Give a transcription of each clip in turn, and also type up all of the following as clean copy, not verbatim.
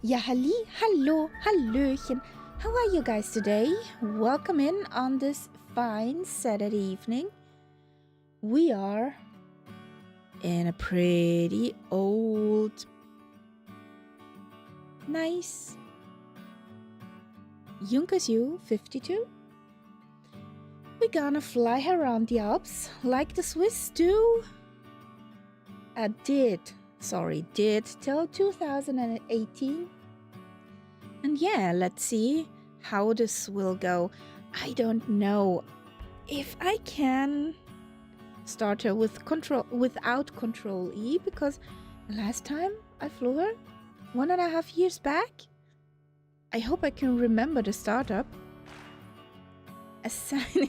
Ja, hallo, hallöchen. How are you guys today? Welcome in on this fine Saturday evening. We are in a pretty old, nice Junkers U-52. We're gonna fly around the Alps like the Swiss do. Did till 2018. And yeah, let's see how this will go. I don't know if I can start her without Control E, because last time I flew her 1.5 years back. I hope I can remember the startup. Assign.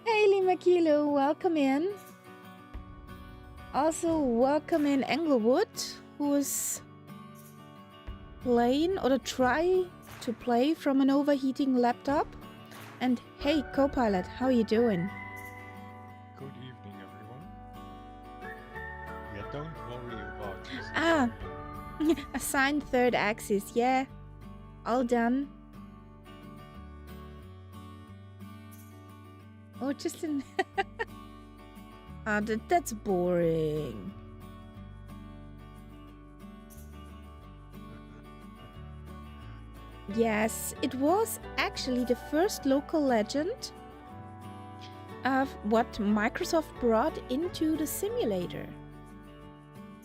Hey Lima Kilo, welcome in. Also welcome in Englewood, who is playing or try to play from an overheating laptop. And hey Copilot, how are you doing? Good evening, everyone. Yeah, don't worry about this. Assigned third axis, yeah. All done. Oh, just in... that's boring. Yes, it was actually the first local legend of what Microsoft brought into the simulator.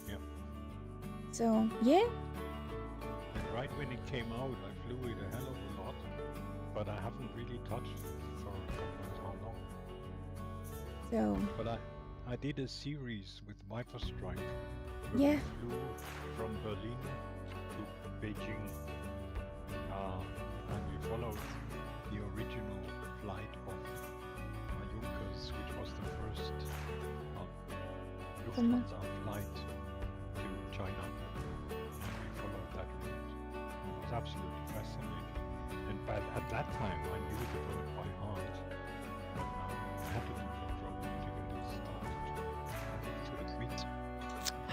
Yep. So, yeah. And right when it came out, I flew it a hell of a lot, but I haven't really touched it for God knows how long. So. But I did a series with Microstrike. Yeah. We flew from Berlin to Beijing, and we followed the original flight of Junkers, which was the first Lufthansa flight to China. We followed that route. It was absolutely fascinating. And at that time, I knew the bird by heart. I had to do Control to get it started. I have to admit,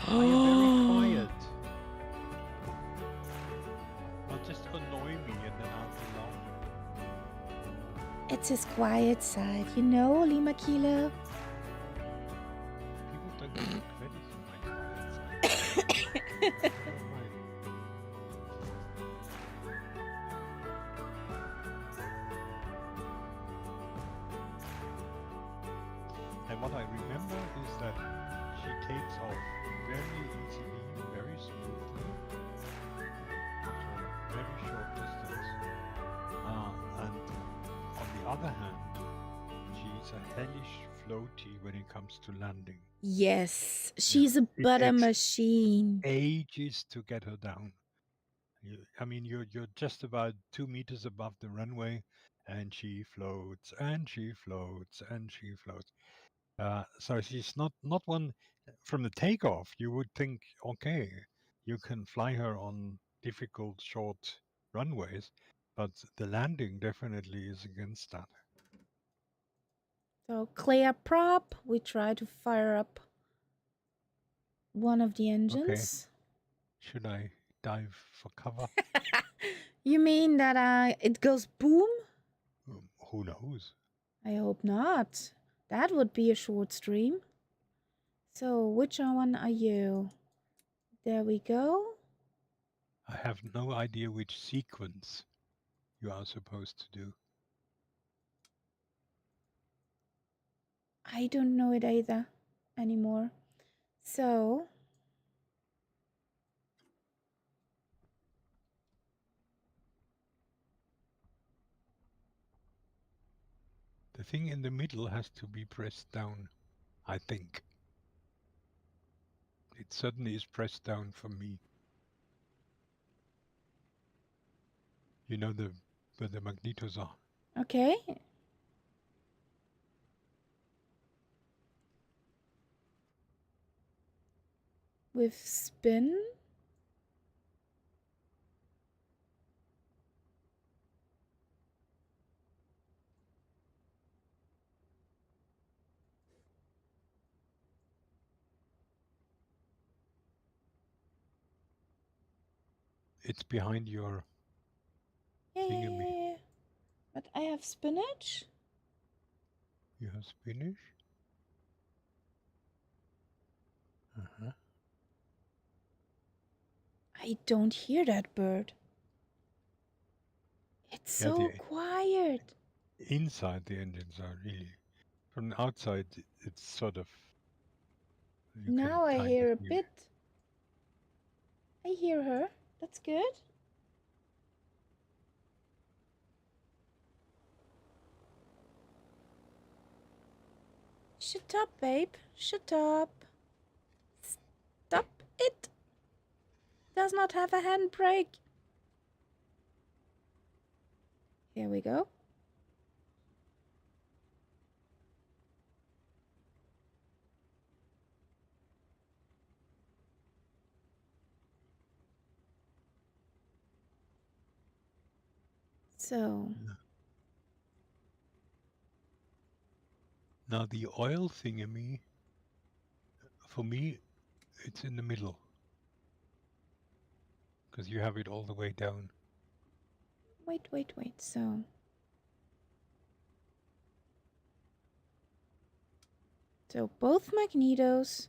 I am very quiet. Well, just annoy me and then I'll be laughing. It's his quiet side, you know, Lima Kilo. People don't give me credit for my quiet side. And what I remember is that she takes off very easily, very smoothly, for a very short distance. And on the other hand, she's a hellish floaty when it comes to landing. Yes, she's a butter machine. Ages to get her down. I mean, you're just about 2 meters above the runway, and she floats, and she floats, and she floats. So she's not one from the takeoff. You would think, okay, you can fly her on difficult short runways, but the landing definitely is against that. So clear prop. We try to fire up one of the engines. Okay. Should I dive for cover? You mean that it goes boom? Who knows? I hope not. That would be a short stream. So which one are you? There we go. I have no idea which sequence you are supposed to do. I don't know it either anymore. So The thing in the middle has to be pressed down, I think. It certainly is pressed down for me. You know where the magnetos are. Okay. With spin. It's behind your Yeah, yeah, thingy. yeah, yeah. But I have spinach. You have spinach? Uh-huh. I don't hear that bird. It's Yeah, so quiet. inside the engines are really. From the outside, it's sort of. You can Now I kind hear of a hear. bit. I hear her. That's good. Shut up, babe. Shut up. Stop it. Does not have a handbrake. Here we go. So. Now the oil thingy, for me, it's in the middle. Because you have it all the way down. Wait. So. Both magnetos.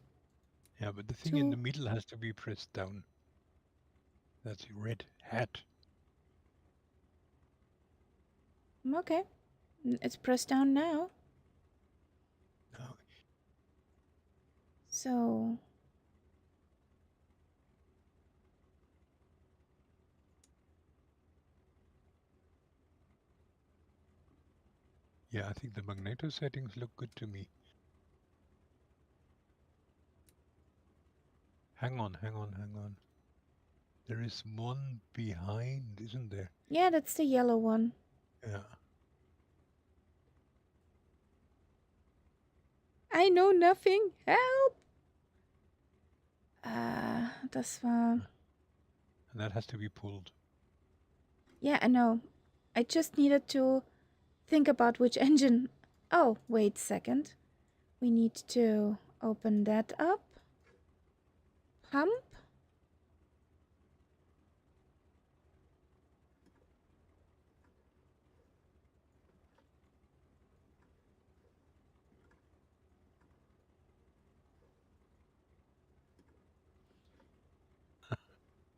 Yeah, but the thing in the middle has to be pressed down. That's a red hat. Okay. It's pressed down now. Now, So. yeah, I think the magneto settings look good to me. Hang on. There is one behind, isn't there? Yeah, that's the yellow one. Yeah. I know nothing. Help! Das war. And that has to be pulled. Yeah, I know. I just needed to think about which engine. Oh, wait a second. We need to open that up. Pump.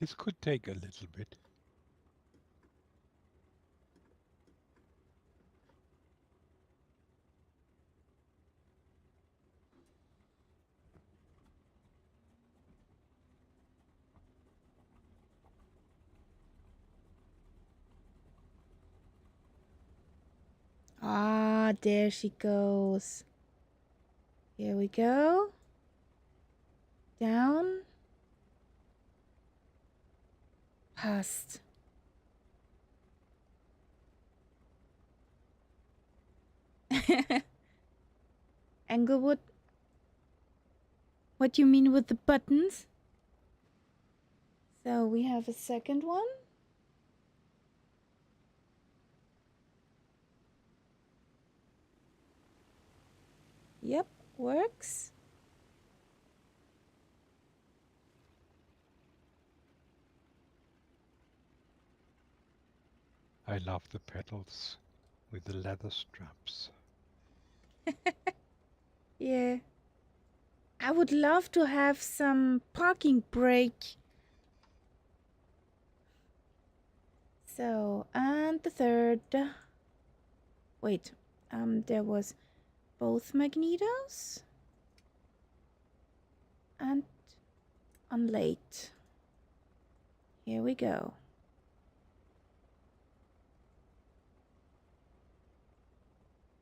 This could take a little bit. Ah, there she goes. Here we go. Down. Passt. Englewood. What do you mean with the buttons? So we have a second one. Yep, works. I love the pedals with the leather straps. Yeah. I would love to have some parking brake. So, and the third. Wait, there was both magnetos and on late. Here we go.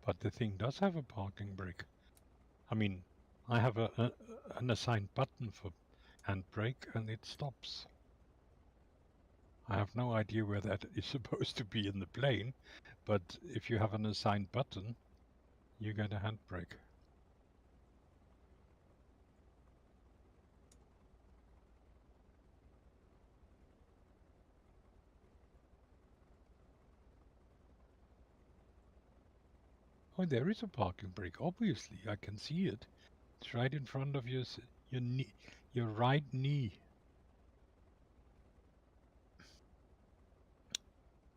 But the thing does have a parking brake. I mean, I have an assigned button for handbrake and it stops. I have no idea where that is supposed to be in the plane, but if you have an assigned button, you get a handbrake. Oh, there is a parking brake. Obviously, I can see it. It's right in front of your knee, your right knee.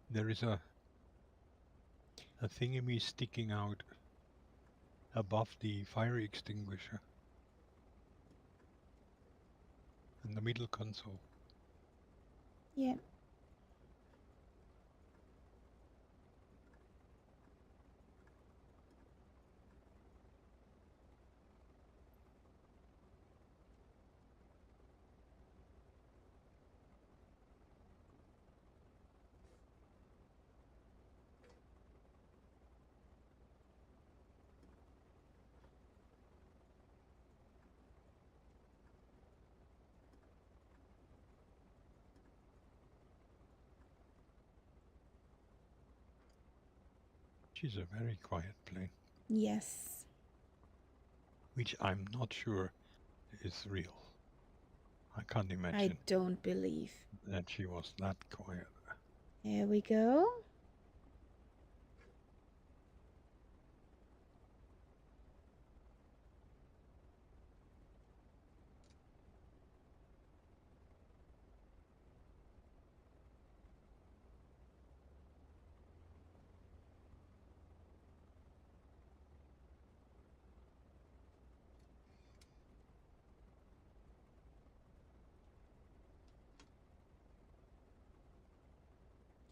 There is a thingy sticking out above the fire extinguisher in the middle console. Yeah. She's a very quiet plane, Yes. which I'm not sure is real. I can't I imagine don't believe. that she was that quiet. Here we go.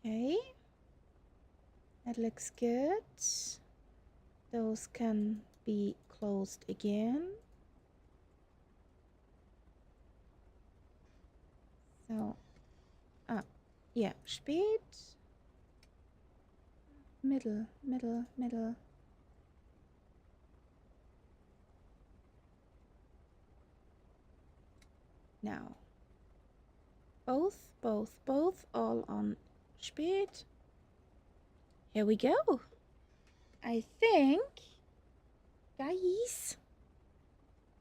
Okay. That looks good. Those can be closed again. So, yeah, spät. Middle, middle, middle. Now. Both, all on spät. Here we go. I think, guys,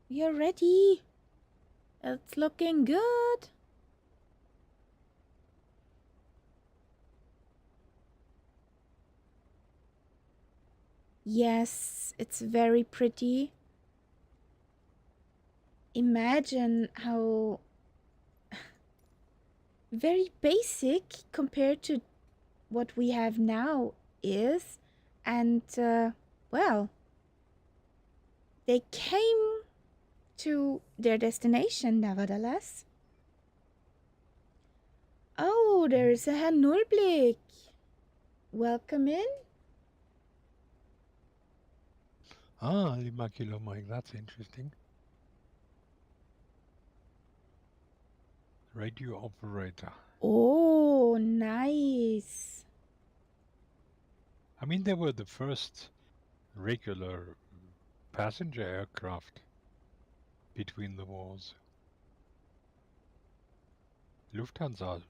you're ready. It's looking good. Yes, it's very pretty. Imagine how very basic compared to what we have now is. And, well, they came to their destination nevertheless. Oh, there's a Herr Nullblick. Welcome in. Ah, Lima Kilo Mike, that's interesting. Radio operator. Oh, nice. I mean, they were the first regular passenger aircraft between the wars. Lufthansa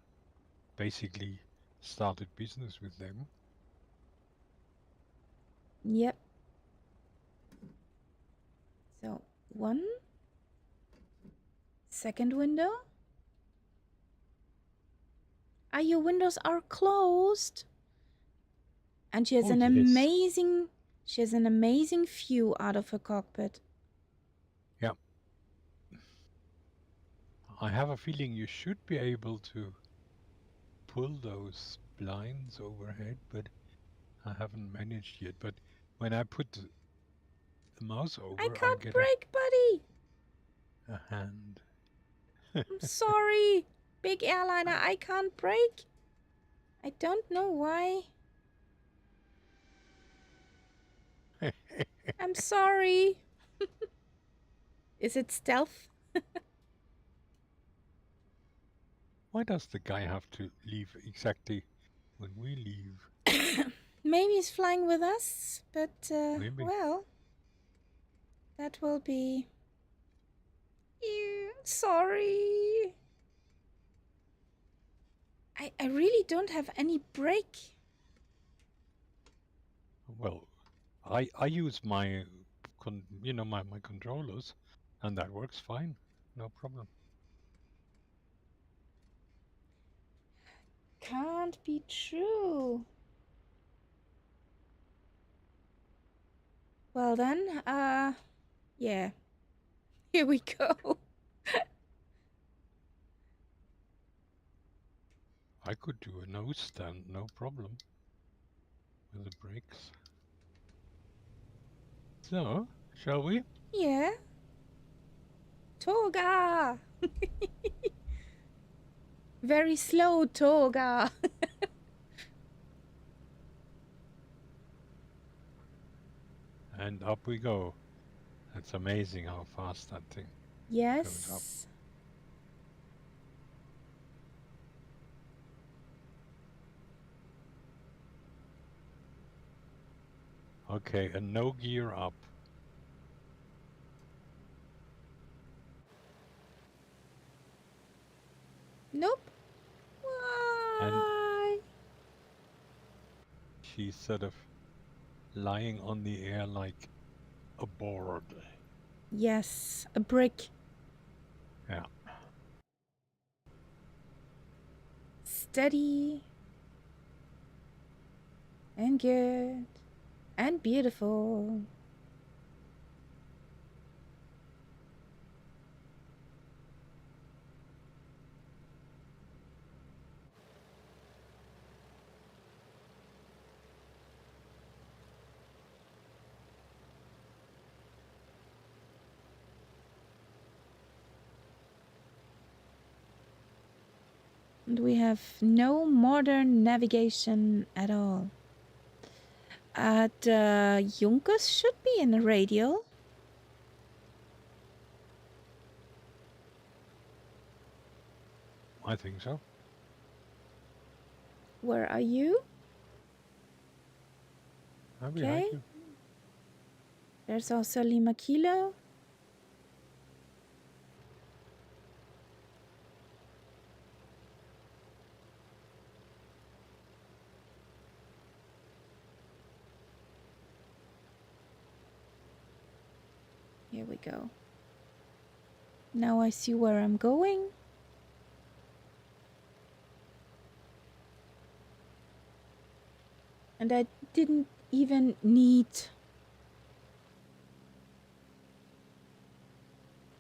basically started business with them. Yep. So, one. Second window. Ah, your windows are closed. And she has Oh, an yes. amazing view out of her cockpit. Yeah. I have a feeling you should be able to pull those blinds overhead, but I haven't managed yet. But when I put the mouse over, I can't get brake, buddy. a hand. I'm sorry. Big airliner, I can't brake. I don't know why. I'm sorry. Is it stealth? Why does the guy have to leave exactly when we leave? maybe he's flying with us, but Maybe. well, that will be. Ew, sorry. I really don't have any brake. Well, I use my my controllers, and that works fine. No problem. Can't be true. Well then, yeah. Here we go. I could do a nose stand, no problem, with the brakes. So, shall we? Yeah. Toga. Very slow toga. And up we go. It's amazing how fast that thing goes up. Yes. Okay, and no gear up. Nope. Why? She's sort of lying on the air like a board. Yes, a brick. Yeah. Steady. And good. And beautiful. And we have no modern navigation at all. Junkers should be in a radial. I think so. Where are you? I'm behind Okay. you. There's also Lima Kilo. Here we go. Now I see where I'm going. And I didn't even need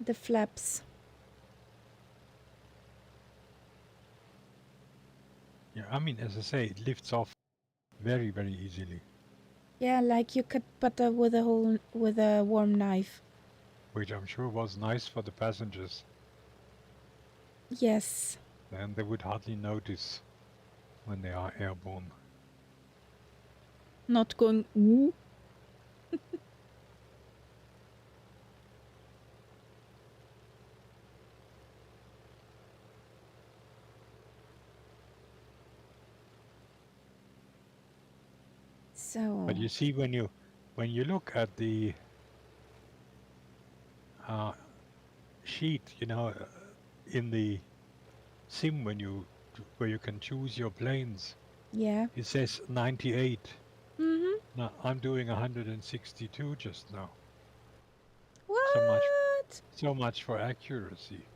the flaps. Yeah, I mean, as I say, it lifts off very, very easily. Yeah, like you cut butter with a warm knife. Which I'm sure was nice for the passengers. Yes. Then they would hardly notice when they are airborne. Not going ooh. So. But you see, when you look at the sheet, in the sim where you can choose your planes, Yeah. it says 98. Mm-hmm. Now I'm doing 162 just now. What? So much for accuracy.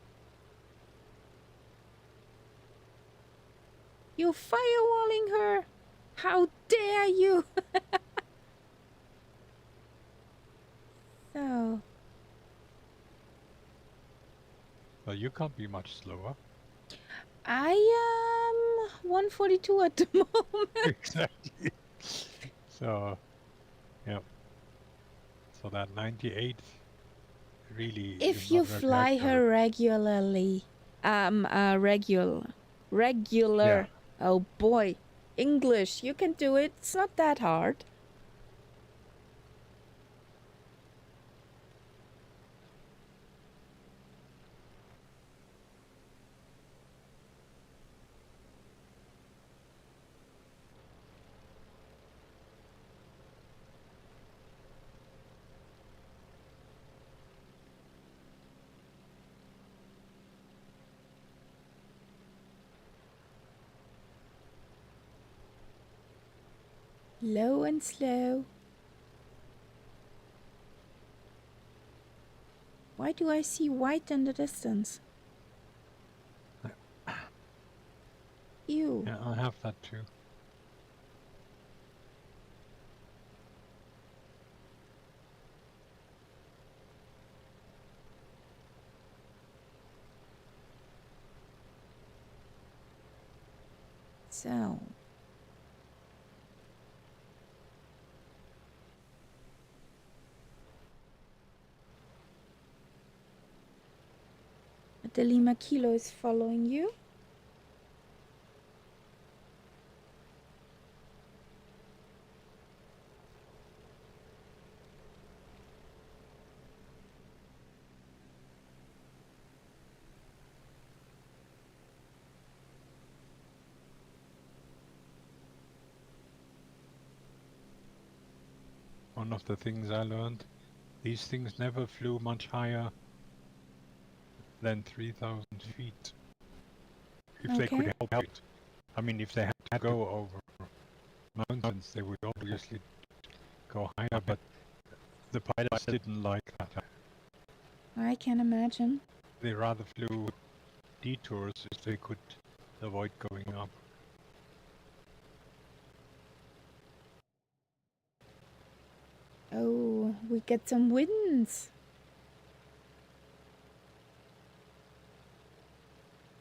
You're firewalling her. How dare you? So. Well, you can't be much slower. I am 142 at the moment. Exactly. So, yeah. So that 98 really If is you not very fly accurate. her regularly. Regular. Yeah. Oh boy. English, you can do it. It's not that hard. Low and slow. Why do I see white in the distance? Ew. Yeah, I have that too. So. The Lima Kilo is following you. One of the things I learned, these things never flew much higher than 3,000 feet. If they could help it. I mean, if they had to go over mountains, they would obviously go higher, but the pilots didn't like that. I can imagine. They rather flew detours if they could avoid going up. Oh, we get some winds.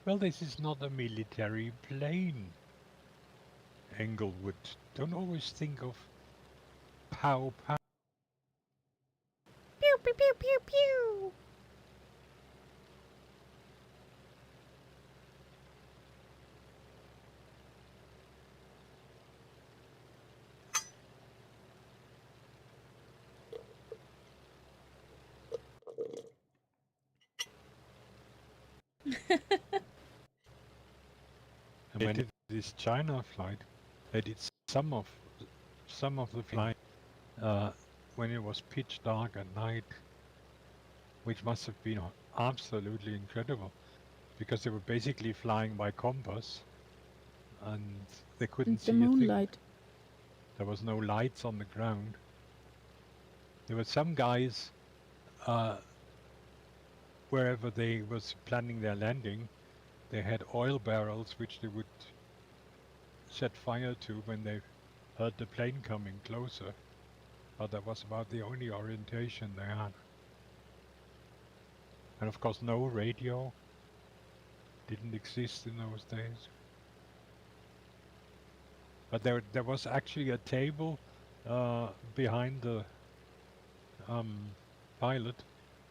Well, this is not a military plane, Englewood. Don't always think of pow pow. Pew, pew, pew, pew, pew. And when they did this China flight, they did some of the flight when it was pitch dark at night, which must have been absolutely incredible, because they were basically flying by compass, and they couldn't see the a thing. moonlight. There was no lights on the ground. There were some guys, wherever they was planning their landing, they had oil barrels which they would set fire to when they heard the plane coming closer. But that was about the only orientation they had. And of course no radio. Didn't exist in those days. But there was actually a table behind the pilot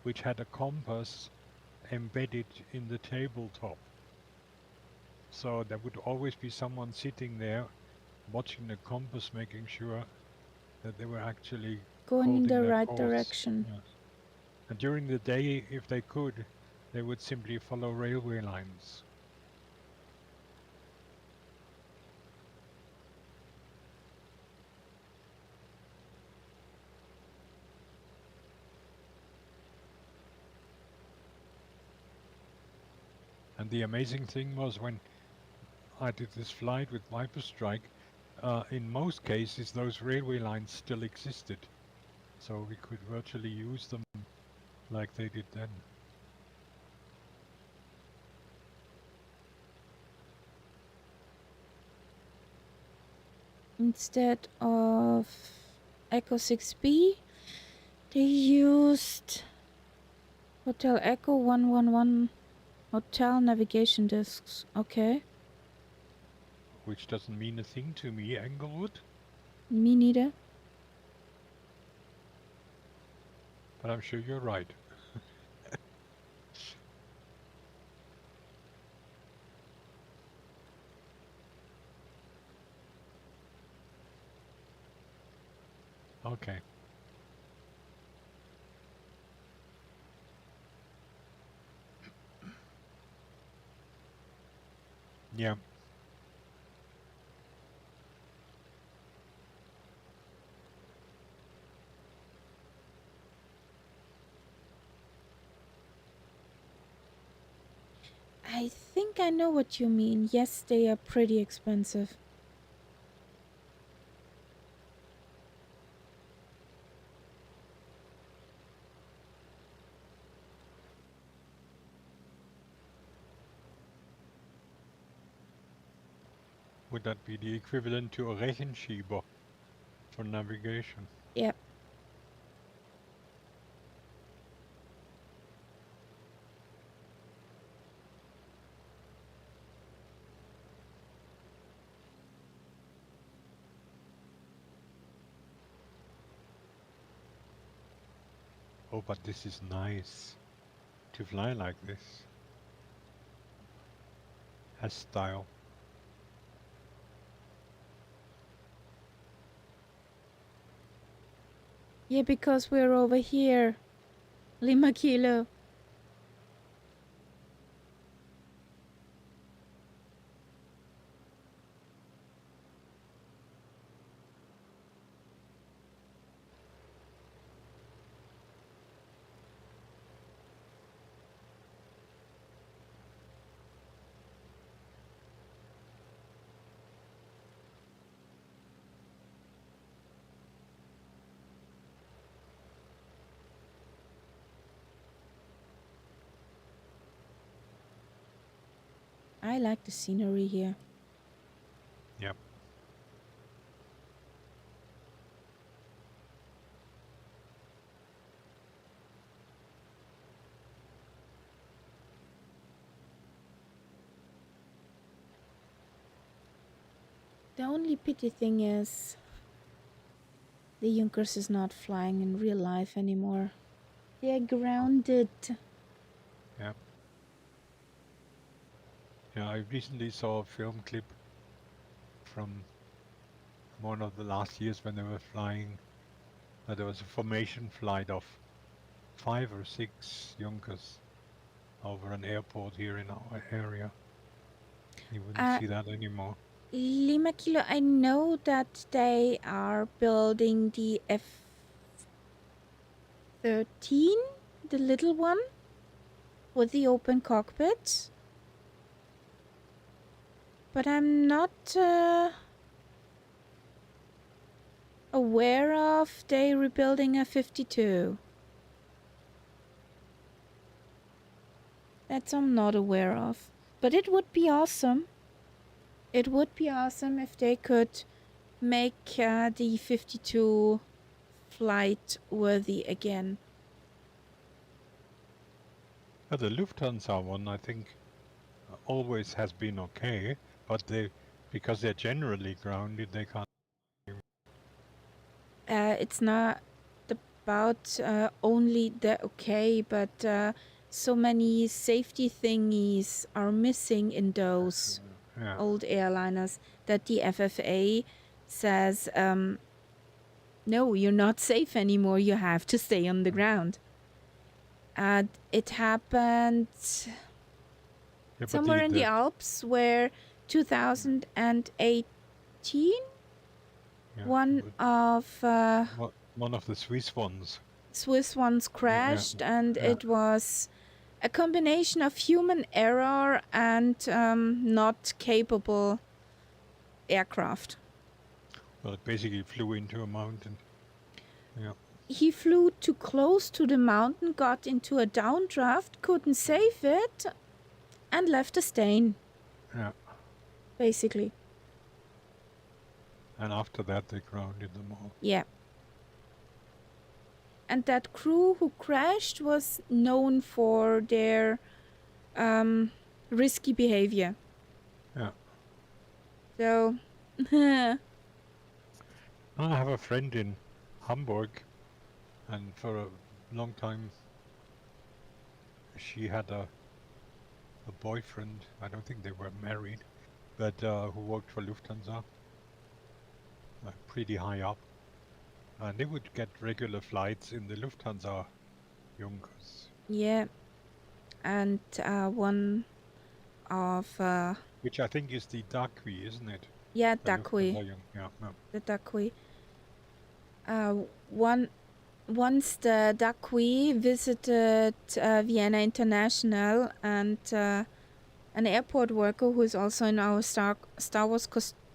which had a compass embedded in the tabletop. So there would always be someone sitting there watching the compass, making sure that they were actually Going in the their right course. direction. Yes. And during the day, if they could, they would simply follow railway lines. And the amazing thing was, when I did this flight with Viper Strike, in most cases those railway lines still existed. So we could virtually use them like they did then. Instead of Echo 6B, they used Hotel Echo 111 Hotel navigation discs. Okay. Which doesn't mean a thing to me, Englewood. Me neither. But I'm sure you're right. Okay. Yeah. I think I know what you mean. Yes, they are pretty expensive. Would that be the equivalent to a Rechenschieber for navigation? Yep. Oh, but this is nice to fly like this. Has style. Yeah, because we're over here. Lima Kilo. I like the scenery here. Yep. The only pity thing is the Junkers is not flying in real life anymore. They're grounded. Yep. Yeah, I recently saw a film clip from one of the last years when they were flying. There was a formation flight of 5 or 6 Junkers over an airport here in our area. You wouldn't see that anymore. Lima Kilo, I know that they are building the F-13, the little one, with the open cockpit. But I'm not aware of they rebuilding a 52. That I'm not aware of. But it would be awesome. It would be awesome if they could make the 52 flight worthy again. The Lufthansa one, I think, always has been okay, but because they're generally grounded, they can't. It's not about only the okay, but so many safety thingies are missing in those old airliners that the FFA says, no, you're not safe anymore. You have to stay on the ground. It happened somewhere in the Alps where 2018, one of the Swiss ones crashed, and it was a combination of human error and not capable aircraft. Well, it basically flew into a mountain. Yeah. He flew too close to the mountain, got into a downdraft, couldn't save it, and left a stain. Yeah. Basically. And after that, they grounded them all. Yeah. And that crew who crashed was known for their risky behavior. Yeah. So, I have a friend in Hamburg, and for a long time she had a boyfriend. I don't think they were married, but who worked for Lufthansa, pretty high up. And they would get regular flights in the Lufthansa Junkers. Yeah. And one of... which I think is the Dakwi, isn't it? Yeah, Dakwi. Yeah. The Dakwi. Once the Dakwi visited Vienna International, and an airport worker who is also in our Star Wars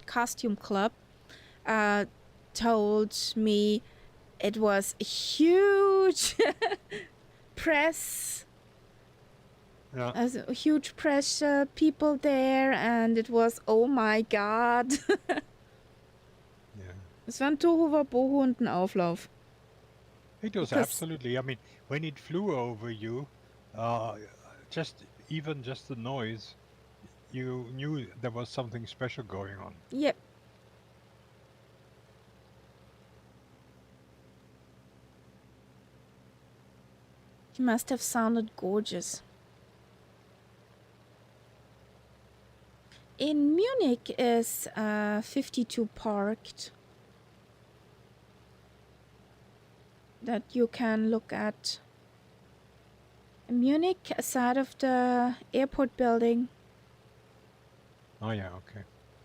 costume club told me it was a huge press Yeah. A huge pressure, people there, and it was, oh my god. Yeah. Es war ein Tohuwabohu und ein Auflauf. It was Because, absolutely. I mean, when it flew over you, just even just the noise, you knew there was something special going on. yep. It must have sounded gorgeous. In Munich is 52 parked that you can look at. In Munich, side of the airport building, Oh yeah, okay.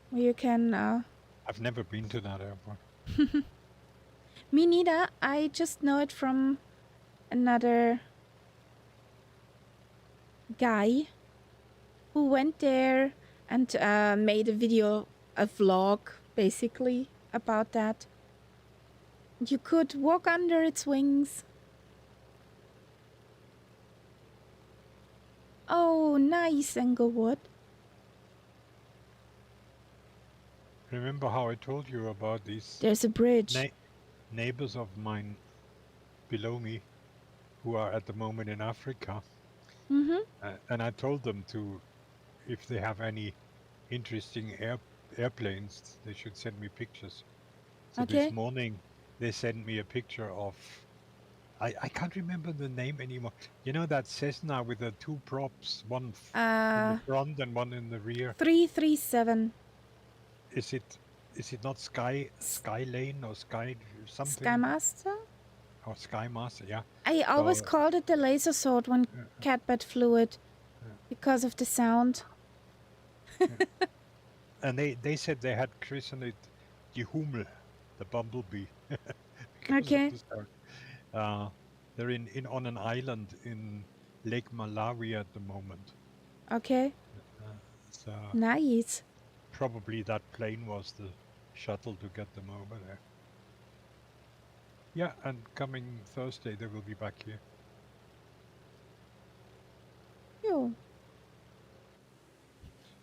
where you can. I've never been to that airport. Me neither. I just know it from another guy who went there and made a video, a vlog, basically, about that. You could walk under its wings. Oh, nice, Englewood. Remember how I told you about these There's a bridge. neighbors of mine below me who are at the moment in Africa? Mm-hmm. And I told them to, if they have any interesting airplanes, they should send me pictures. So this Okay. morning they sent me a picture of, I can't remember the name anymore. You know that Cessna with the two props, one in the front and one in the rear. 337 Is it not Sky Lane or Sky something Skymaster. or Sky Master? Yeah. I always So called it the laser sword when Catbird flew it yeah. because of the sound. And they said they had christened it Die Hummel, the bumblebee, because Okay. of the sound. They're in on an island in Lake Malawi at the moment. Okay. So Nice. probably that plane was the shuttle to get them over there. Yeah, and coming Thursday they will be back here. Yo.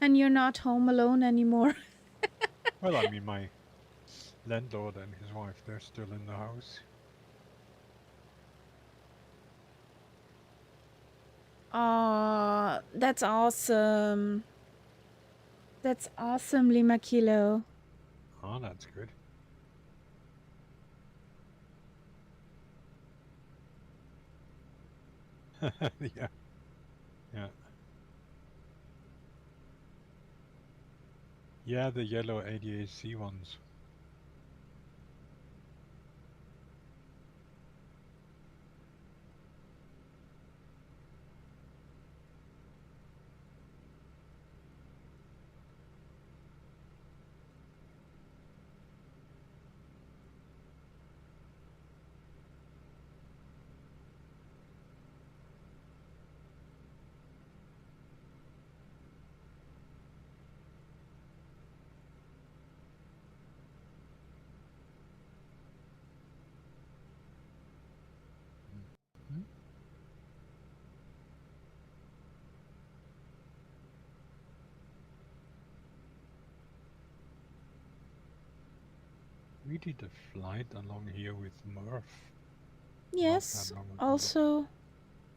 And you're not home alone anymore. Well, I mean, my landlord and his wife, they're still in the house. Oh, that's awesome. That's awesome, Lima Kilo. Oh, that's good. Yeah, yeah. Yeah, the yellow 88C ones. Hmm? We did a flight along here with Murph not that Yes. long ago. Also,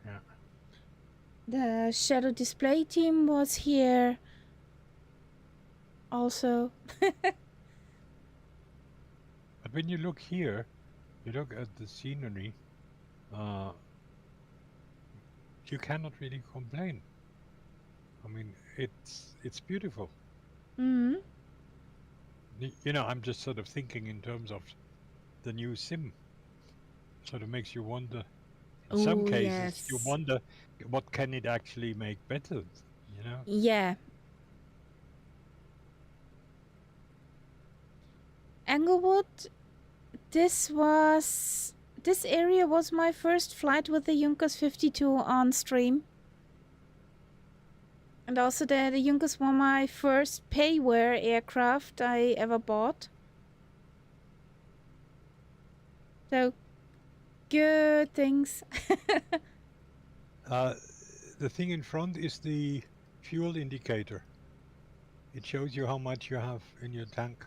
Yeah. the shadow display team was here. Also. But when you look here, you look at the scenery, you cannot really complain. I mean, it's beautiful. Mm-hmm. You know, I'm just sort of thinking in terms of the new sim. Sort of makes you wonder. In some Oh, cases, you yes. wonder what can it actually make better. You know. Yeah. Englewood, this area was my first flight with the Junkers 52 on stream. And also the Junkers were my first payware aircraft I ever bought. So, good things. the thing in front is the fuel indicator. It shows you how much you have in your tank.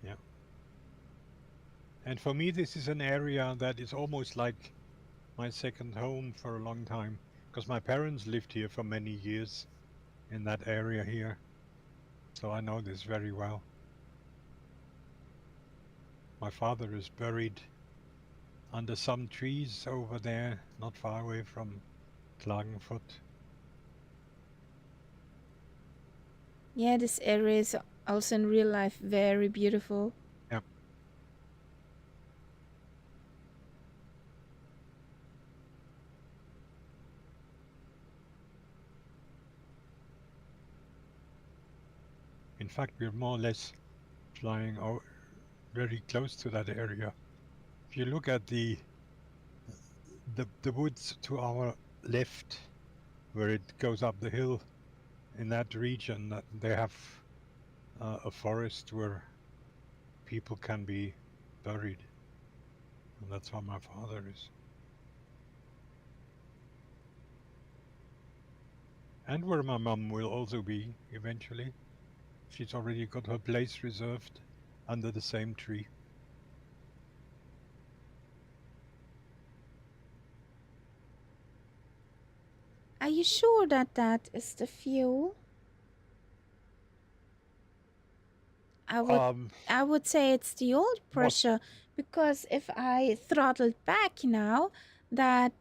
Yeah. And for me, this is an area that is almost like my second home for a long time, because my parents lived here for many years in that area here. So I know this very well. My father is buried under some trees over there, not far away from Klagenfurt. Yeah, this area is also in real life very beautiful. Yep. In fact, we're more or less flying out very close to that area. If you look at the woods to our left, where it goes up the hill, in that region, they have a forest where people can be buried, and that's where my father is. And where my mum will also be eventually. She's already got her place reserved under the same tree. Are you sure that that is the fuel? I would say it's the oil What? pressure, because if I throttled back now, that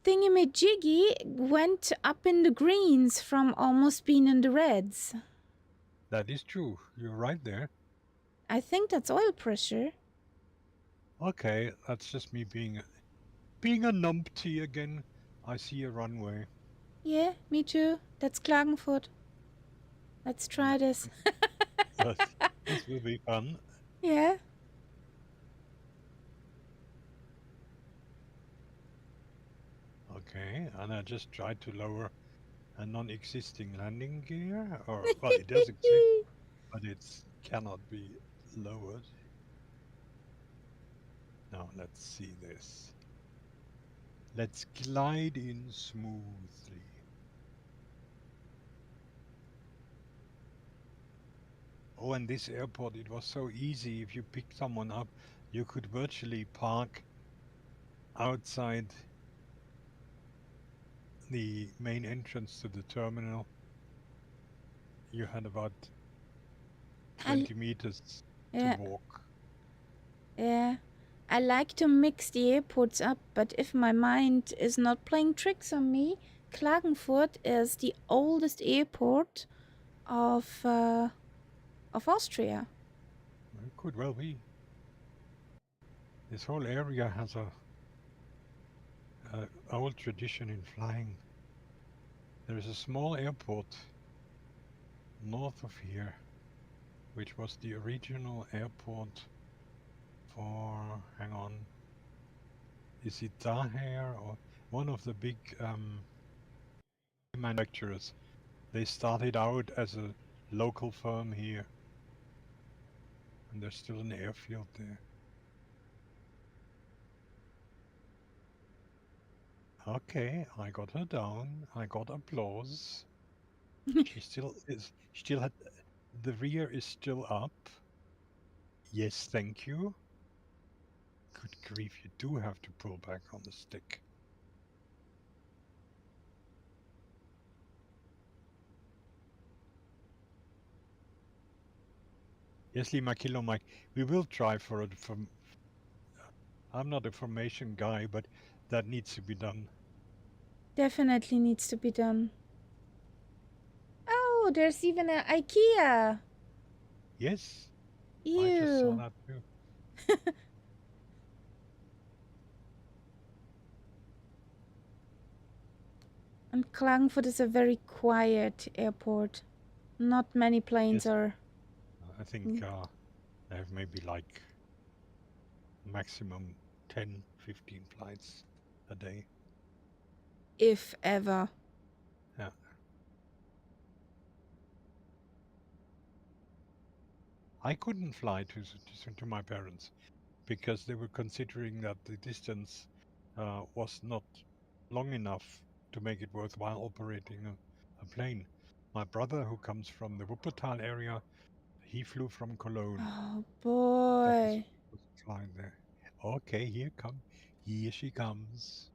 thingamajiggy went up in the greens from almost being in the reds. That is true. You're right there. I think that's oil pressure. Okay, that's just me being a numpty again. I see a runway. Yeah, me too. That's Klagenfurt. Let's try this. This will be fun. Yeah. Okay, and I just tried to lower a non-existing landing gear, or well, it does exist, but it cannot be lowered. Now let's see this. Let's glide in smoothly. Oh, and this airport, it was so easy. If you picked someone up, you could virtually park outside the main entrance to the terminal. You had about 20 meters to Yeah. walk. Yeah. I like to mix the airports up, but if my mind is not playing tricks on me, Klagenfurt is the oldest airport of Austria. It could well be. This whole area has a old tradition in flying. There is a small airport north of here, which was the original airport for, hang on, is it Daher or one of the big manufacturers? They started out as a local firm here, and there's still an airfield there. Okay, I got her down. I got applause. She still is. Still had the rear is still up. Yes, thank you. Good grief, you do have to pull back on the stick. Yes, Lima Kilo Mike, we will try for it. I'm not a formation guy, but that needs to be done. Definitely needs to be done. Oh, there's even an IKEA. Yes, I just saw Ew. that too. And Klagenfurt is a very quiet airport. Not many planes Yes, are. I think they have maybe like maximum 10, 15 flights a day. if ever. Yeah. I couldn't fly to my parents because they were considering that the distance was not long enough to make it worthwhile operating a plane. My brother, who comes from the Wuppertal area, he flew from Cologne. Oh That was boy. flying there. Okay, here she comes,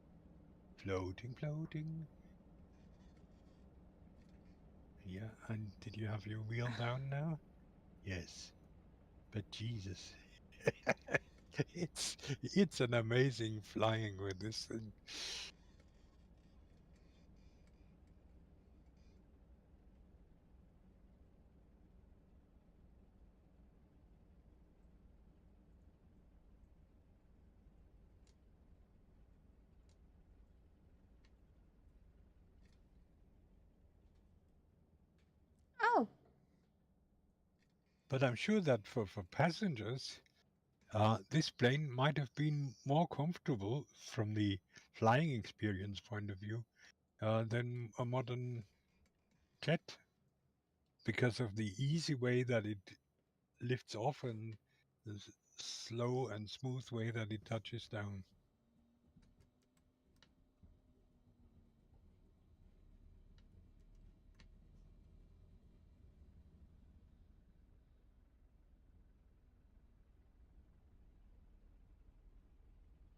floating, floating. Yeah, and did you have your wheel down now? Yes, but Jesus, it's an amazing flying with this thing. Oh, But I'm sure that for passengers, this plane might have been more comfortable from the flying experience point of view than a modern jet because of the easy way that it lifts off and the slow and smooth way that it touches down.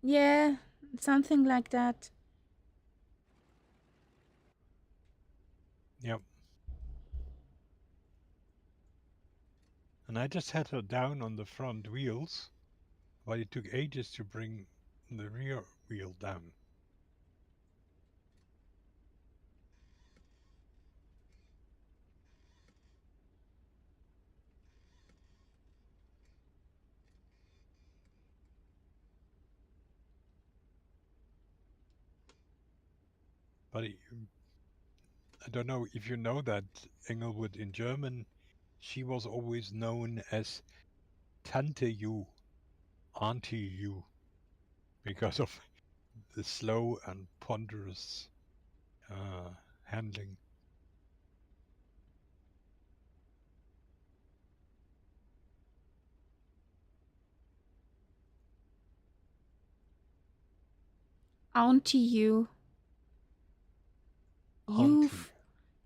yeah, something like that. Yep. And I just had her down on the front wheels, but it took ages to bring the rear wheel down. But I don't know if you know that Engelwood in German, she was always known as Tante Ju, Auntie Ju, because of the slow and ponderous handling. Auntie you. You, Auntie, f-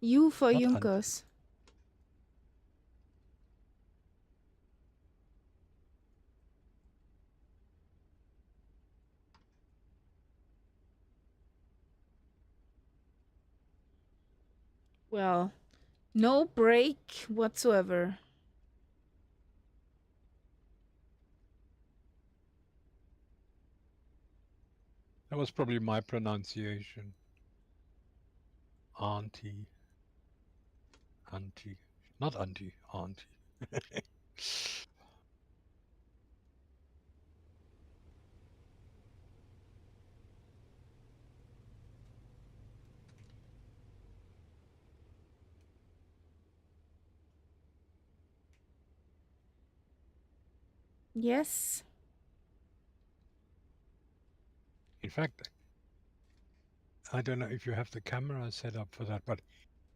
you for not auntie. Junkers. Well, no break whatsoever. That was probably my pronunciation. Auntie, auntie, not auntie, auntie. Yes. In fact, I don't know if you have the camera set up for that, but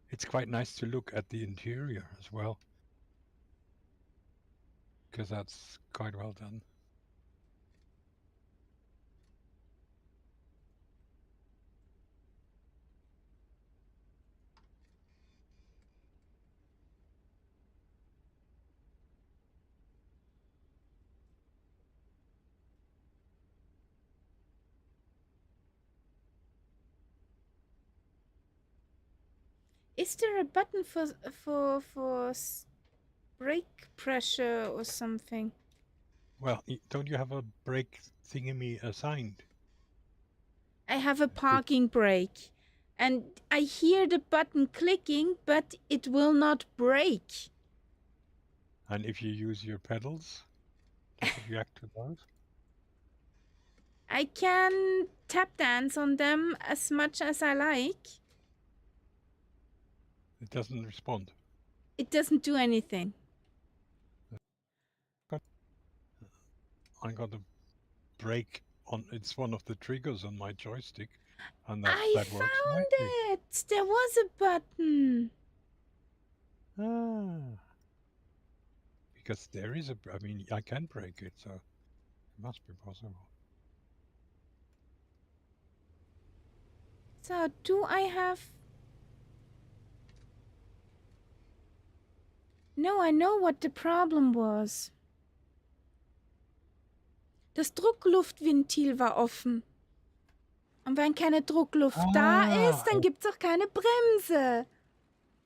it's quite nice to look at the interior as well, because that's quite well done. Is there a button for brake pressure or something? Well, don't you have a brake thingamy assigned? I have a Good. parking brake, and I hear the button clicking, but it will not brake. And if you use your pedals, does it react to those? I can tap dance on them as much as I like. It doesn't respond. It doesn't do anything. I got a brake on. It's one of the triggers on my joystick. And I that works found nicely. it! There was a button. Ah. Because there is I mean, I can break it, so it must be possible. So, do I have... No, I know what the problem was. Das Druckluftventil war offen. Und wenn keine Druckluft da ist, dann gibt es auch keine Bremse.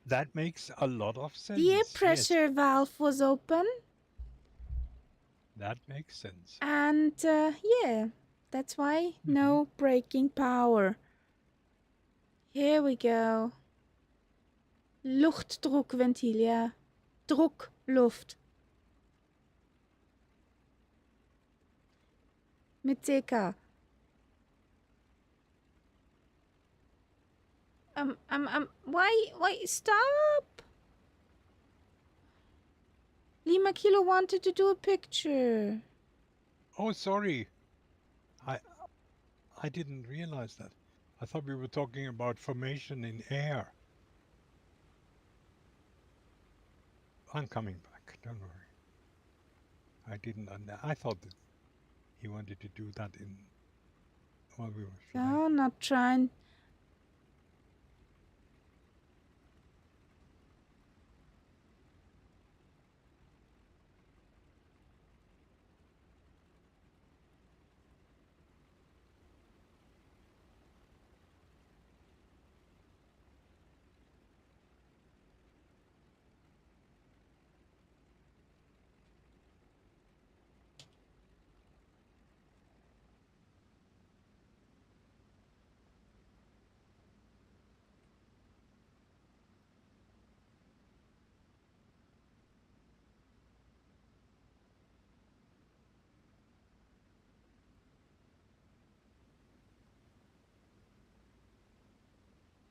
That makes a lot of sense. The air Yes. pressure valve was open. That makes sense. And yeah, that's why no braking power. Here we go. Luchtdruckventil, ja. Druck, Luft. Mit CK. Why, stop! Lima Kilo wanted to do a picture. Oh, sorry. I didn't realize that. I thought we were talking about formation in air. I'm coming back. Don't worry. I didn't. I thought that he wanted to do that while we were flying. No, not trying.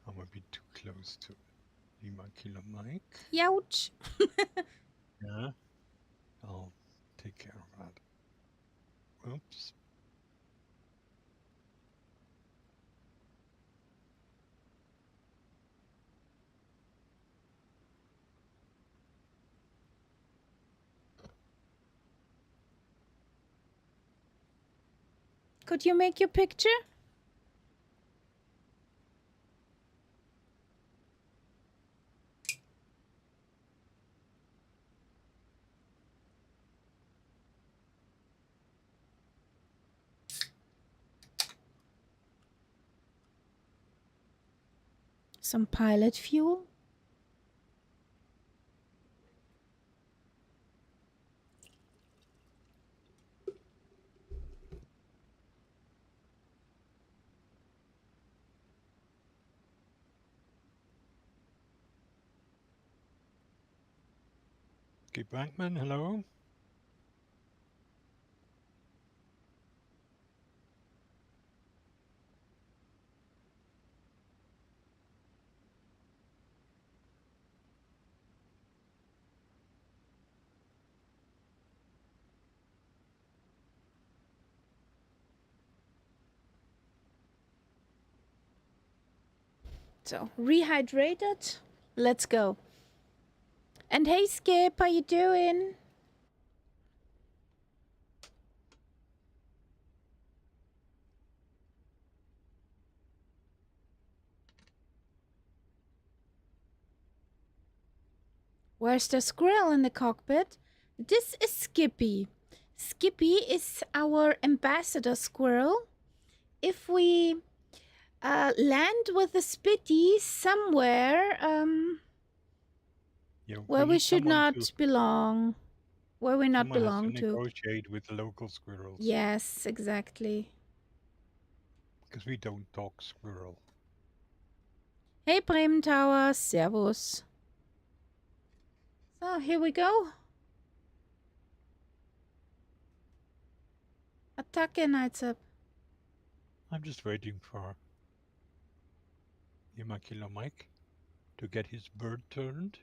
I'm a bit too close to Lima Kilo Mike. Youch. Yeah. I'll take care of that. Oops. Could you make your picture? Some pilot fuel? Skip Bankman, hello. So, rehydrated. Let's go. And hey, Skip, how you doing? Where's the squirrel in the cockpit? This is Skippy. Skippy is our ambassador squirrel. If we land with a Spitty somewhere where we should not belong, where we not belong has to negotiate with the local squirrels. Yes, exactly. Because we don't talk squirrel. Hey, Bremen Tower, servus. So, here we go. Attacke, Knights Up. I'm just waiting for Lima Kilo Mike to get his bird turned.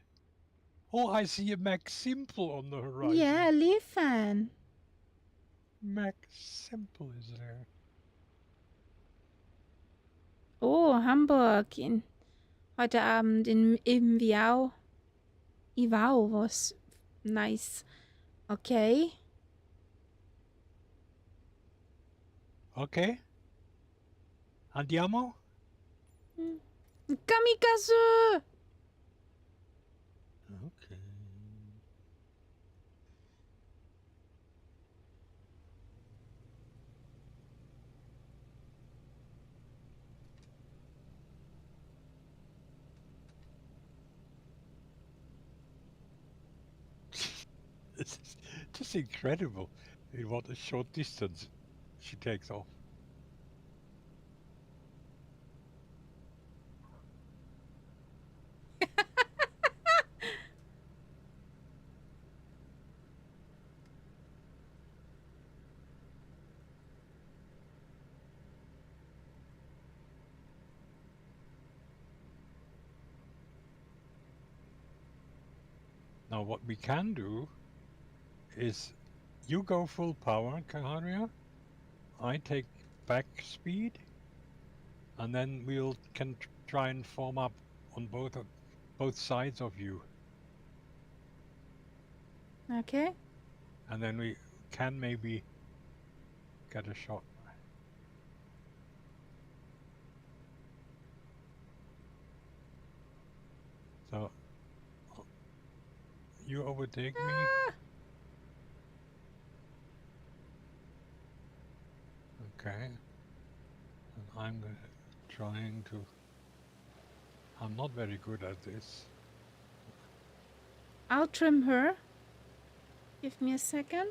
Oh, I see a Mac Simple on the horizon. Yeah, Leaf fan. Mac Simple is there. Oh, Hamburg. Heute Abend im Iwao. Iwao was nice. Okay. Okay. Andiamo? Kamikaze! Okay. This is just incredible in what a short distance she takes off. Now what we can do is you go full power, Kaharia. I take back speed, and then we'll can try and form up on both sides of you, Okay. and then we can maybe get a shot. So you overtake me. Okay. And I'm trying to. I'm not very good at this. I'll trim her. Give me a second.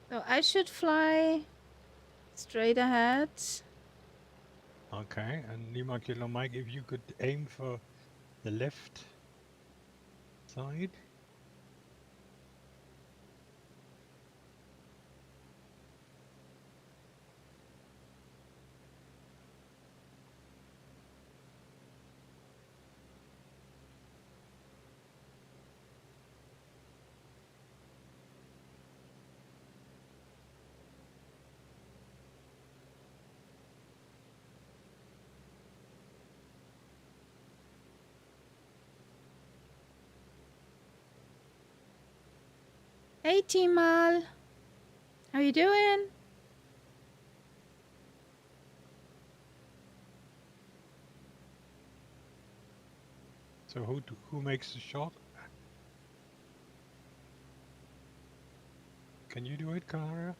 So I should fly straight ahead. Okay. And Lima Kilo Mike, if you could aim for the left side. Hey, Timal. How you doing? So who makes the shot? Can you do it, Kaharia?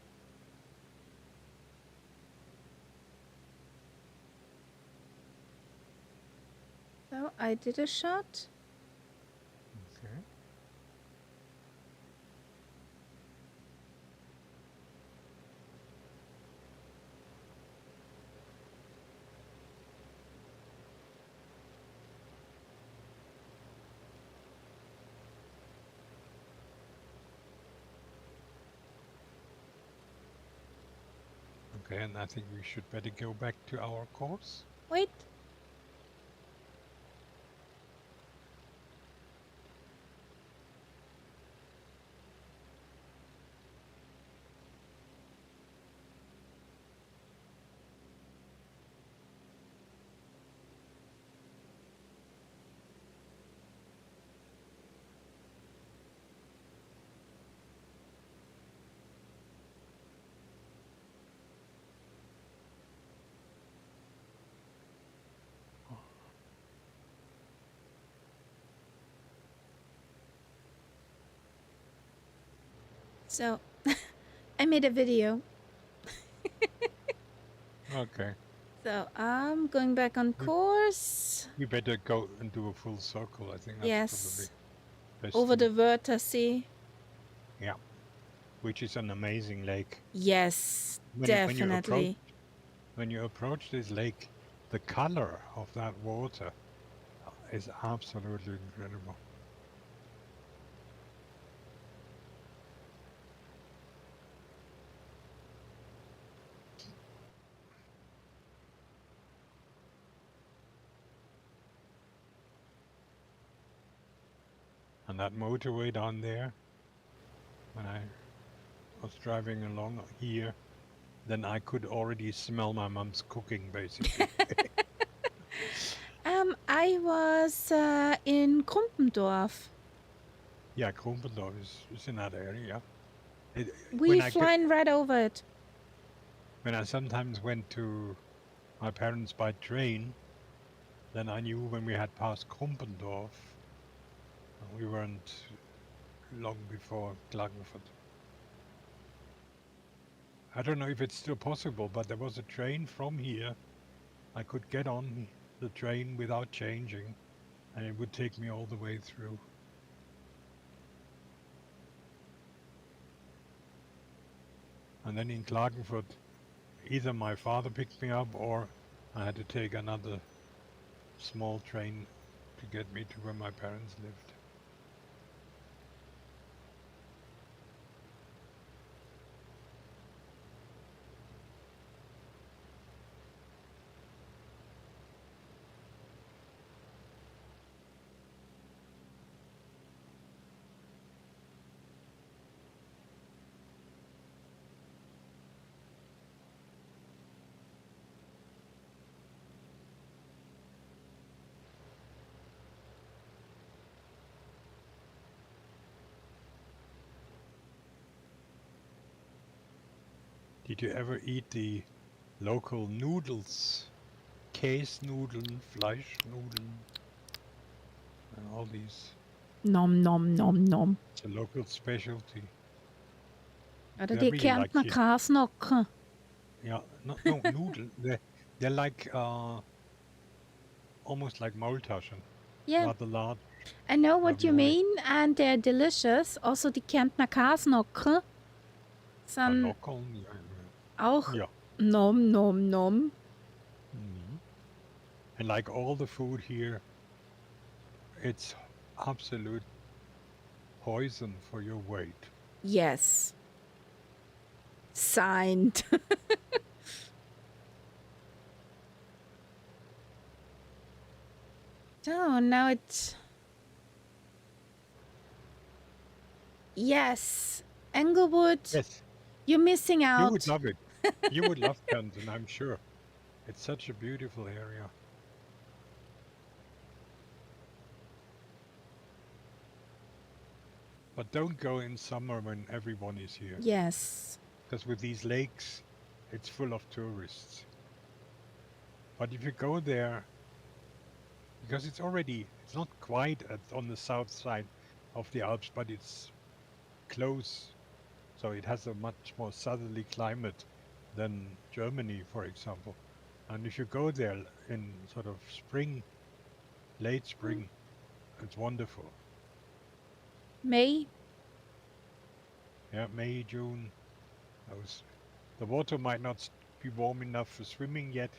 So I did a shot. Okay. Okay, and I think we should better go back to our course. Wait. So I made a video. Okay. So I'm going back on course. We better go and do a full circle. I think that's probably Yes. best Over thing. the Wörthersee. Yeah. Which is an amazing lake. Yes, When definitely. you approach this lake, the color of that water is absolutely incredible. on that motorway down there, when I was driving along here, then I could already smell my mom's cooking, basically. I was in Krumpendorf. Yeah, Krumpendorf is in that area. We flying right over it. When I sometimes went to my parents by train, then I knew when we had passed Krumpendorf, we weren't long before Klagenfurt. I don't know if it's still possible, but there was a train from here. I could get on the train without changing, and it would take me all the way through. And then in Klagenfurt, either my father picked me up or I had to take another small train to get me to where my parents lived. Did you ever eat the local noodles? Käsenudeln, Fleischnudeln, and all these. Nom nom nom nom. It's a local specialty. Oder They're die really Kärntner like Kasnocken. Yeah, no noodle. They're like almost like Maultaschen. Yeah, Rather large. I know what you Ravioli. mean, and they're delicious. Also die Kärntner Kasnocken sind Knockeln, auch yeah. nom nom nom. Mhm. And like all the food here, it's absolute poison for your weight. Yes. Signed. So now it's... Yes. Englewood, Yes, you're missing out. you would love it. You would love Camden, I'm sure. It's such a beautiful area. But don't go in summer when everyone is here. Yes. Because with these lakes, it's full of tourists. But if you go there, because it's not quite on the south side of the Alps, but it's close. So it has a much more southerly climate than Germany, for example. And if you go there in sort of spring, late spring, it's wonderful. May? Yeah, May, June. The water might not be warm enough for swimming yet,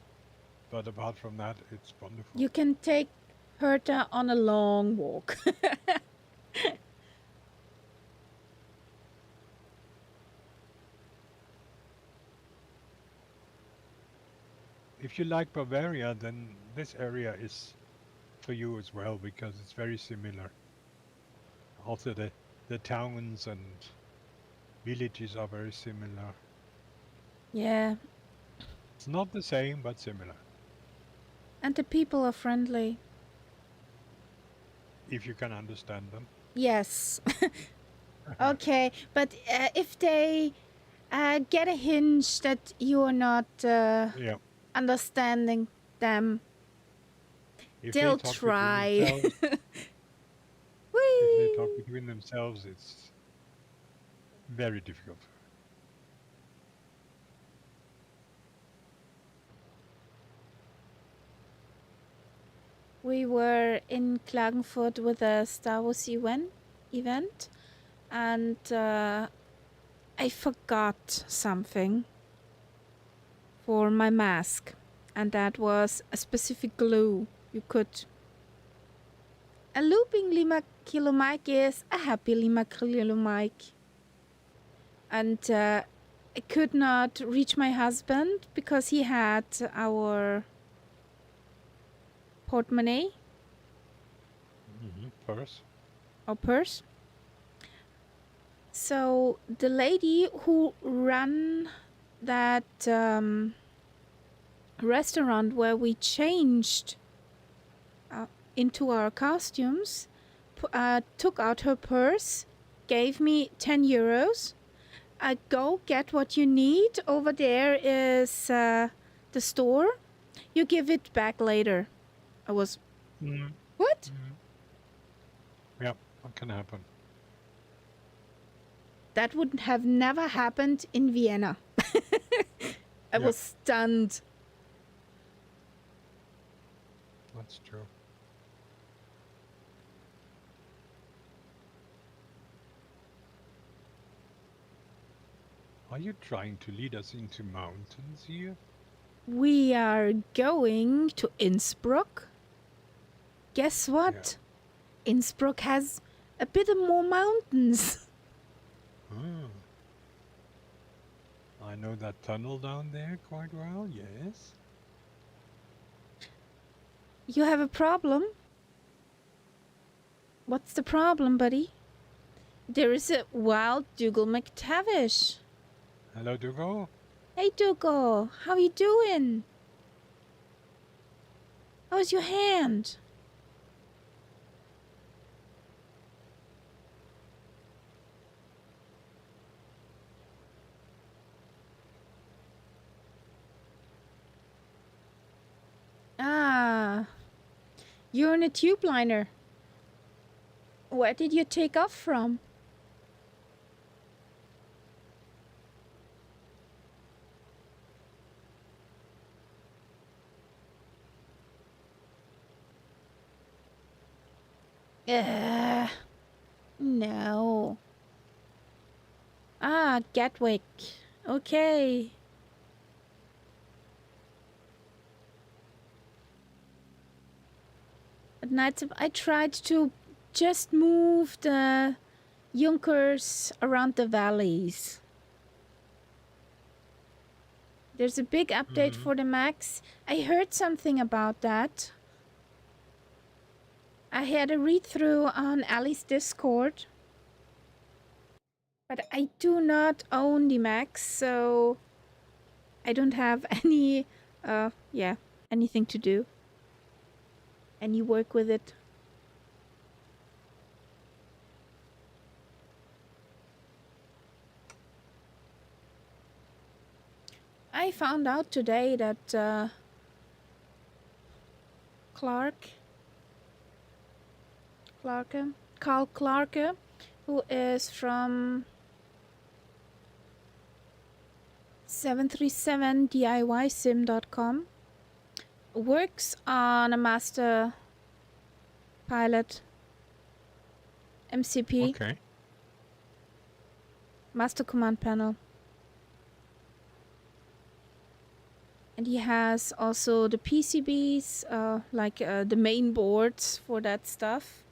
but apart from that, it's wonderful. You can take Herta on a long walk. If you like Bavaria, then this area is for you as well, because it's very similar. Also, the towns and villages are very similar. Yeah. It's not the same, but similar. And the people are friendly. If you can understand them. Yes. Okay, but if they get a hinge that you're not Yeah. understanding them, If they'll they talk try. between themselves, if they talk between themselves, it's very difficult. We were in Klagenfurt with a Star Wars event, and I forgot something for my mask, and that was a specific glue you could... A looping Lima Kilo mic is a happy Lima Kilo mic. And I could not reach my husband because he had our portemonnaie. Purse. or purse. So the lady who ran that restaurant where we changed into our costumes took out her purse, gave me 10 euros. Go get what you need. Over there is the store. You give it back later. I was, what? Yeah, what can happen? That would have never happened in Vienna. I was stunned. That's true. Are you trying to lead us into mountains here? We are going to Innsbruck. Guess what? Innsbruck has a bit more mountains. I know that tunnel down there quite well, yes. You have a problem? What's the problem, buddy? There is a wild Dougal McTavish. Hello, Dougal. Hey, Dougal. How you doing? How's your hand? Ah, you're in a tube liner. Where did you take off from? No. Ah, Gatwick. Okay. At night, I tried to just move the Junkers around the valleys. There's a big update for the Max. I heard something about that. I had a read through on Ali's Discord. But I do not own the Max, so I don't have any, anything to do. Any work with it. I found out today that Carl Clarke, who is from 737DIYsim.com, works on a master pilot MCP. Okay. Master command panel. And he has also the PCBs, the main boards for that stuff.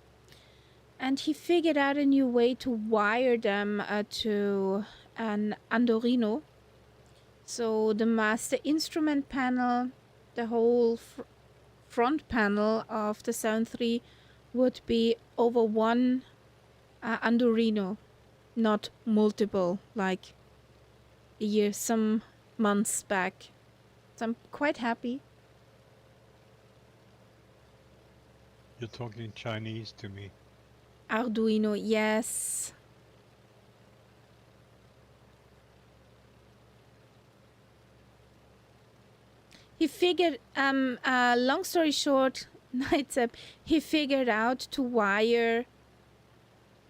And he figured out a new way to wire them to an Arduino. So the master instrument panel, the whole front panel of the Sound 3 would be over one Arduino, not multiple, like some months back. So I'm quite happy. You're talking Chinese to me. Arduino, yes. He figured, long story short, Nightsap, he figured out to wire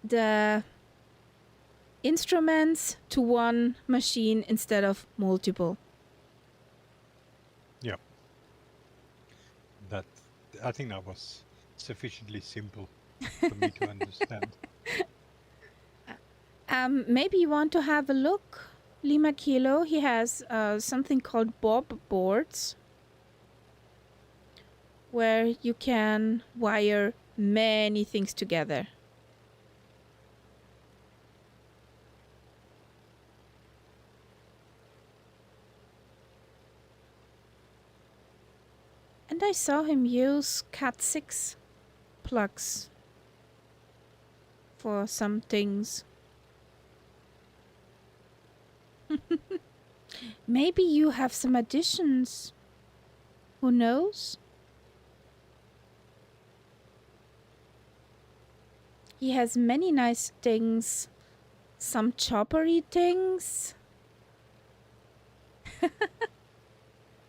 the instruments to one machine instead of multiple. Yeah. I think that was sufficiently simple for me to understand. Maybe you want to have a look, Lima Kilo. He has something called Bob boards, where you can wire many things together. And I saw him use Cat6 plugs. for some things. Maybe you have some additions. Who knows? He has many nice things. Some choppery things.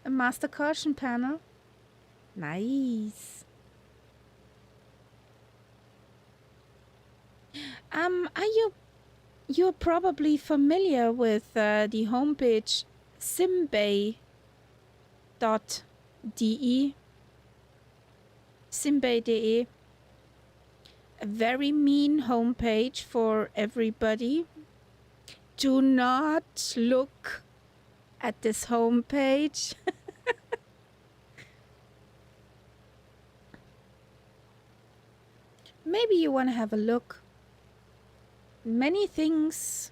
A master caution panel. Nice. You're probably familiar with the homepage simbay.de. Simbay.de. A very mean homepage for everybody. Do not look at this homepage. Maybe you want to have a look. Many things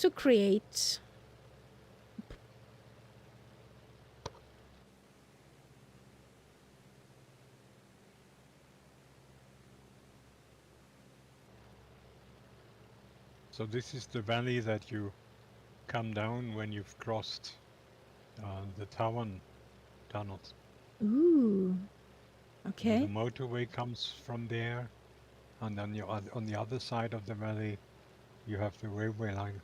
to create. So this is the valley that you come down when you've crossed the Tawan tunnels. Ooh. The Okay. motorway comes from there, and then on the other side of the valley, you have the railway line.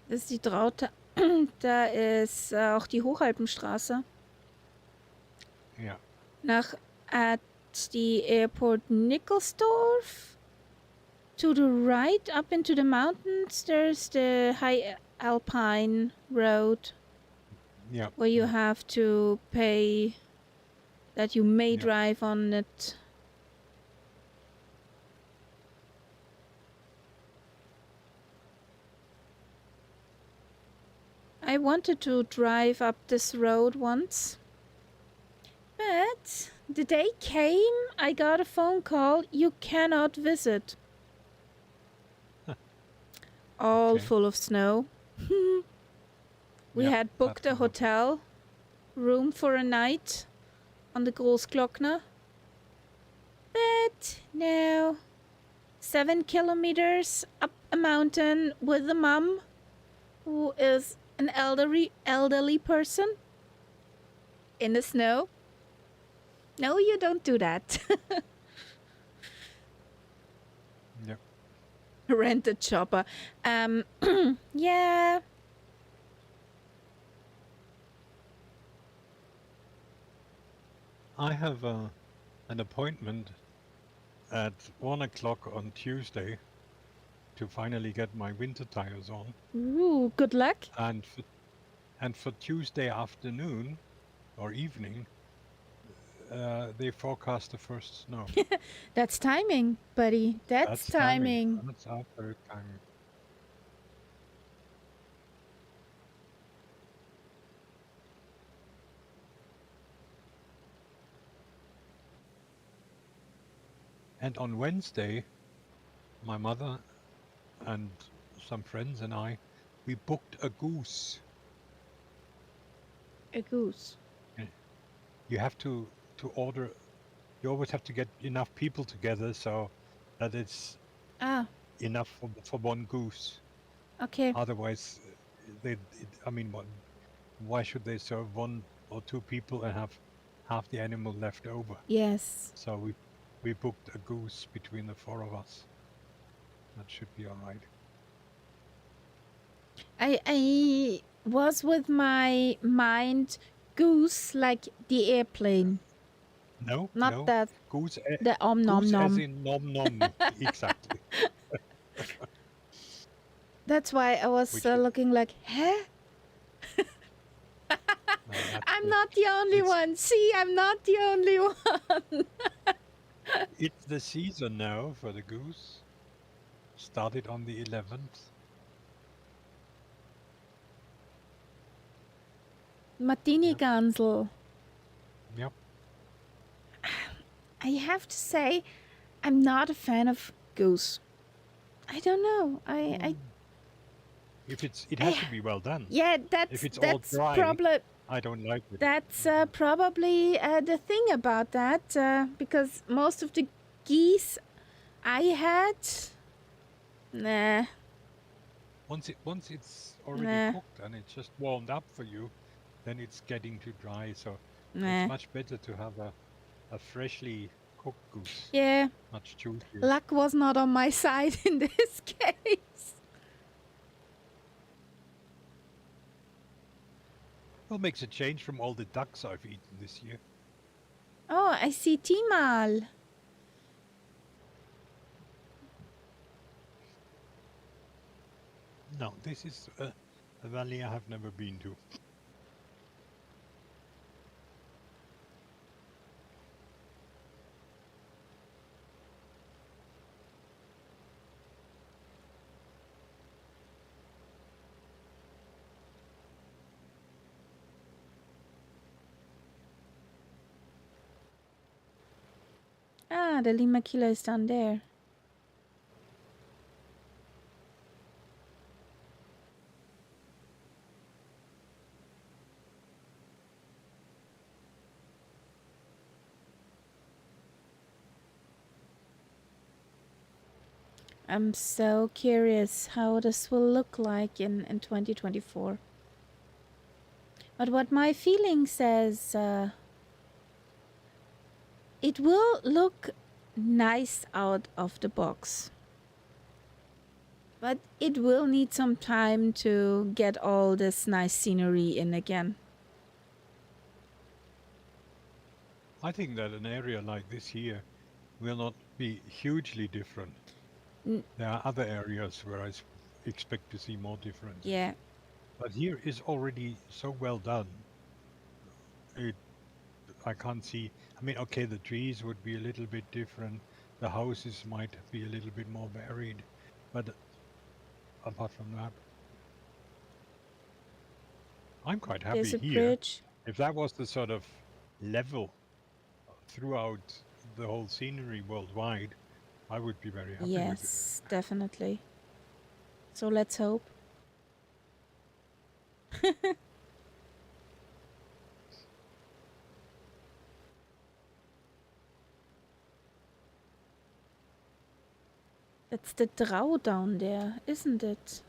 Das ist die Traute. Da ist auch die Hochalpenstraße. Yeah. At the airport Nickelsdorf. To the right, up into the mountains, there's the High Alpine Road. Yeah. Where you have to pay that you may drive on it. I wanted to drive up this road once. But the day came, I got a phone call, you cannot visit. All Okay. full of snow. We Yeah, had booked a that's hotel room for a night on the Großglockner. But no. 7 kilometers up a mountain with a mum who is an elderly person in the snow. No, you don't do that. Yep. Rent a chopper. Yeah. I have an appointment at 1 o'clock on Tuesday to finally get my winter tires on. Ooh, good luck. And for Tuesday afternoon or evening, they forecast the first snow. That's timing, buddy. That's timing. That's absolute timing. And on Wednesday, my mother and some friends and I, we booked a goose. A goose. You have to order. You always have to get enough people together so that it's enough for one goose. Okay. Otherwise, why should they serve 1 or 2 people and have half the animal left over? Yes. So we booked a goose between the 4 of us. That should be all right. I was with my mind goose like the airplane. No, Not no. that. Goose, The nom goose nom. as in nom nom. Exactly. That's why I was looking like, huh? I'm not the only one. See, I'm not the only one. It's the season now for the goose. Started on the 11th. Martini Gansel. Yep. I have to say, I'm not a fan of goose. I don't know. If it has to be well done. Yeah, If it's all dry, I don't like it. That's probably the thing about that, because most of the geese I had, nah, Once it's already nah, cooked and it's just warmed up for you, then it's getting too dry. So it's nah. much better to have a freshly cooked goose, Yeah, much juicier. luck was not on my side in this case. Well, makes a change from all the ducks I've eaten this year. Oh, I see Timal. No, this is a valley I have never been to. Ah, the Lima Kilo is down there. I'm so curious how this will look like in 2024. But what my feeling says, it will look nice out of the box. But it will need some time to get all this nice scenery in again. I think that an area like this here will not be hugely different. There are other areas where I expect to see more differences. Yeah. But here is already so well done. I can't see. I mean, okay, the trees would be a little bit different. The houses might be a little bit more varied. But apart from that, I'm quite happy There's a here. bridge. If that was the sort of level throughout the whole scenery worldwide, I would be very happy with it. Yes, definitely. So let's hope. That's the drow down there, isn't it?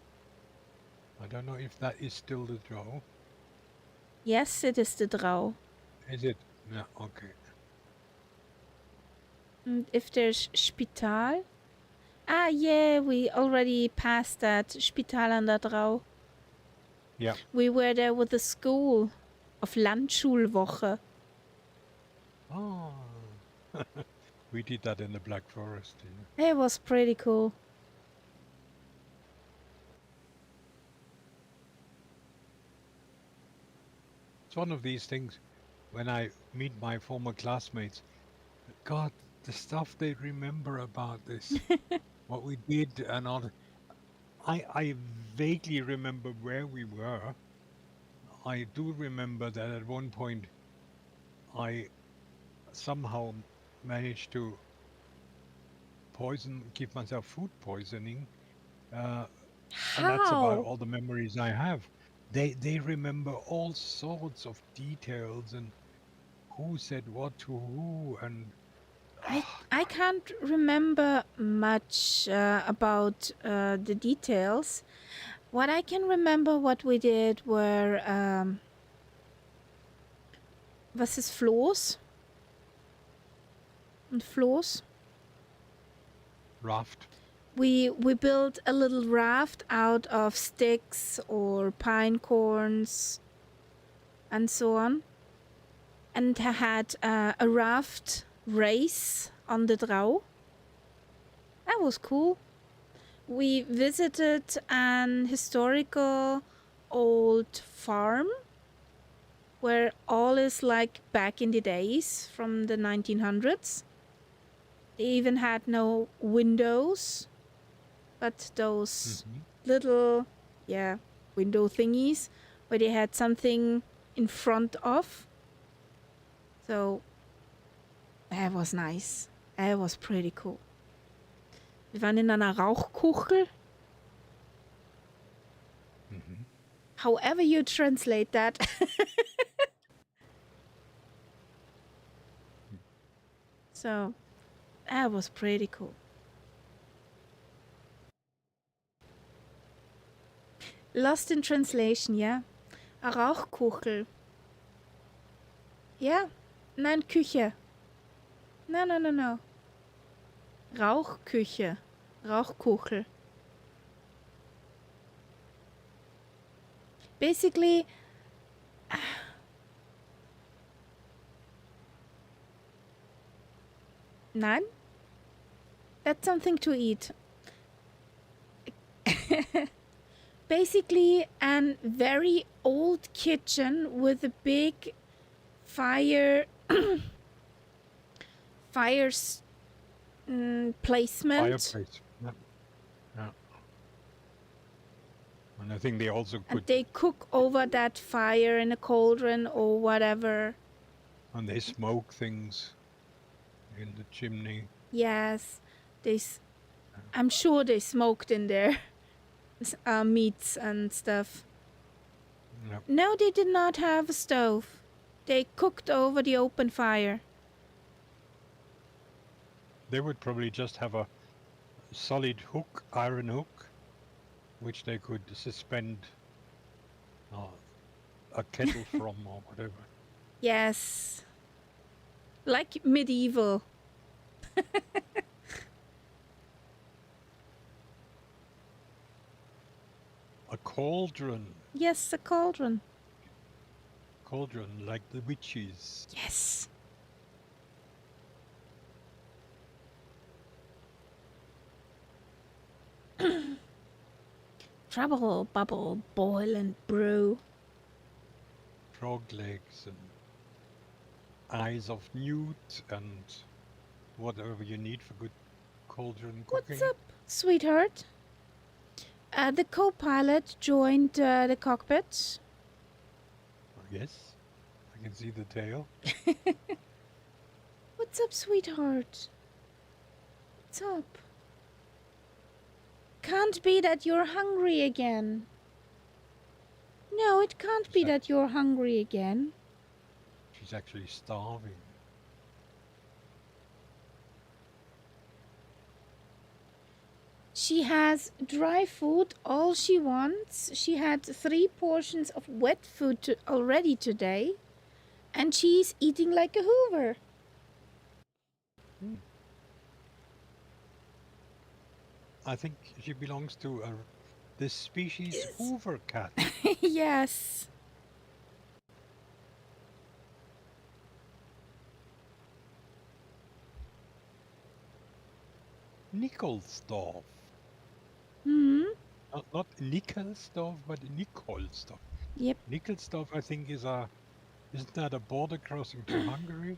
I don't know if that is still the drow. Yes, it is the drow. Is it? Yeah, okay. And if there's Spital. Ah, yeah, we already passed that. Spital an der Drau. Yeah. We were there with the school of Landschulwoche. Oh. We did that in the Black Forest. Yeah. It was pretty cool. It's one of these things when I meet my former classmates, God, the stuff they remember about this, what we did and all. I vaguely remember where we were. I do remember that at one point I somehow managed to give myself food poisoning. And that's about How? all the memories I have. They remember all sorts of details and who said what to who and I can't remember much about the details. What I can remember what we did were was ist Floß? Und Floß? raft. We built a little raft out of sticks or pine cones and so on, and had a raft race on the Drau. That was cool. We visited an historical old farm where all is like back in the days from the 1900s. They even had no windows, but those little, window thingies where they had something in front of. So that was nice. That was pretty cool. Wir waren in einer Rauchkuchel. However you translate that. So that was pretty cool. Lost in translation, ja. Eine Rauchkuchel. Ja. Nein, Küche. No. Rauchküche. Rauchkuchel. Basically, nein. That's something to eat. Basically, a very old kitchen with a big fire placement. Fireplace. Yeah. And I think they also And could. they cook over that fire in a cauldron or whatever. And they smoke things in the chimney. Yes, I'm sure they smoked in there meats and stuff. Yep. No, they did not have a stove. They cooked over the open fire. They would probably just have a solid hook, iron hook, which they could suspend a kettle from or whatever. Yes. Like medieval. A cauldron. Yes, a cauldron. Cauldron, like the witches. Yes. Trouble, bubble, boil and brew. Frog legs and eyes of newt and whatever you need for good cauldron cooking. What's up, sweetheart? The co-pilot joined the cockpit. Yes, I can see the tail. What's up, sweetheart? What's up? Can't be that you're hungry again. No, it can't be that you're hungry again. She's actually starving. She has dry food, all she wants. She had 3 portions of wet food already today. And she's eating like a Hoover. I think she belongs to this species, Yes. Hoover cat. Yes. Nickelsdorf. Hmm. Not Nickelsdorf, but Nickelsdorf. Yep. Nickelsdorf, I think, isn't that a border crossing to Hungary?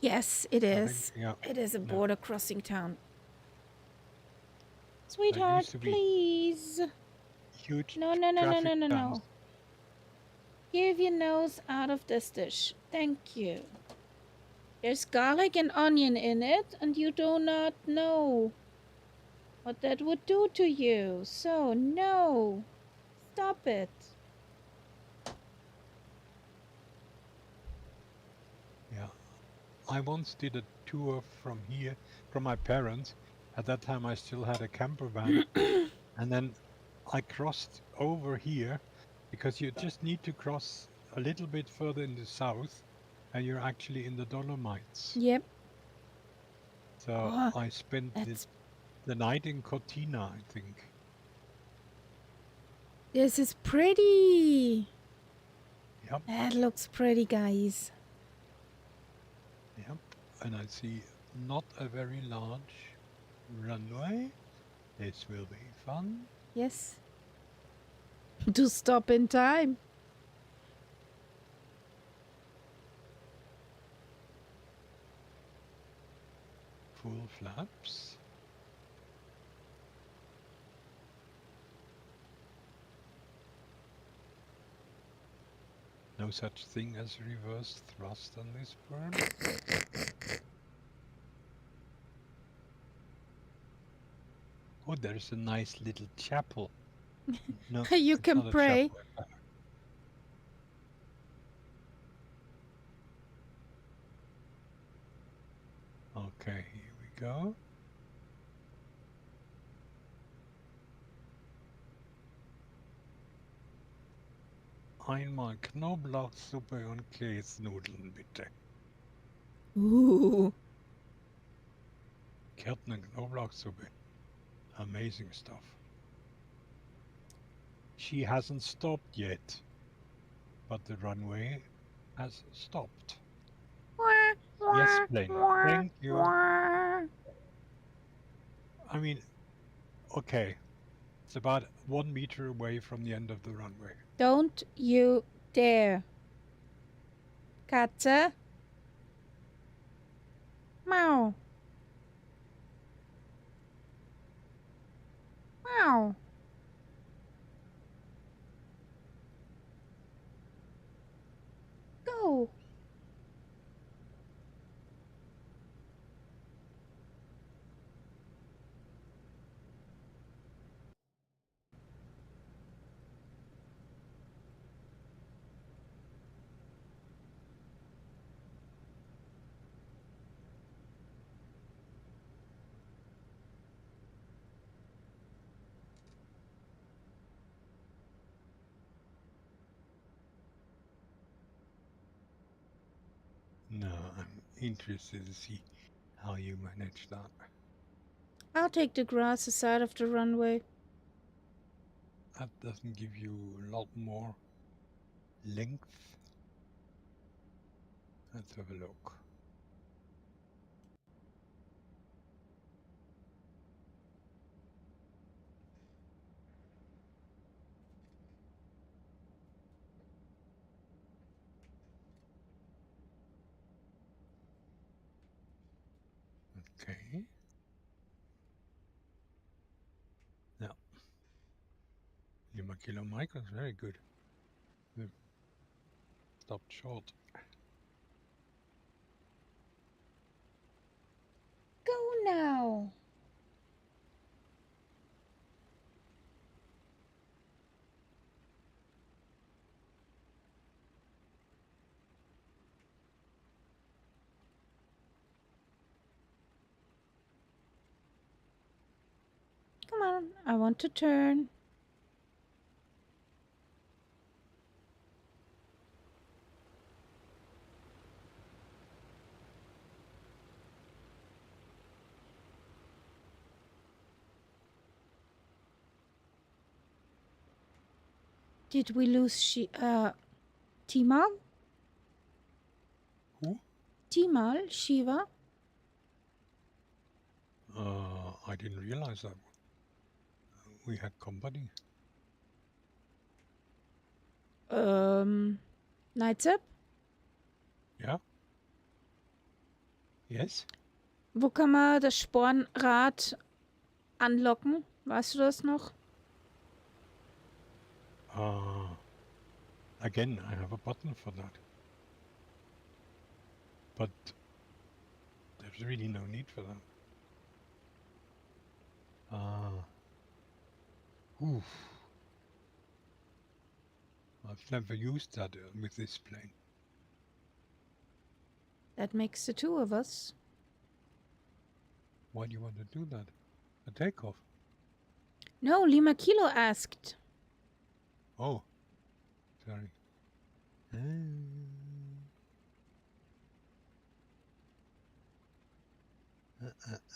Yes, it is. Yeah. It is a Yeah. border crossing town. Sweetheart, to be please. Huge No. traffic jams. Give your nose out of this dish. Thank you. There's garlic and onion in it, and you do not know what that would do to you. So, no. Stop it. Yeah. I once did a tour from here, from my parents. At that time, I still had a camper van. And then I crossed over here because you just need to cross a little bit further in the south and you're actually in the Dolomites. Yep. So I spent the night in Cortina, I think. This is pretty. Yep. That looks pretty, guys. Yep. And I see not a very large runway. This will be fun. Yes. To stop in time. Full flaps. No such thing as reverse thrust on this bird. Oh, there's a nice little chapel. No, You it's can not a pray. chapel. Okay, here we go. Einmal Knoblauchsuppe und Käsenudeln, bitte. Ooh. Kärntner Knoblauchsuppe. Amazing stuff. She hasn't stopped yet, but the runway has stopped. Yes, plane. Thank you. I mean, okay. It's about 1 meter away from the end of the runway. Don't you dare. Katze. Meow. Meow. Go. No, I'm interested to see how you manage that. I'll take the grassy side of the runway. That doesn't give you a lot more length. Let's have a look. Okay. Yeah. Lima Kilo Mike was very good. We stopped short. Go now. Come on, I want to turn. Did we lose Timal? Who? Timal, Shiva? I didn't realize that we had company. Nights up? Ja? Yes? Wo kann man das Spornrad anlocken? Weißt du das noch? Again, I have a button for that. But there's really no need for that. Oof. I've never used that with this plane. That makes the two of us. Why do you want to do that? A takeoff? No, Lima Kilo asked. Oh, sorry.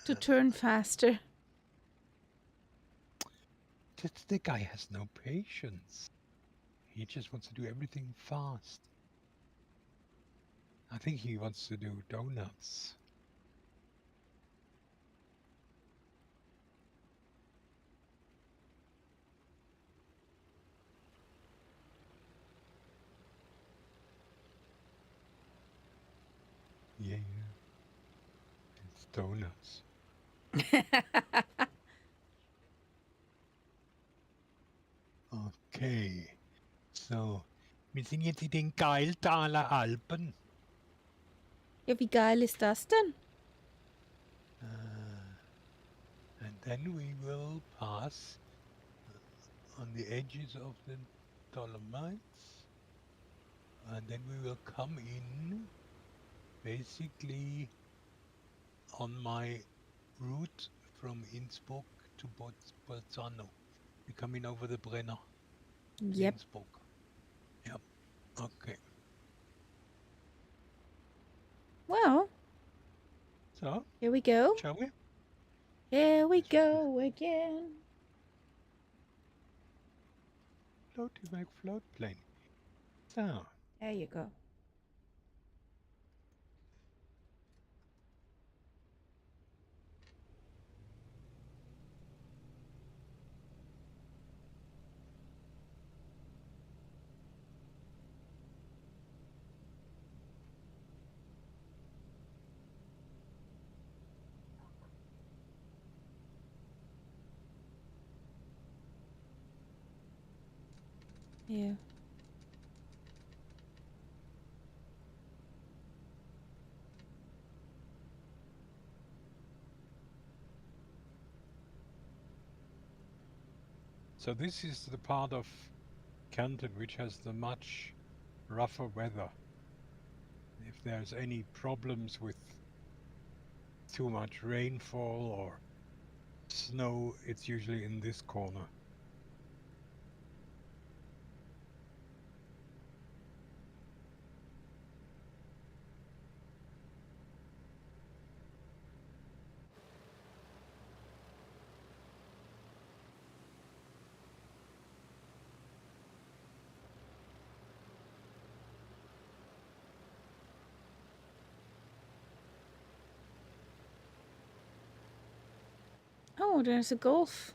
To turn faster. The guy has no patience. He just wants to do everything fast. I think he wants to do donuts. Yeah, it's donuts. Okay, so wir sind jetzt in den Geiltaler Alpen. Ja, wie geil ist das denn? And then we will pass on the edges of the Dolomites. And then we will come in basically on my route from Innsbruck to Bolzano. You're coming over the Brenner to Yep. Innsbruck. Yep. Okay. Well, So, here we go. shall we? Here we This would be go again. floaty like float plane. So, There you go. Yeah. so this is the part of Canton which has the much rougher weather. If there's any problems with too much rainfall or snow, it's usually in this corner. Oh, there's a golf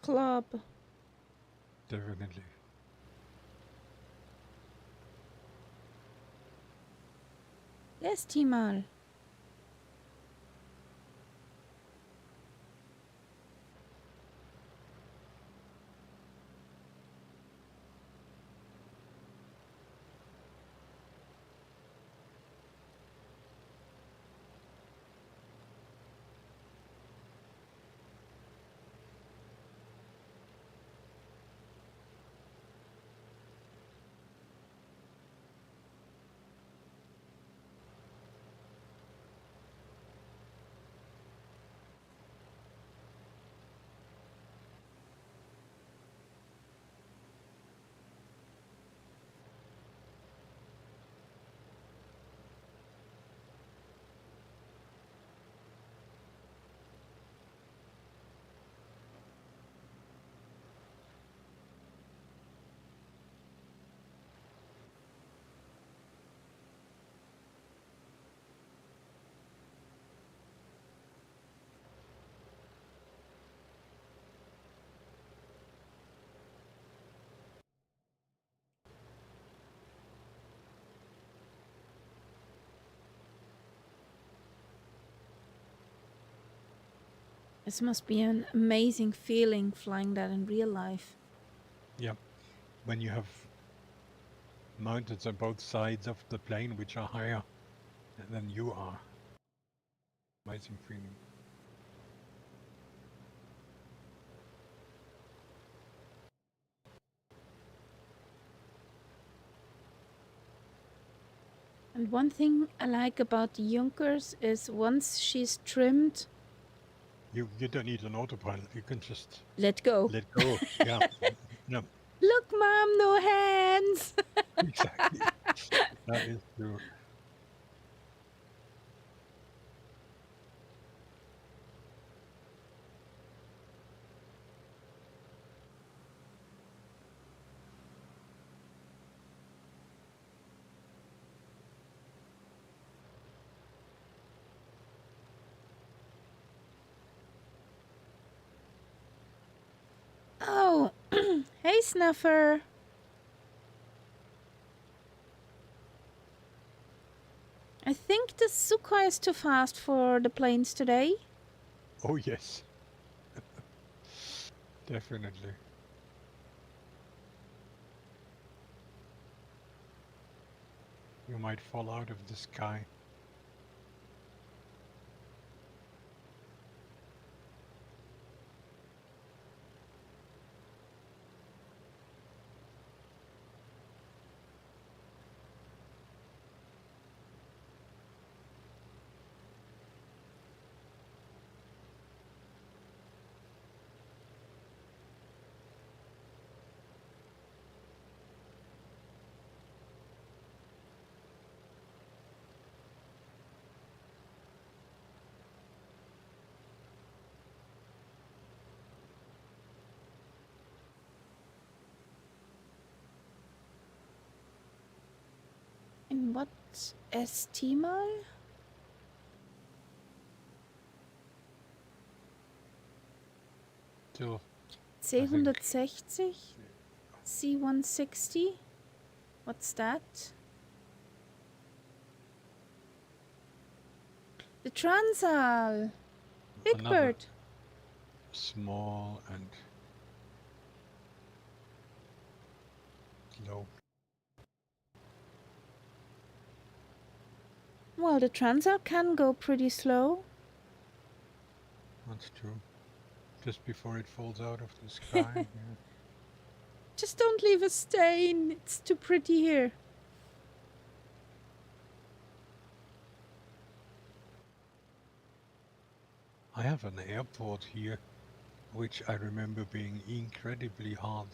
club. Definitely. Yes, Timal. This must be an amazing feeling flying that in real life. Yeah. When you have mountains on both sides of the plane which are higher than you are. Amazing feeling. And one thing I like about the Junkers is once she's trimmed, You don't need an autopilot. You can just let go. let go. Yeah. No, Look, Mom, no hands. exactly. That is true. Oh, hey, Snuffer. I think the Sukhoi is too fast for the planes today. Oh, yes. Definitely. You might fall out of the sky. What? ST mal? Still, C160? C160? What's that? The Transal! Big another Bird! small and low. Well, the Transal can go pretty slow. That's true. Just before it falls out of the sky. Yeah. Just don't leave a stain. It's too pretty here. I have an airport here, which I remember being incredibly hard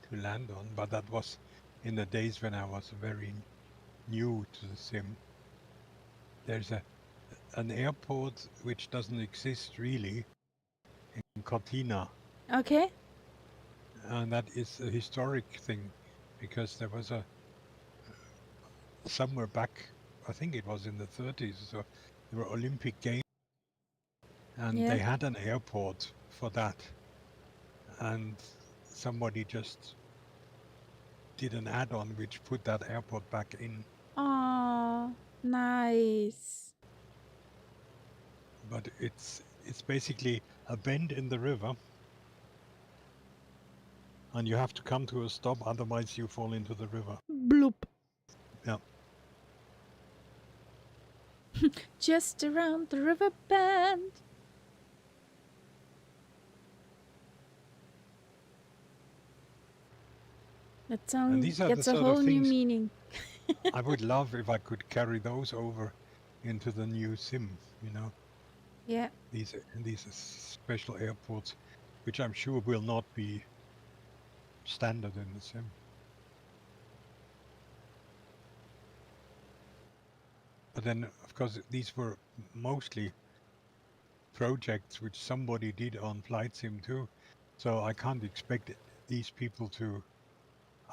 to land on, but that was in the days when I was very new to the sim. There's an airport which doesn't exist really in Cortina, Okay. and that is a historic thing because there was a somewhere back, I think it was in the 30s, so there were Olympic Games, and Yeah. they had an airport for that, and somebody just did an add-on which put that airport back in. Oh, nice. But it's basically a bend in the river, and you have to come to a stop, otherwise you fall into the river. Bloop. Yeah. Just around the river bend. That song And these are gets the a sort of whole new things meaning. I would love if I could carry those over into the new sim, you know, Yeah. these special airports, which I'm sure will not be standard in the sim. But then, of course, these were mostly projects which somebody did on Flight Sim too, so I can't expect these people to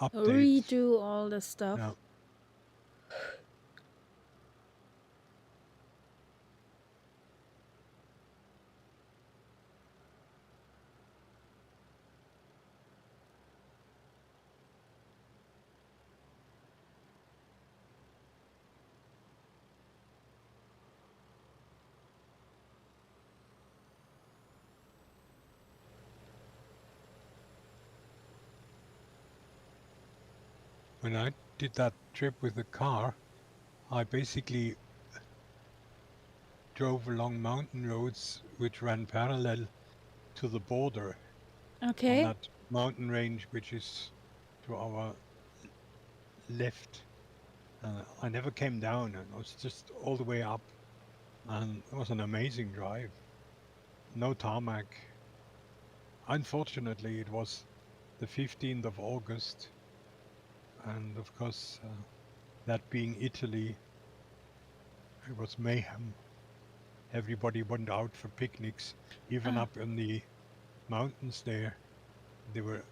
update. Redo all the stuff. No. When I did that trip with the car, I basically drove along mountain roads which ran parallel to the border on Okay. that mountain range which is to our left. I never came down, and I was just all the way up, and it was an amazing drive. No tarmac. Unfortunately, it was the 15th of August, and of course, that being Italy, it was mayhem. Everybody went out for picnics, even up in the mountains there. They were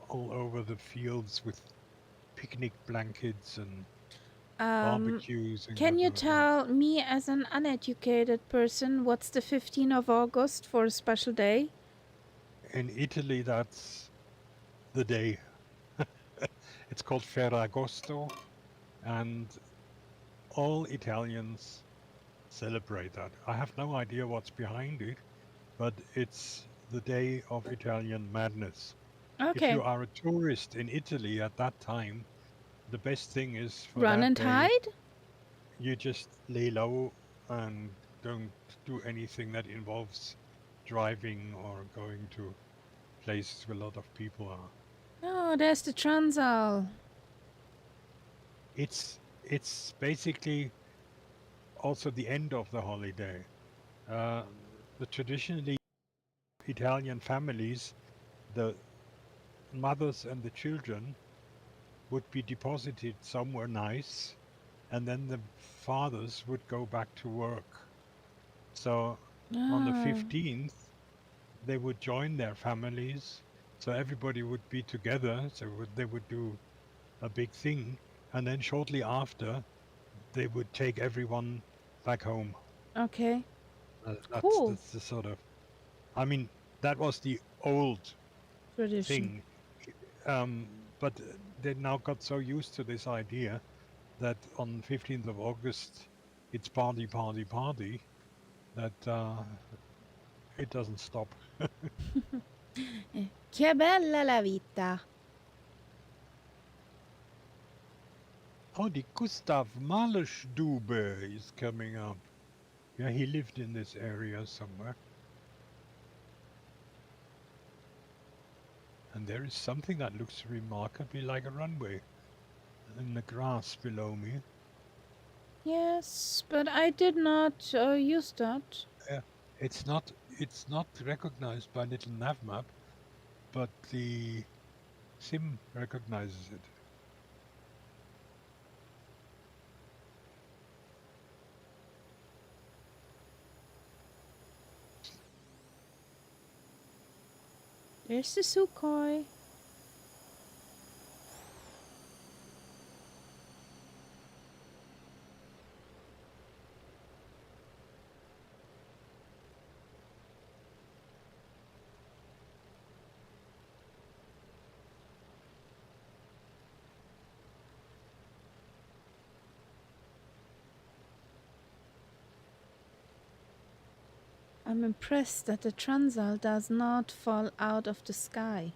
all over the fields with picnic blankets and barbecues and Can you whatever. tell me, as an uneducated person, what's the 15th of August for a special day? In Italy, that's the day. It's called Ferragosto, and all Italians celebrate that. I have no idea what's behind it, but it's the day of Italian madness. If Okay. you are a tourist in Italy at that time, the best thing is for Run that and day, hide? you just lay low and don't do anything that involves driving or going to places where a lot of people are. Oh, there's the Transal. It's basically also the end of the holiday. Uh, the traditionally Italian families, the mothers and the children would be deposited somewhere nice, and then the fathers would go back to work. So on the 15th, they would join their families. So everybody would be together. So they would do a big thing. and then shortly after, they would take everyone back home. Okay. That's Cool. the sort of. I mean, that was the old Tradition. thing, but they now got so used to this idea that on 15th of August it's party, party, party that it doesn't stop. Che bella la vita. Oh, the Gustav Mahler-Stube is coming up. Yeah, he lived in this area somewhere. And there is something that looks remarkably like a runway in the grass below me. Yes, but I did not use that. It's not recognized by little nav map, but the sim recognizes it. There's the Sukhoi. I'm impressed that the Transal does not fall out of the sky.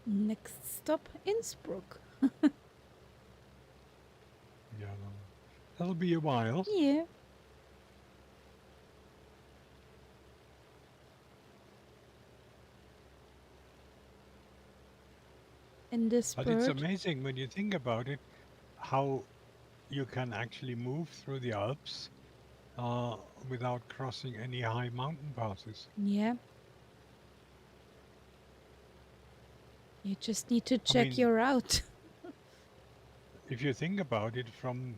Next stop, Innsbruck. Yeah, that'll be a while. Yeah. In this But it's bird. amazing when you think about it, how you can actually move through the Alps without crossing any high mountain passes. Yeah. You just need to I check mean, your route. if you think about it, from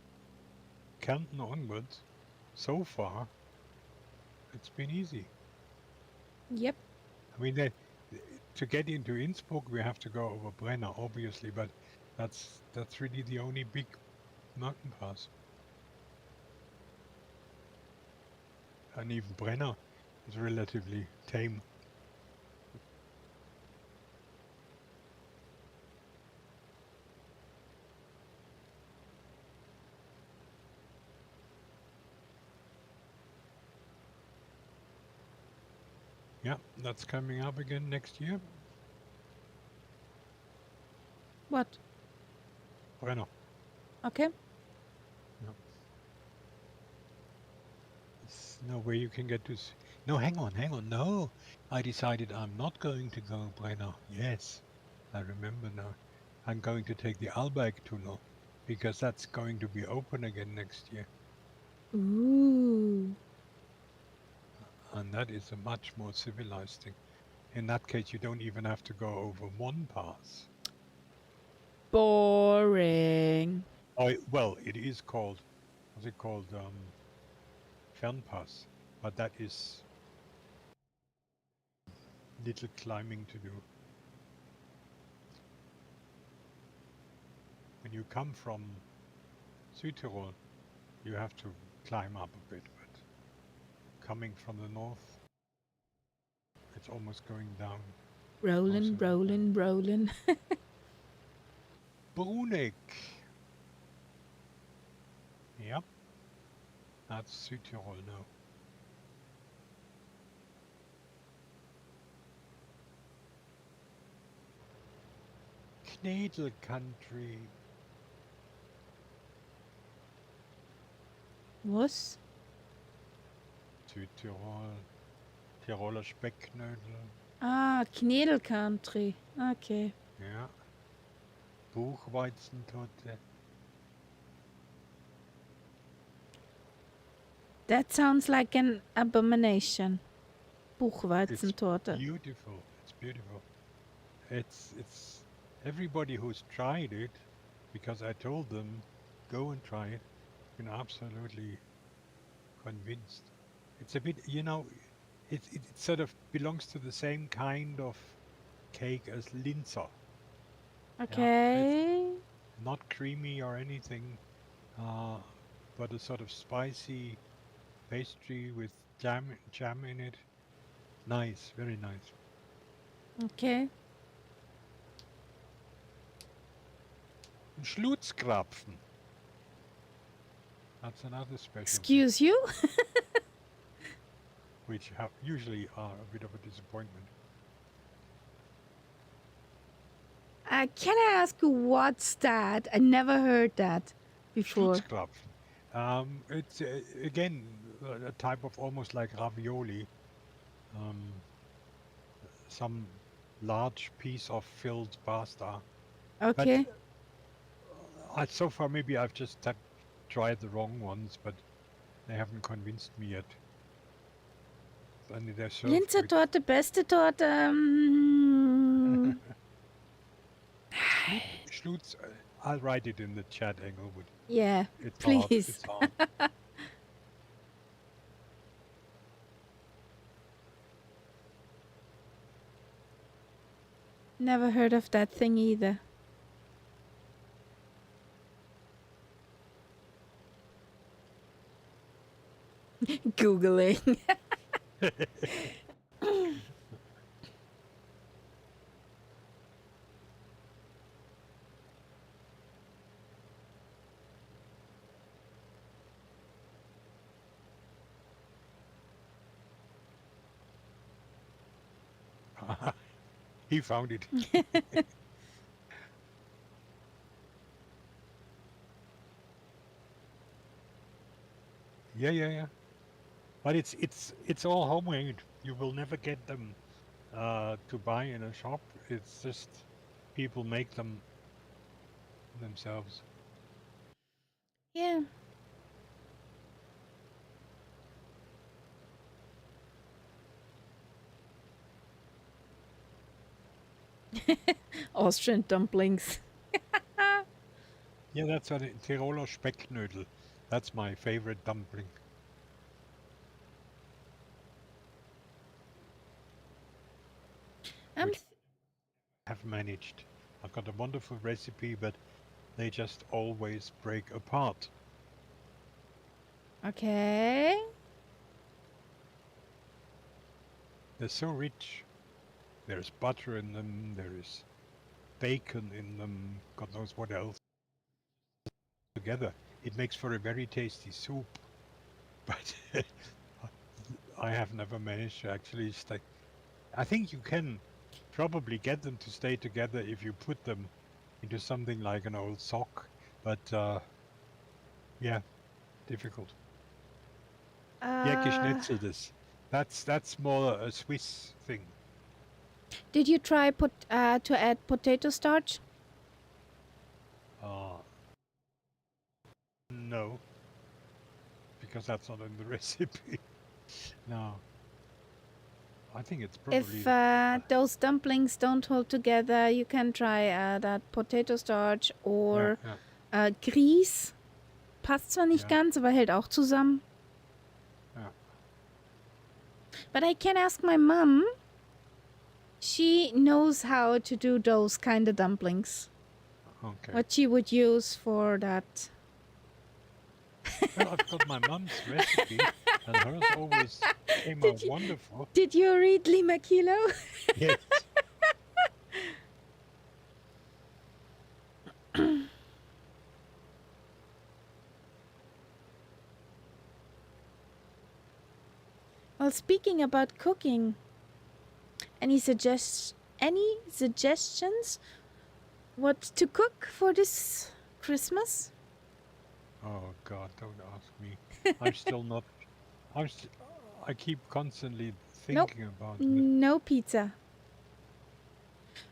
Kärnten onwards, so far, it's been easy. Yep. I mean, to get into Innsbruck, we have to go over Brenner, obviously, but that's really the only big mountain pass. And even Brenner is relatively tame. Yeah, that's coming up again next year. What? Brenner. Okay. There's no way you can get to. No, hang on. No, I decided I'm not going to go Brenner. Yes, I remember now. I'm going to take the Alberg tunnel because that's going to be open again next year. Ooh. And that is a much more civilized thing. In that case, you don't even have to go over one pass. Boring. Oh, well, it is called, what's it called? Fernpass. But that is little climbing to do. When you come from Südtirol, you have to climb up a bit, but coming from the north, it's almost going down. Rolling, rolling, rolling. Bruneck. Yep. That's Südtirol now. Knedel country. Was? Südtirol. Tiroler Speckknödel. Ah, Knedel Country. Okay. Ja. Buchweizentorte. That sounds like an abomination. It's Buchweizentorte. beautiful. It's beautiful. It's everybody who's tried it, because I told them, go and try it, been absolutely convinced. It's a bit, it sort of belongs to the same kind of cake as Linzer. Yeah, it's Okay. not creamy or anything, but a sort of spicy pastry with jam in it. Nice, very nice. Okay. Schlutzkrapfen. That's another specialty, Excuse you? which usually are a bit of a disappointment. Can I ask you what's that? I never heard that before. Schlutzkrapfen. It's again a type of almost like ravioli. Some large piece of filled pasta. Okay. But so far maybe I've just tried the wrong ones, but they haven't convinced me yet. Only they're served Linzer with Torte, beste Torte. Schlutz. I'll write it in the chat, Engelwood. Yeah, It's hard. please. It's hard. Never heard of that thing either. Googling. He found it. Yeah. But it's all homemade. You will never get them to buy in a shop. It's just people make them themselves. Yeah. Austrian dumplings. Yeah, that's a Tiroler Speckknödel. That's my favorite dumpling. Which have managed. I've got a wonderful recipe, but they just always break apart. Okay. They're so rich. There's butter in them, there is bacon in them, God knows what else. Together, it makes for a very tasty soup. But I have never managed to actually stay. I think you can probably get them to stay together if you put them into something like an old sock, but yeah, difficult. Yeah, geschnetzeltes. That's more a Swiss thing. Did you try to add potato starch? No, because that's not in the recipe. No. I think it's probably... If those dumplings don't hold together, you can try that potato starch or Grieß. Passt zwar nicht ganz, aber hält auch zusammen. Yeah. But I can ask my mom. She knows how to do those kind of dumplings. Okay. What she would use for that. Well, I've got my mum's recipe, and hers always came out wonderful. Did you read Lima Kilo? Yes. Well, speaking about cooking, any suggestions what to cook for this Christmas? Oh God, don't ask me. I'm still not. I'm. I keep constantly Nope, thinking about it. no pizza.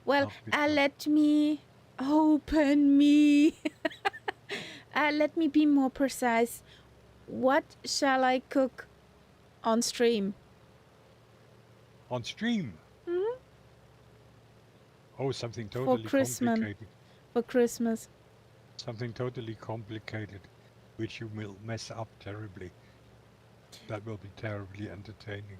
Well, Not pizza. let me open me. Let me be more precise. What shall I cook on stream? On stream. Hmm? Oh, something For totally Christmas. complicated. For Christmas. Something totally complicated, which you will mess up terribly. That will be terribly entertaining.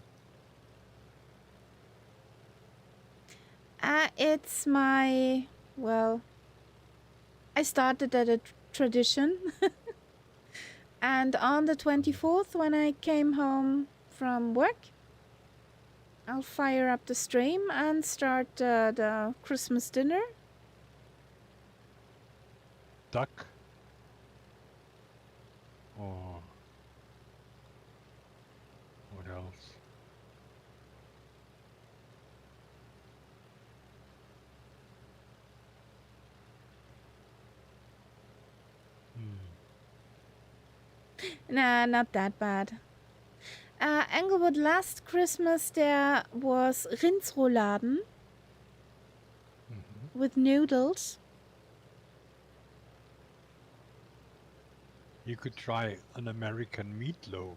It's my, well, I started at a tradition. And on the 24th, when I came home from work, I'll fire up the stream and start the Christmas dinner. Duck. Or what else? Nah, not that bad. Englewood, last Christmas there was Rindsrouladen with noodles. You could try an American meatloaf.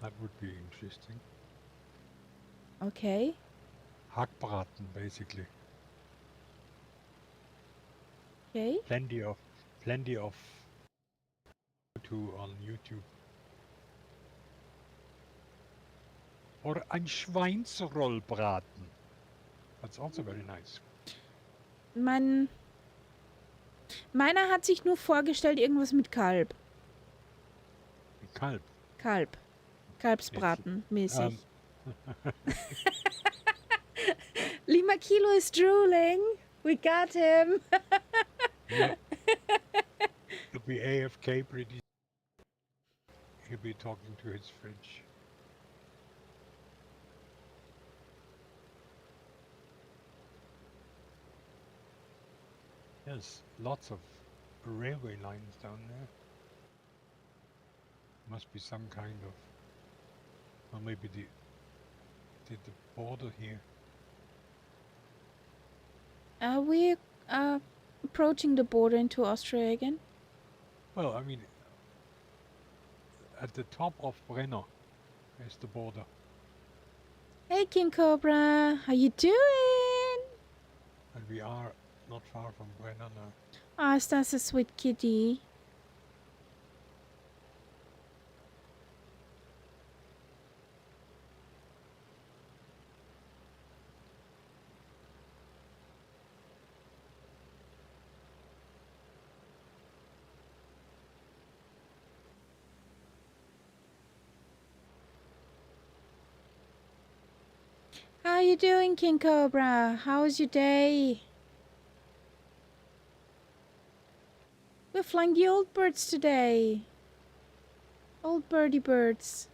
That would be interesting. Okay. Hackbraten, basically. Okay. Plenty of on YouTube. Or ein Schweinsrollbraten. That's also very nice. Meiner hat sich nur vorgestellt, irgendwas mit Kalb. Kalb. Kalb. Kalbsbraten mäßig. Lima Kilo is drooling. We got him. Yeah. He'll be AFK pretty. He'll be talking to his fridge. Yes, lots of railway lines down there. Must be some kind of, or maybe the border here. Are we approaching the border into Austria again? Well, I mean, at the top of Brenner is the border. Hey, King Cobra, how you doing? And we are not far from Brenner now. Oh, is that a sweet kitty? How you doing, King Cobra? How's your day? We're flying the old birds today. Old birdie birds.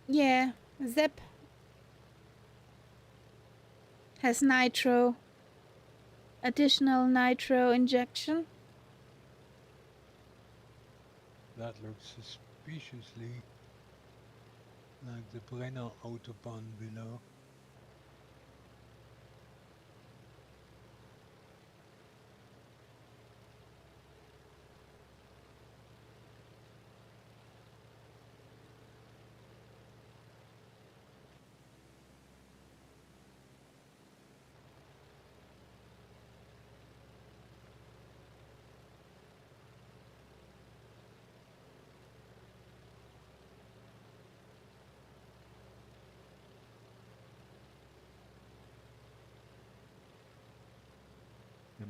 Yeah, Zep has nitro. Additional nitro injection. That looks suspiciously like the Brenner Autobahn below.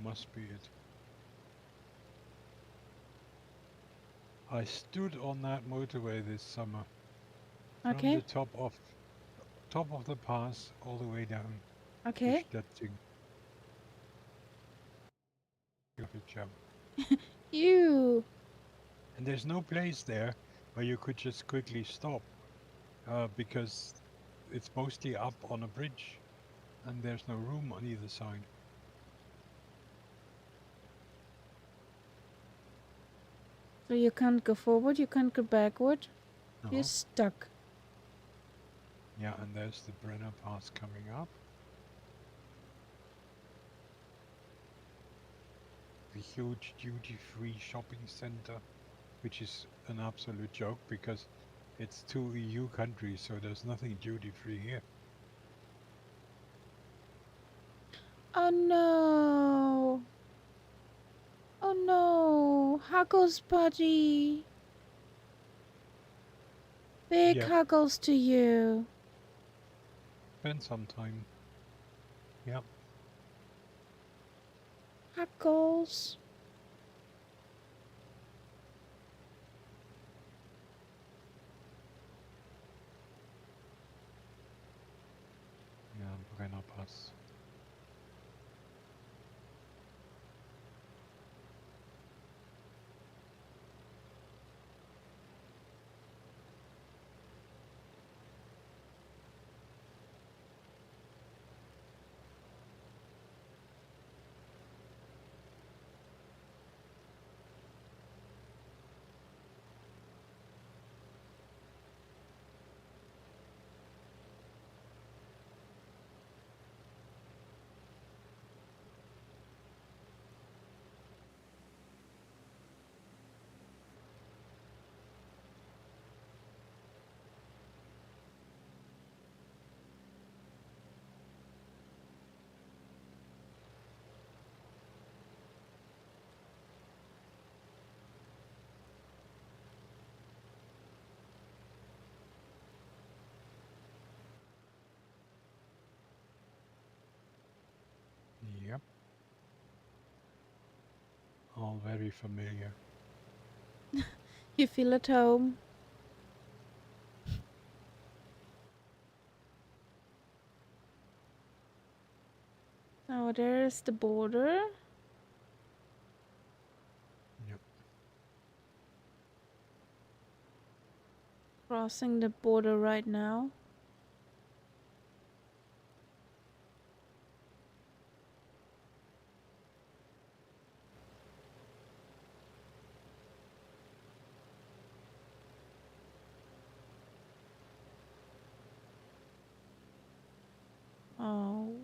must be it. I stood on that motorway this summer, from the Okay. top of the pass all the way down to Okay. Stettin. Of a jump. You. And there's no place there where you could just quickly stop, because it's mostly up on a bridge, and there's no room on either side. So you can't go forward, you can't go backward. You're No. stuck. Yeah, and there's the Brenner Pass coming up. The huge duty-free shopping center, which is an absolute joke because it's 2 EU countries, so there's nothing duty-free here. Oh no. Oh no. Huggles, buddy. Big Yep. huggles to you. Spend some time. Yep. Huggles. Yeah, Brenner Pass. Yep. All very familiar. You feel at home. So there's the border. Yep. Crossing the border right now. Oh.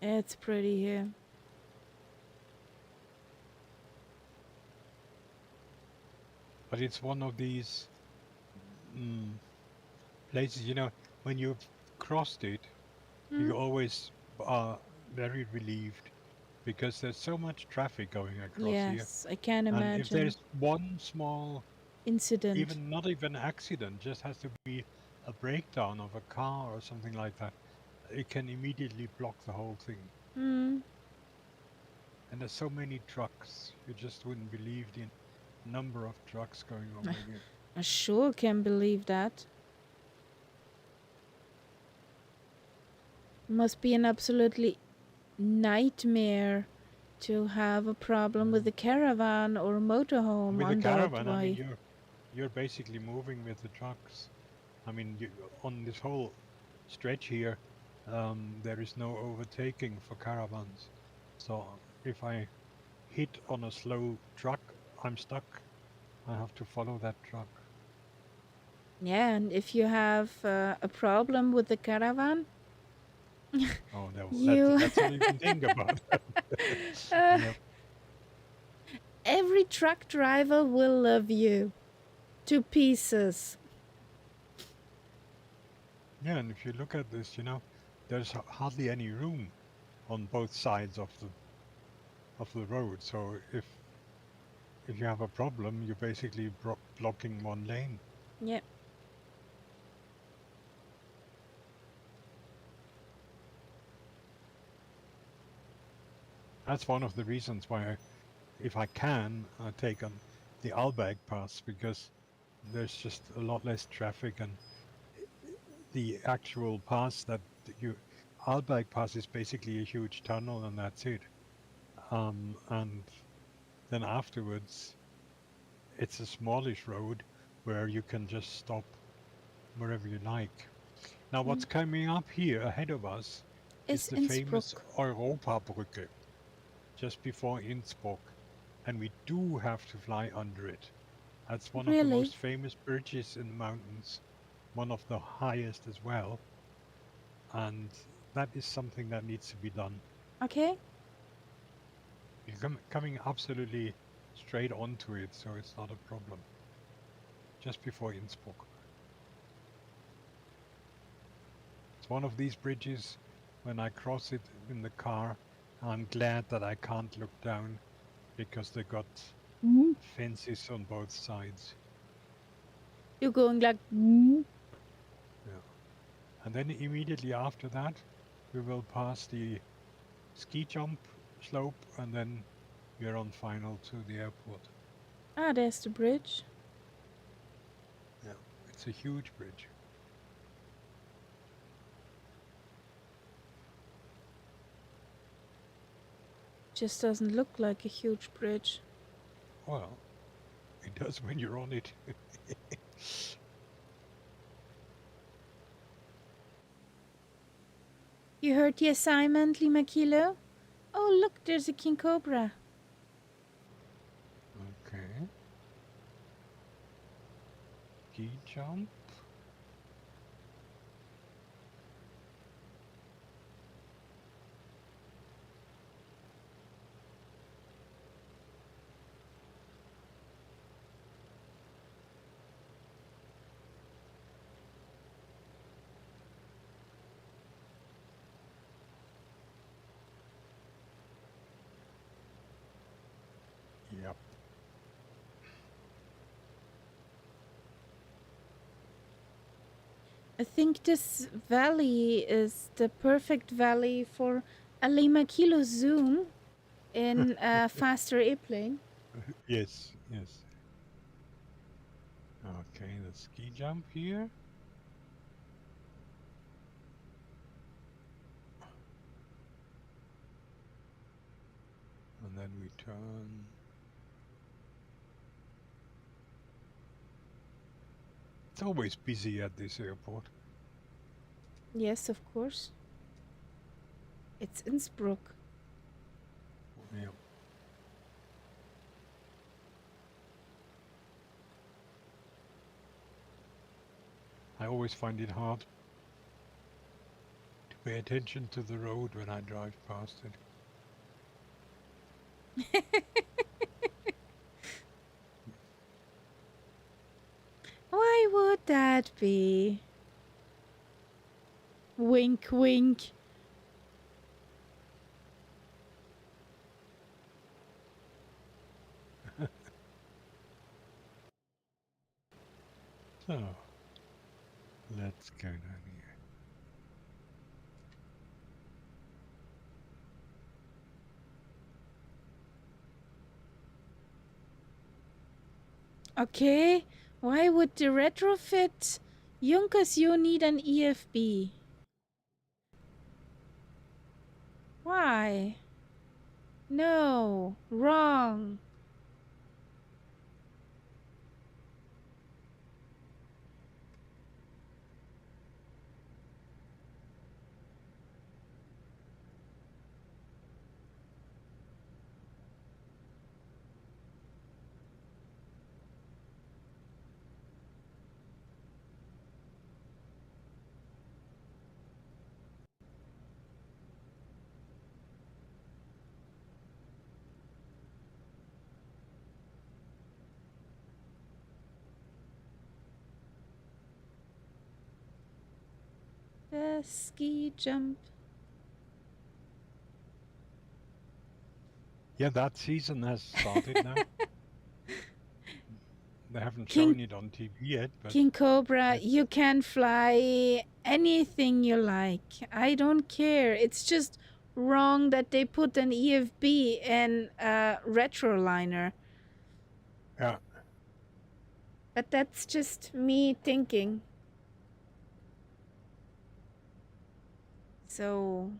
It's pretty here. But it's one of these places, when you've crossed it, Hmm? you always are very relieved because there's so much traffic going across here. Yes, I can And if imagine. there's one small, Incident. not even accident, just has to be a breakdown of a car or something like that, it can immediately block the whole thing. Hmm. And there's so many trucks, you just wouldn't believe the number of trucks going over here. I sure can believe that. Must be an absolutely nightmare to have a problem with a caravan or a motorhome With a on that caravan, I mean, way. you're basically moving with the trucks. I mean, on this whole stretch here, there is no overtaking for caravans. So if I hit on a slow truck, I'm stuck. I have to follow that truck. Yeah, and if you have a problem with the caravan, Oh no, you let's not even think about that. uh, Yep. every truck driver will love you to pieces. Yeah, and if you look at this, there's hardly any room on both sides of the road. So if you have a problem, you're basically blocking one lane. Yeah. That's one of the reasons why, if I can, I take on the Aalberg Pass, because there's just a lot less traffic, and the actual pass that you Aalberg Pass is basically a huge tunnel, and that's it. And then afterwards, it's a smallish road where you can just stop wherever you like. Now, what's coming up here ahead of us is Is the famous Innsbruck. Europabrücke, just before Innsbruck, and we do have to fly under it. That's one of the Really? most famous bridges in the mountains, one of the highest as well, and that is something that needs to be done. Okay. You're coming absolutely straight onto it, so it's not a problem. Just before Innsbruck. It's one of these bridges, when I cross it in the car, I'm glad that I can't look down, because they got fences on both sides. You're going like. Yeah. And then immediately after that, we will pass the ski jump slope, and then we're on final to the airport. Ah, there's the bridge. Yeah, it's a huge bridge. Just doesn't look like a huge bridge. Well, it does when you're on it. You heard the assignment, Lima Kilo? Oh, look, there's a king cobra. Okay. Ski jump. Yep. I think this valley is the perfect valley for a Lima Kilo zoom in a faster airplane. Yes, yes. Okay, the ski jump here. And then we turn. It's always busy at this airport. Yes, of course. It's Innsbruck. Yeah. I always find it hard to pay attention to the road when I drive past it. Why would that be? Wink, wink. So, let's go down here. Okay, why would the retrofit Junkers you need an EFB? Why? No, wrong. The ski jump. Yeah, that season has started now. They haven't King- shown it on TV yet, but King Cobra, it's- you can fly anything you like. I don't care. It's just wrong that they put an EFB in a retroliner. Yeah. But that's just me thinking. So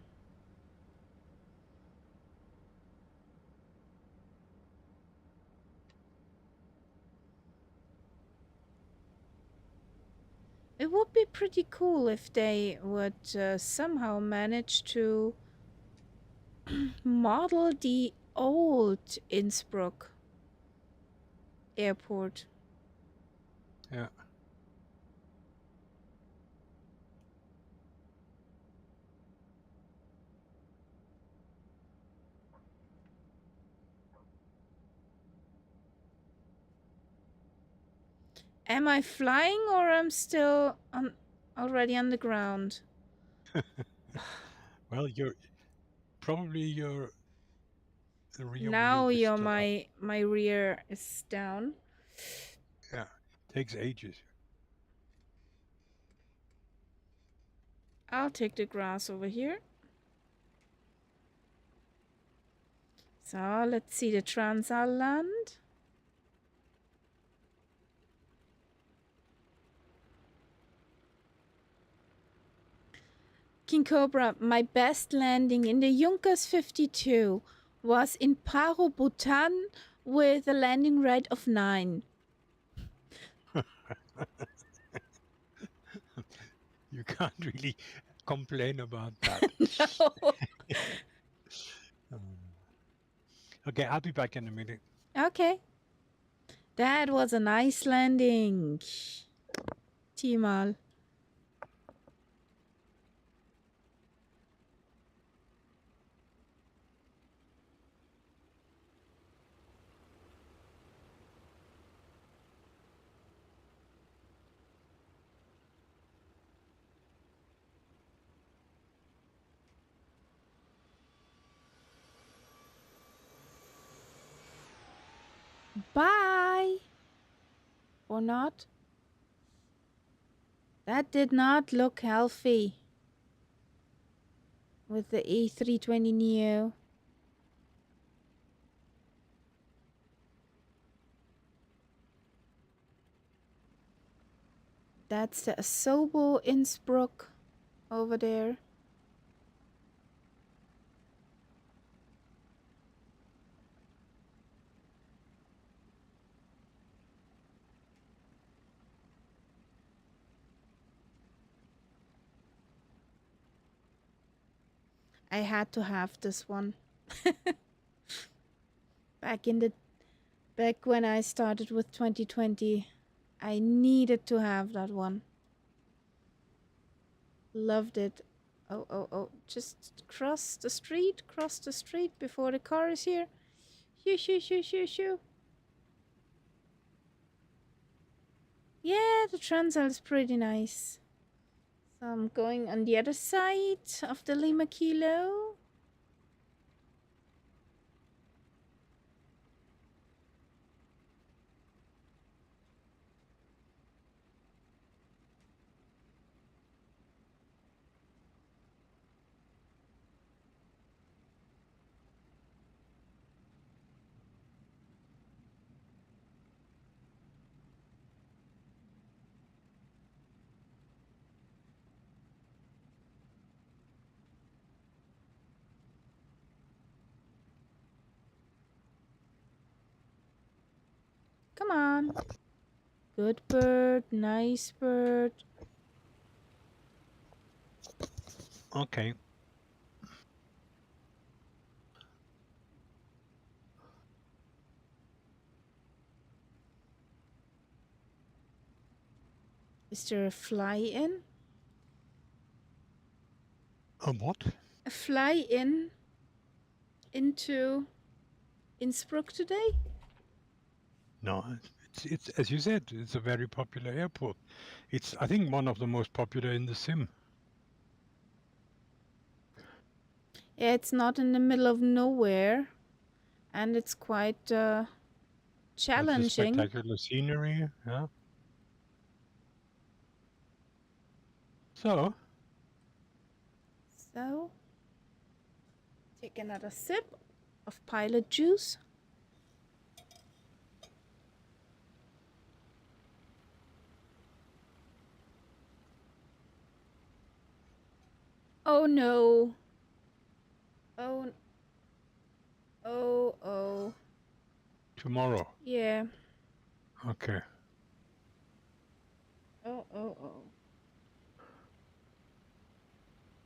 it would be pretty cool if they would somehow manage to model the old Innsbruck airport. Yeah. Am I flying or I'm still already on the ground? Well, probably your rear Now wheel is you're still up. my rear is down. Yeah. Takes ages. I'll take the grass over here. So let's see the Transall land. King Cobra, my best landing in the Junkers 52 was in Paro, Bhutan with a landing rate of 9. You can't really complain about that. No. Okay, I'll be back in a minute. Okay. That was a nice landing. Timal. Bye. Or not? That did not look healthy with the A320neo. That's the Asobo Innsbruck over there. I had to have this one. Back when I started with 2020, I needed to have that one. Loved it. Oh. Just cross the street before the car is here. Shoo. Yeah, the Transall is pretty nice. So I'm going on the other side of the Lima Kilo. Come on. Good bird, nice bird. Okay. Is there a fly-in? A what? A fly-in into Innsbruck today? No, it's as you said, it's a very popular airport. It's, I think, one of the most popular in the sim. Yeah, it's not in the middle of nowhere, and it's quite It's a challenging. spectacular scenery. Yeah. So, So, Take another sip of pilot juice. Oh no. Oh. Oh. Tomorrow. Yeah. Okay. Oh.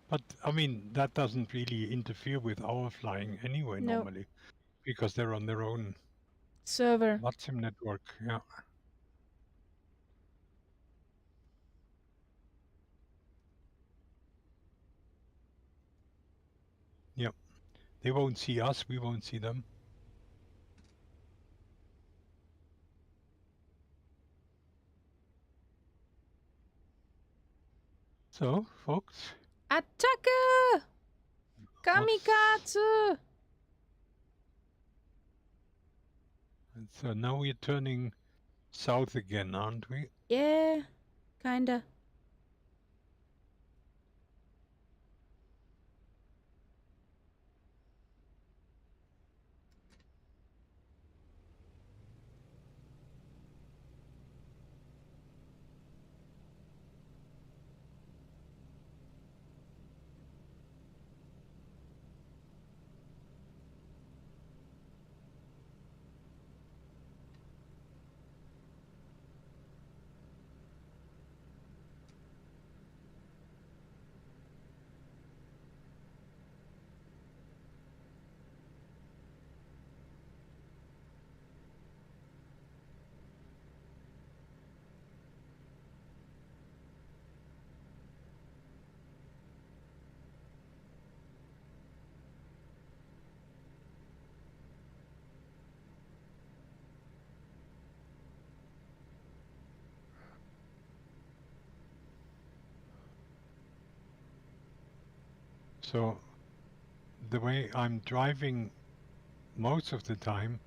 But I mean, that doesn't really interfere with our flying anyway, No. normally, because they're on their own Server. LATSIM network. Yeah. Yep. They won't see us. We won't see them. So, folks. Attacke! Kamikaze! So now we're turning south again, aren't we? Yeah, kinda. So the way I'm driving most of the time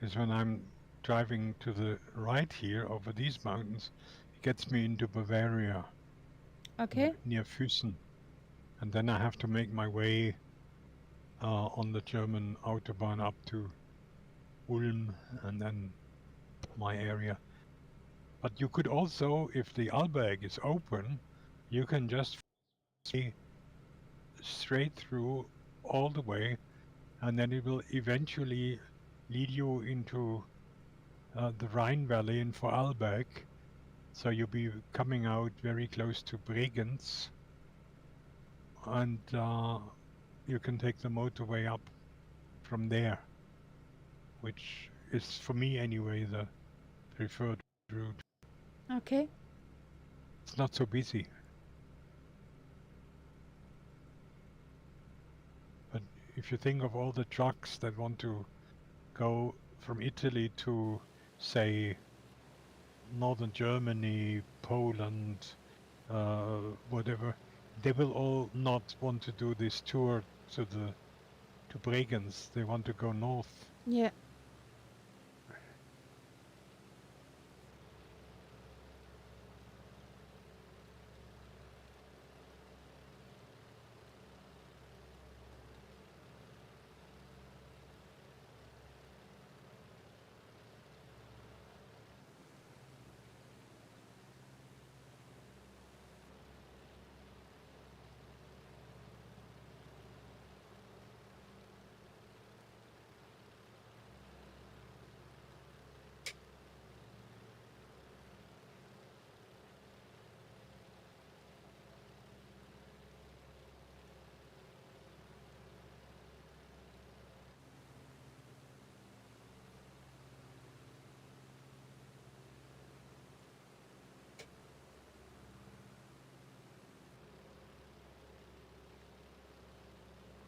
is when I'm driving to the right here over these mountains. It gets me into Bavaria, Okay. near Füssen. And then I have to make my way on the German Autobahn up to Ulm and then my area. But you could also, if the Alberg is open, you can just fly straight through all the way, and then it will eventually lead you into the Rhine Valley in Vorarlberg. So you'll be coming out very close to Bregenz, and you can take the motorway up from there, which is, for me anyway, the preferred route. Okay. It's not so busy. But if you think of all the trucks that want to go from Italy to, say, northern Germany, Poland, whatever, they will all not want to do this tour to Bregenz. They want to go north. Yeah.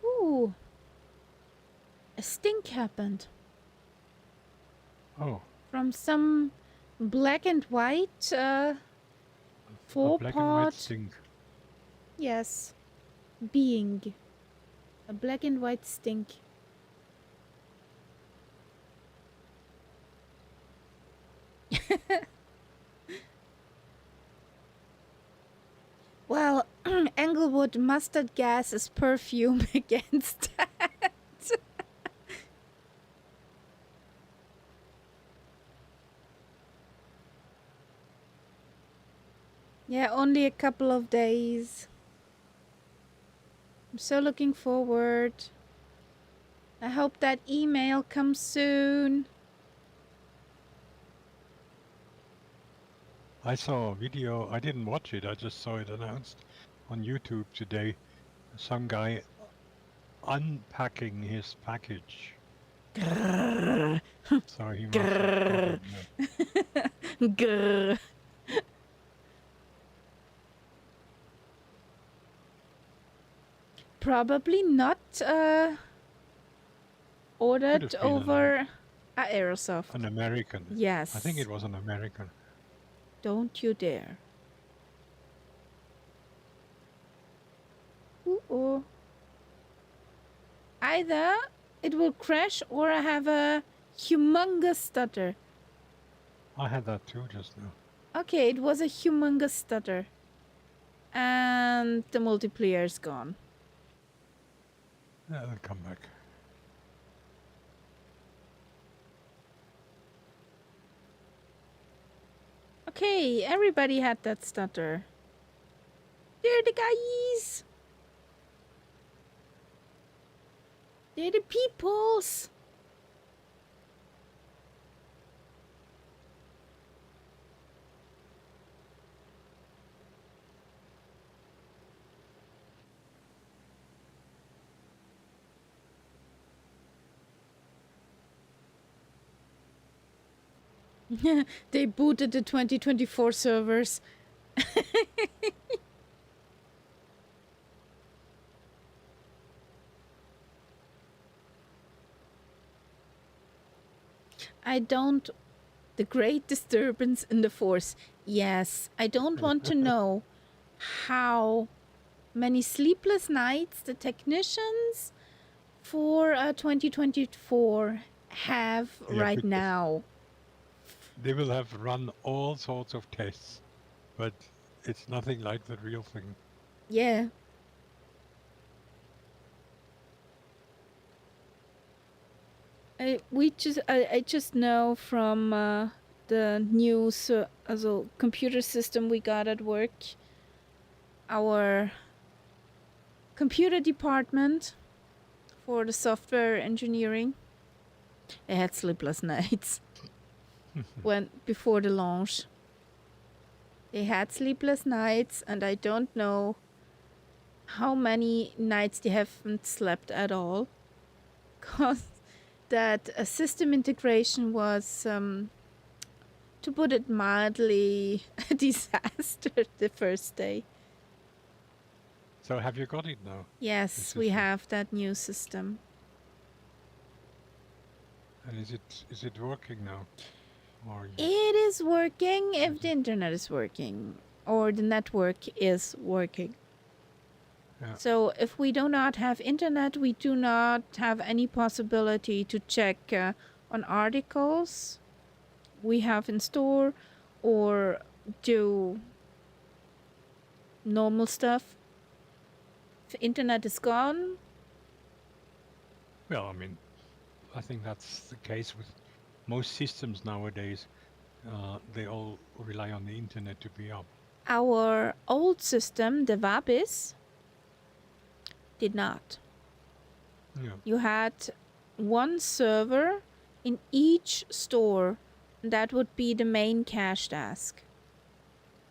Ooh. A stink happened. Oh, From some black and white a black and white four-part. stink. Yes. Being. A black and white stink. Well, Englewood mustard gas is perfume against that. Yeah, only a couple of days. I'm so looking forward. I hope that email comes soon. I saw a video. I didn't watch it. I just saw it announced on YouTube today. Some guy unpacking his package. Grrr. So he must have got Grrr. it. Yeah. Grrr. Probably not Could ordered have been over Aerosoft. an American. Yes. I think it was an American. Don't you dare. Ooh. Either it will crash or I have a humongous stutter. I had that too just now. Okay, it was a humongous stutter. And the multiplayer is gone. Yeah, it'll come back. Okay, everybody had that stutter. They're the guys. They're the peoples. They booted the 2024 servers. I don't... The great disturbance in the force. Yes, I don't want to know how many sleepless nights the technicians for 2024 have Yeah, right because now. they will have run all sorts of tests, but it's nothing like the real thing. Yeah. I just know from the new computer system we got at work. Our computer department for the software engineering, they had sleepless nights before the launch. They had sleepless nights, and I don't know how many nights they haven't slept at all, because that system integration was, to put it mildly, a disaster the first day. So have you got it now? Yes, we have that new system. And is it working now? Or It is working if the internet is working or the network is working. Yeah. So if we do not have internet, we do not have any possibility to check on articles we have in store or do normal stuff. If internet is gone. Well, I mean, I think that's the case with most systems nowadays. They all rely on the internet to be up. Our old system, the Vabis, did not. Yeah. You had one server in each store. That would be the main cache task.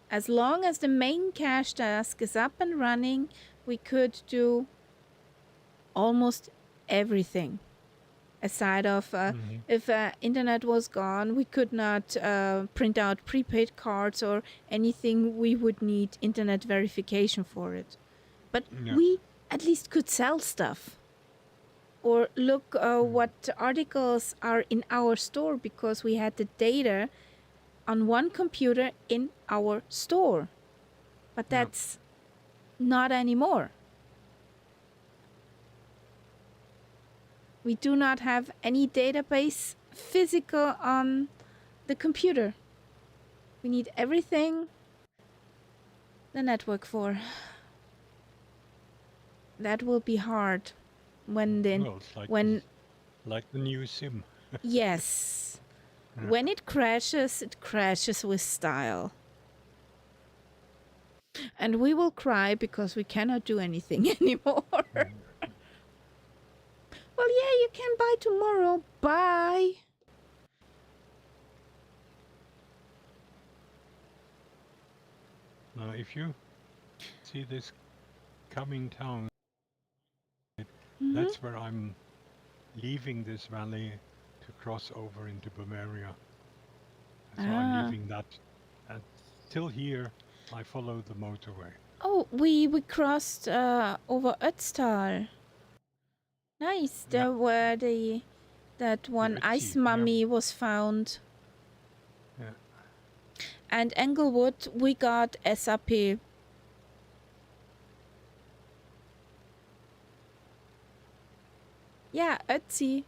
As long as the main cache task is up and running, we could do almost everything. Aside of if internet was gone, we could not print out prepaid cards or anything we would need internet verification for it. But we at least could sell stuff. Or look what articles are in our store because we had the data on one computer in our store. But that's not anymore. We do not have any database physical on the computer. We need everything the network for. That will be hard when like the new sim. Yes. When it crashes with style. And we will cry because we cannot do anything anymore. Mm. Well, yeah, you can buy tomorrow. Bye. Now, if you see this coming town, Mm-hmm. that's where I'm leaving this valley to cross over into Bavaria. So I'm Ah. leaving that. And till here, I follow the motorway. Oh, we crossed over Ötztal. Nice. Yeah, There where that the one ice Ötzi. Yeah, mummy was found. yeah. And Englewood, we got SAP. Yeah, Ötzi.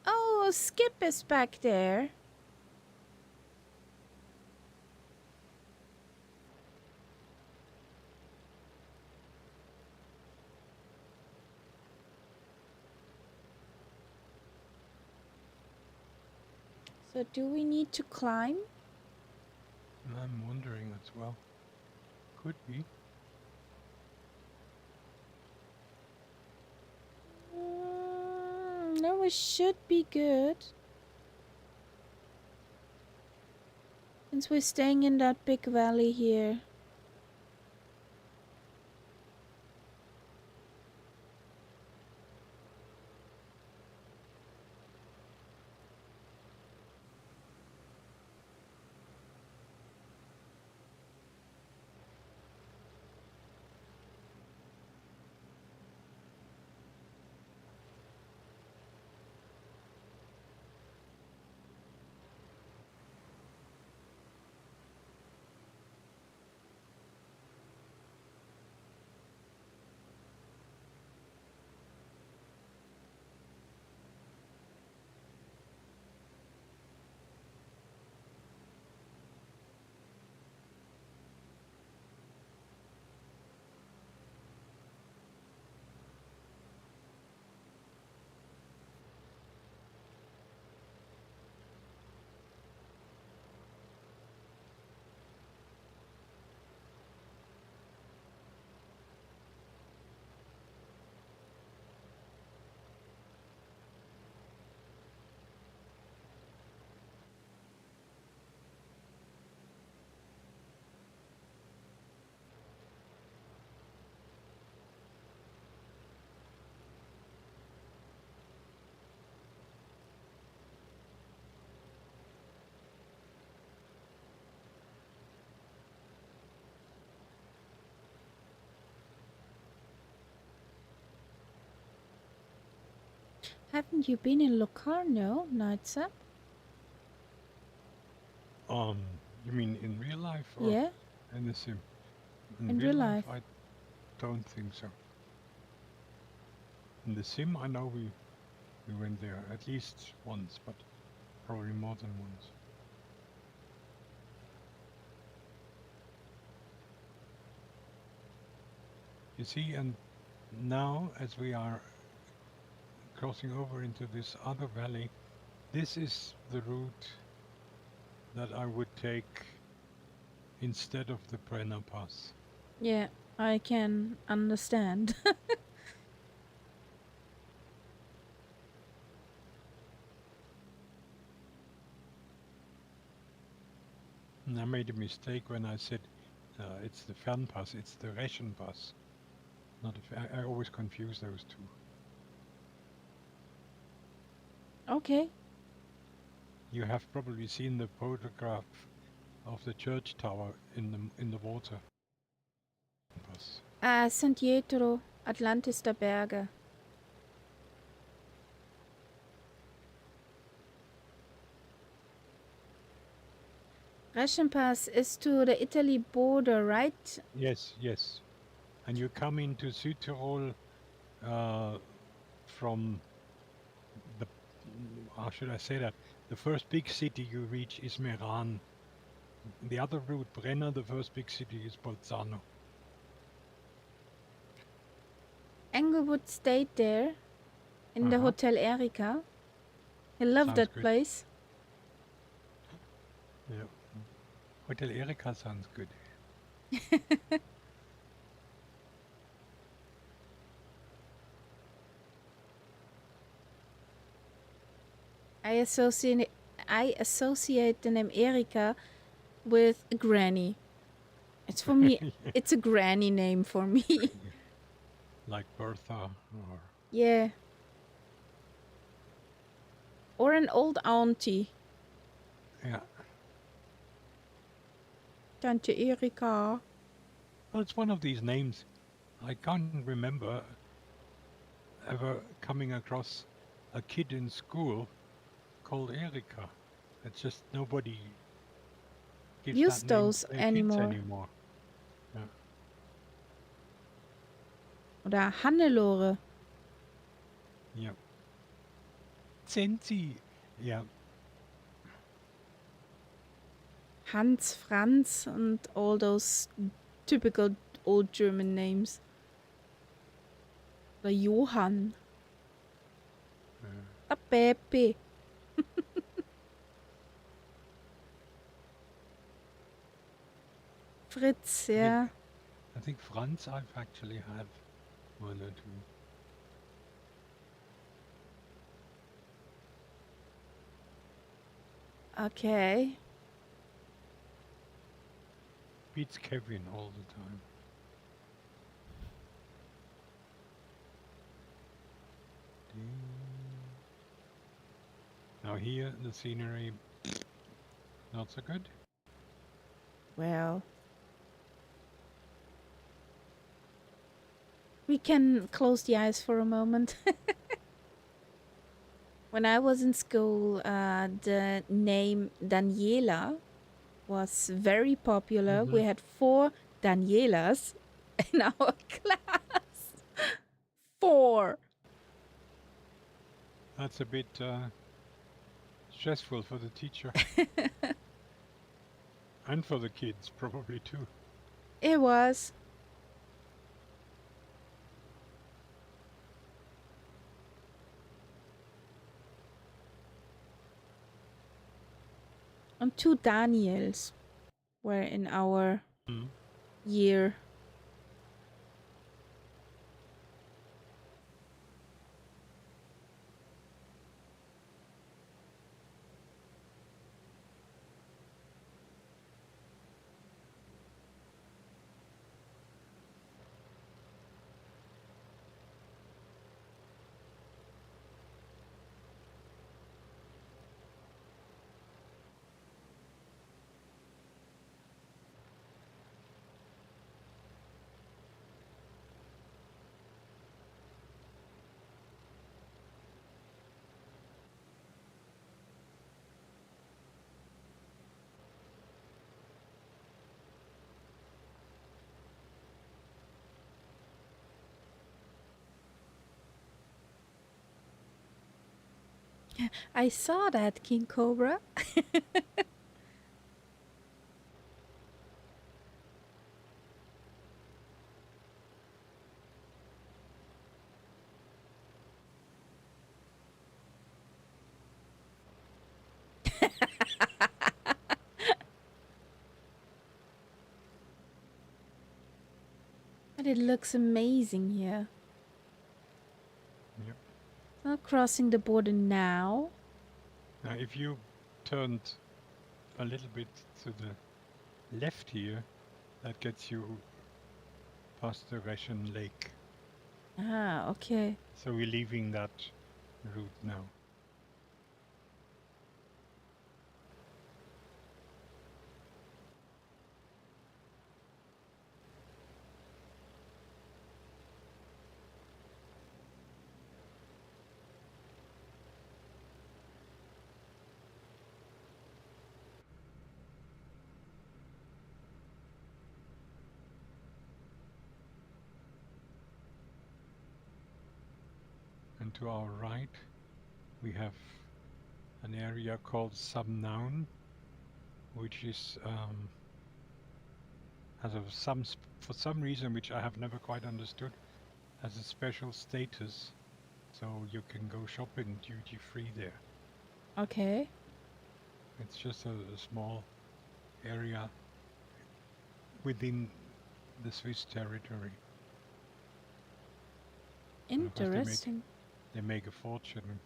Oh, Skip is back there. So do we need to climb? I'm wondering as well. Could be. No, we should be good. Since we're staying in that big valley here. Haven't you been in Locarno, Nightsa? You mean in real life or Yeah, in the sim? In in real real life, life. I don't think so. In the sim, I know we went there at least once, but probably more than once. You see, and now as we are crossing over into this other valley, this is the route that I would take instead of the Brenner Pass. Yeah, I can understand. And I made a mistake when I said it's the Fernpass, it's the Rechenpass. Not I always confuse those two. Okay. You have probably seen the photograph of the church tower in the water. Pass. San Pietro, Atlantis der Berge. Reschenpass is to the Italy border, right? Yes, yes. And you come into Südtirol from the, how should I say that? The first big city you reach is Meran. The other route, Brenner, the first big city is Bolzano. Englewood stayed there in the Hotel Erika. He loved Sounds that good. place. Yeah. Hotel Erika sounds good. I associate the name Erika with a granny. It's for me. Yeah. It's a granny name for me. Like Bertha or Yeah. Or an old auntie. yeah. Tante Erika. Well, it's one of these names. I can't remember ever coming across a kid in school called Erika. It's just nobody gives that Use name those to their kids anymore. anymore. Yeah. Oder Hannelore. Yeah. Zenzi. Yeah. Hans, Franz, and all those typical old German names. Oder Johann. Oder Pepe. Fritz, yeah. I think Franz I've actually had one or two. Okay. Beats Kevin all the time. Now here the scenery not so good. Well. We can close the eyes for a moment. When I was in school, the name Daniela was very popular. We had 4 Danielas in our class. 4. That's a bit stressful for the teacher and for the kids probably too. It was. And 2 Daniels were in our year. I saw that, King Cobra. But it looks amazing here. Yep. Not crossing the border now. Now if you turned a little bit to the left here, that gets you past the Russian lake. Ah, okay. So we're leaving that route now. And to our right, we have an area called Samnaun, which is has for some reason which I have never quite understood, has a special status, so you can go shopping duty free there. Okay. It's just a small area within the Swiss territory. And of course, Interesting. they make a fortune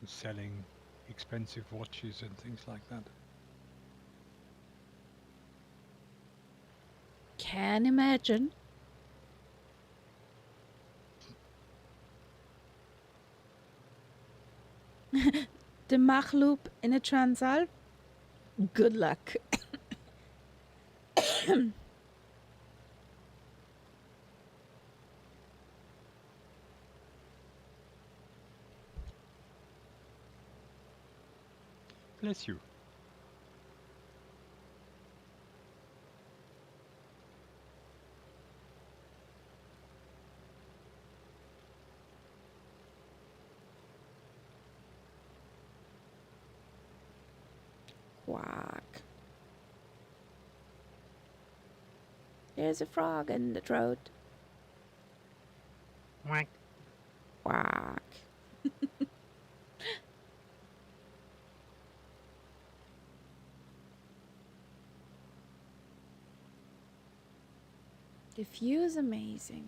selling expensive watches and things like that. Can imagine. The Mach loop in a Transalp? Good luck. Bless you. Quack. There's a frog in the throat. Quack. Quack. The view is amazing.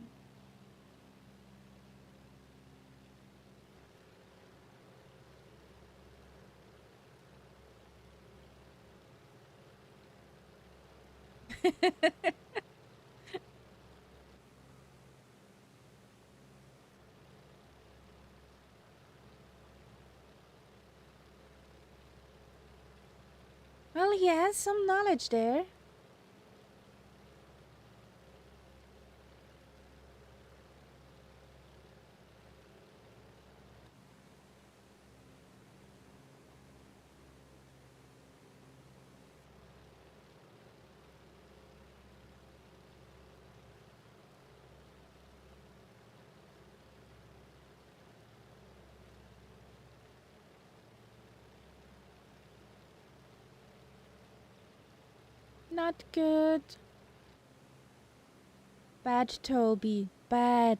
Well, he has some knowledge there. Not good. Bad, Toby. Bad.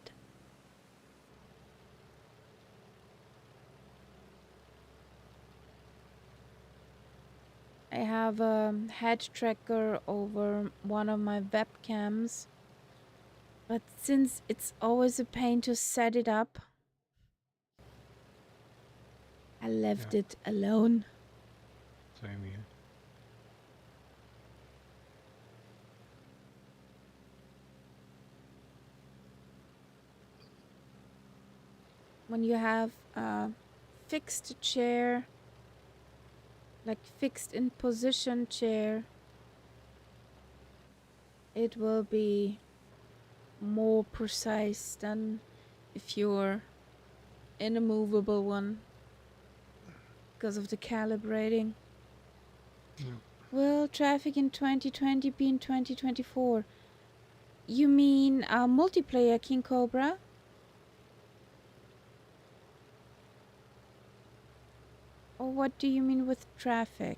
I have a head tracker over one of my webcams. But since it's always a pain to set it up, I left it alone. Same here. When you have a fixed chair, like fixed in position chair, it will be more precise than if you're in a movable one because of the calibrating. Yeah. Will traffic in 2020 be in 2024? You mean multiplayer, King Cobra? Or what do you mean with traffic?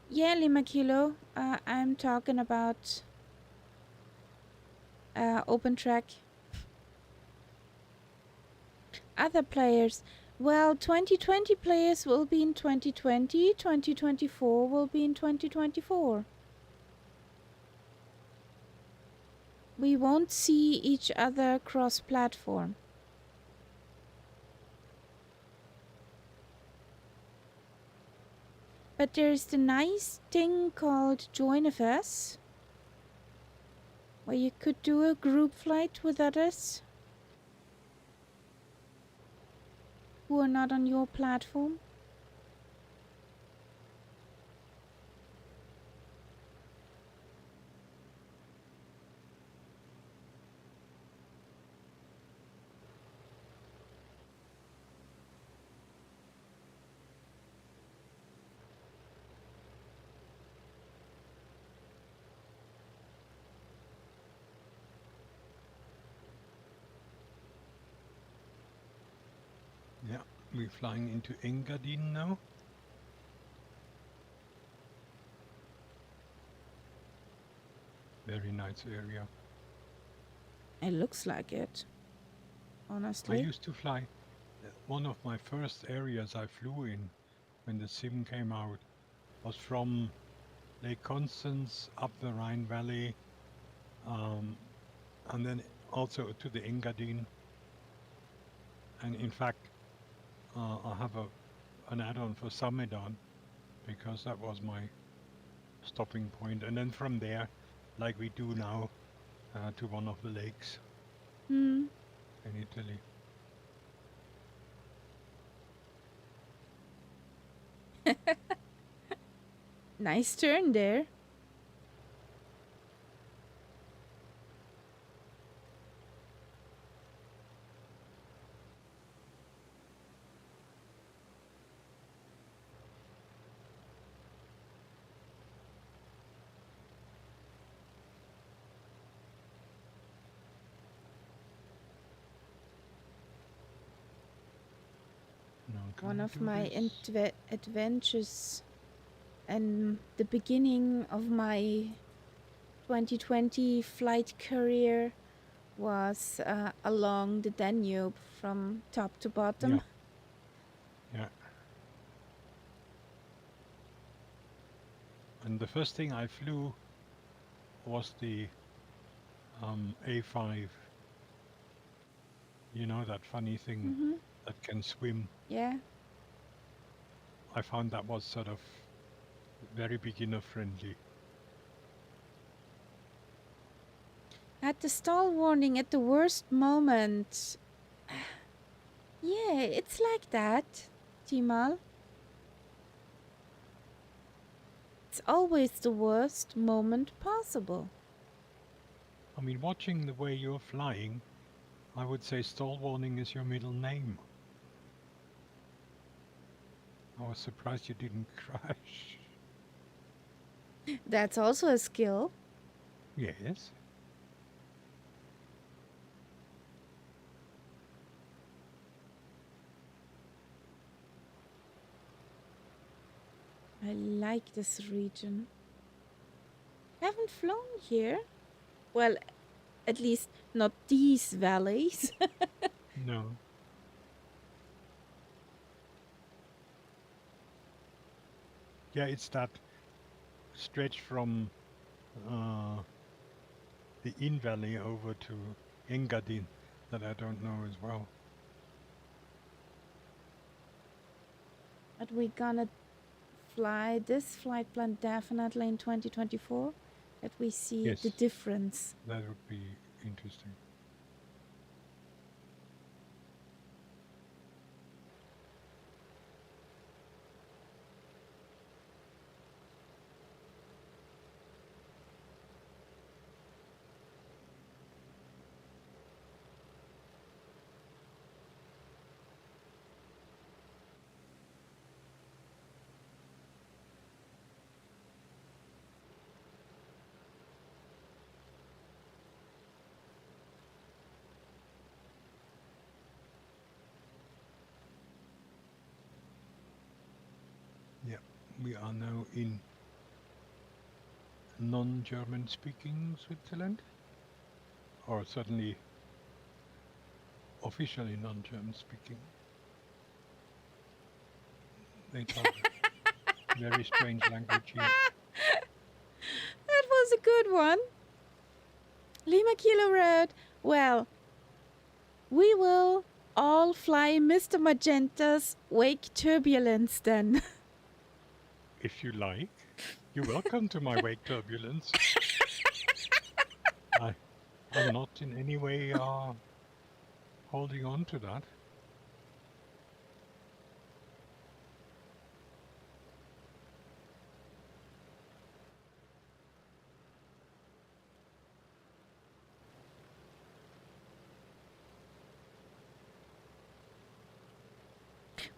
Yeah, Lima Kilo, I'm talking about open track. Other players. Well, 2020 players will be in 2020, 2024 will be in 2024. We won't see each other cross-platform. But there's the nice thing called Join-a-Us, where you could do a group flight with others who are not on your platform. Yeah, we're flying into Engadine now. Very nice area. It looks like it, I honestly. used to fly. One of my first areas I flew in when the sim came out was from Lake Constance up the Rhine Valley, um, and then also to the Engadine. And in fact, I have an add-on for Samedan because that was my stopping point. And then from there, like we do now, to one of the lakes Hmm. in Italy. Nice turn there. Now, can One I of do my this? adventures and the beginning of my 2020 flight career was along the Danube from top to bottom. Yeah, yeah. And the first thing I flew was the A5. You know, that funny thing Mm-hmm. that can swim. Yeah. I found that was sort of very beginner friendly. At the stall warning at the worst moment. Yeah, it's like that, Timal. It's always the worst moment possible. I mean, watching the way you're flying, I would say stall warning is your middle name. I was surprised you didn't crash. That's also a skill. Yes. I like this region. Haven't flown here. Well, at least not these valleys. No. Yeah, it's that stretch from uh, the Inn Valley over to Engadine that I don't know as well. But we're gonna fly this flight plan definitely in 2024. That we see the Yes, difference. that would be interesting. Yeah, we are now in non-German speaking Switzerland, or certainly officially non-German speaking. They talk very strange language here. That was a good one. Lima Kilo Road. Well, we will all fly Mr. Magenta's wake turbulence then. If you like, you're welcome to my wake turbulence. I'm not in any way holding on to that.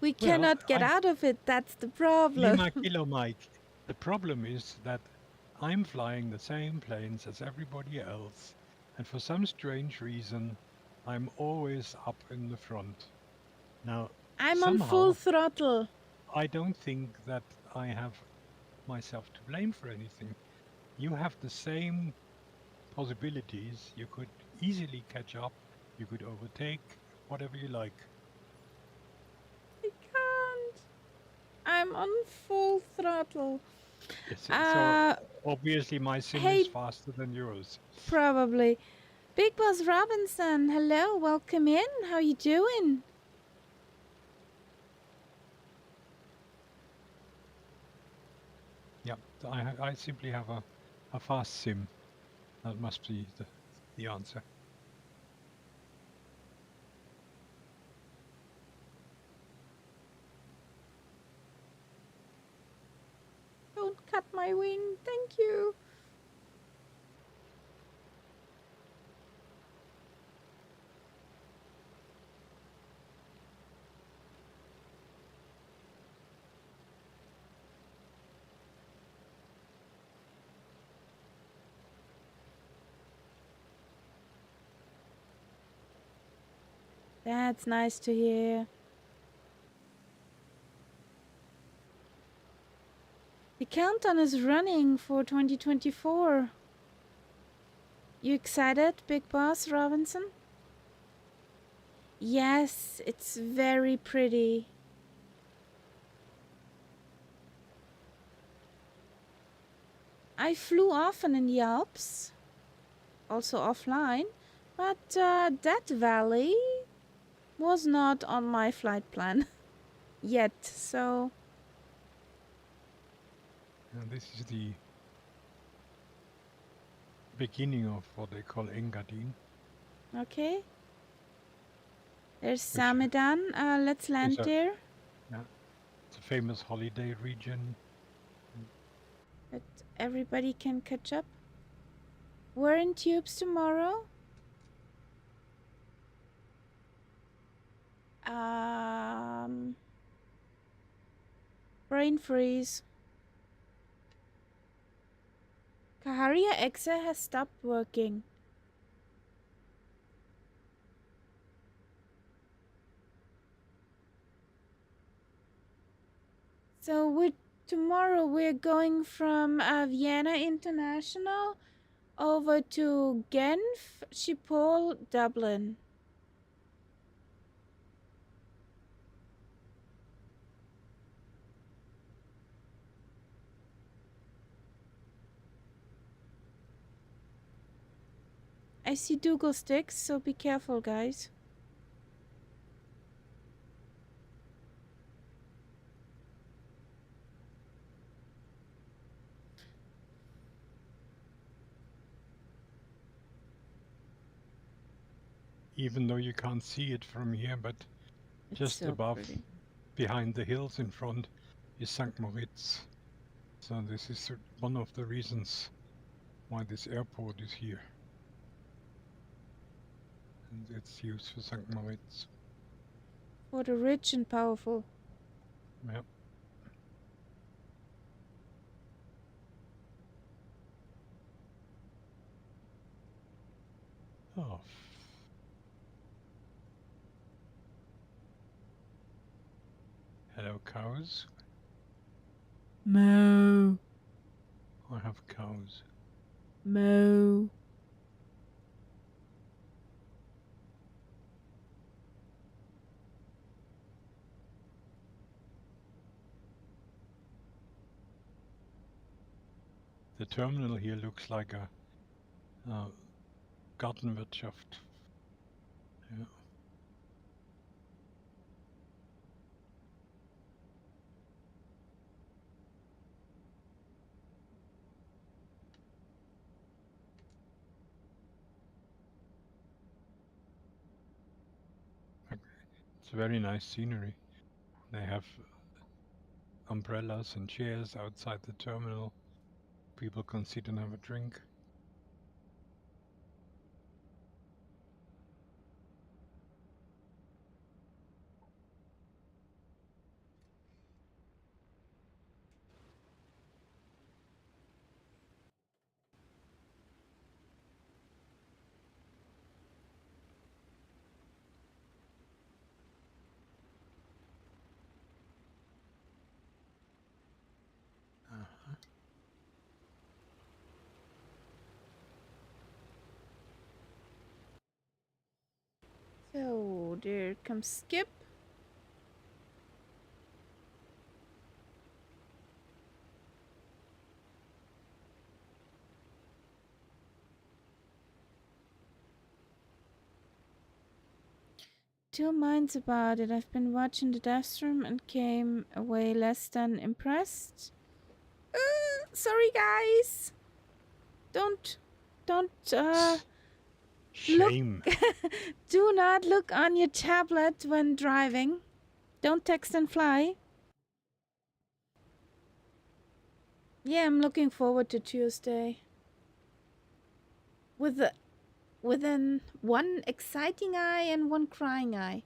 We Well, cannot get out of it. That's the problem. Lima Kilo Mike. The problem is that I'm flying the same planes as everybody else, and for some strange reason, I'm always up in the front. Now, I'm on full somehow throttle. I don't think that I have myself to blame for anything. You have the same possibilities. You could easily catch up. You could overtake, whatever you like. I can't. I'm on full throttle. Yes, so Uh, obviously my sim is hey, faster than yours. probably. Big Boss Robinson, hello, welcome in. How you doing? Yeah, I simply have a fast sim. That must be the answer. Don't cut my wing, thank you. That's nice to hear. The countdown is running for 2024. You excited, Big Boss Robinson? Yes, it's very pretty. I flew often in the Alps, also offline, but that valley was not on my flight plan yet, so. And this is the beginning of what they call Engadin. Okay. There's Which Samedan. Let's land is there. it's a famous holiday region. That everybody can catch up. We're in tubes tomorrow. Brain freeze. Kaharia Exa has stopped working. So tomorrow we're going from Vienna International over to Genf, Schiphol, Dublin. I see Dougal sticks, so be careful, guys. Even though you can't see it from here, but It's just so above, pretty. behind the hills in front, is St. Moritz. So this is one of the reasons why this airport is here. And it's used for St. Moritz. For the rich and powerful. Yep. Oh. Hello, cows. Moo. I have cows. Moo. The terminal here looks like a Gartenwirtschaft. Yeah. It's very nice scenery. They have umbrellas and chairs outside the terminal. People can sit and have a drink. So there comes Skip. Two minds about it. I've been watching the death stream and came away less than impressed. Sorry, guys. Don't look. Shame. Do not look on your tablet when driving. Don't text and fly. Yeah, I'm looking forward to Tuesday. With one exciting eye and one crying eye.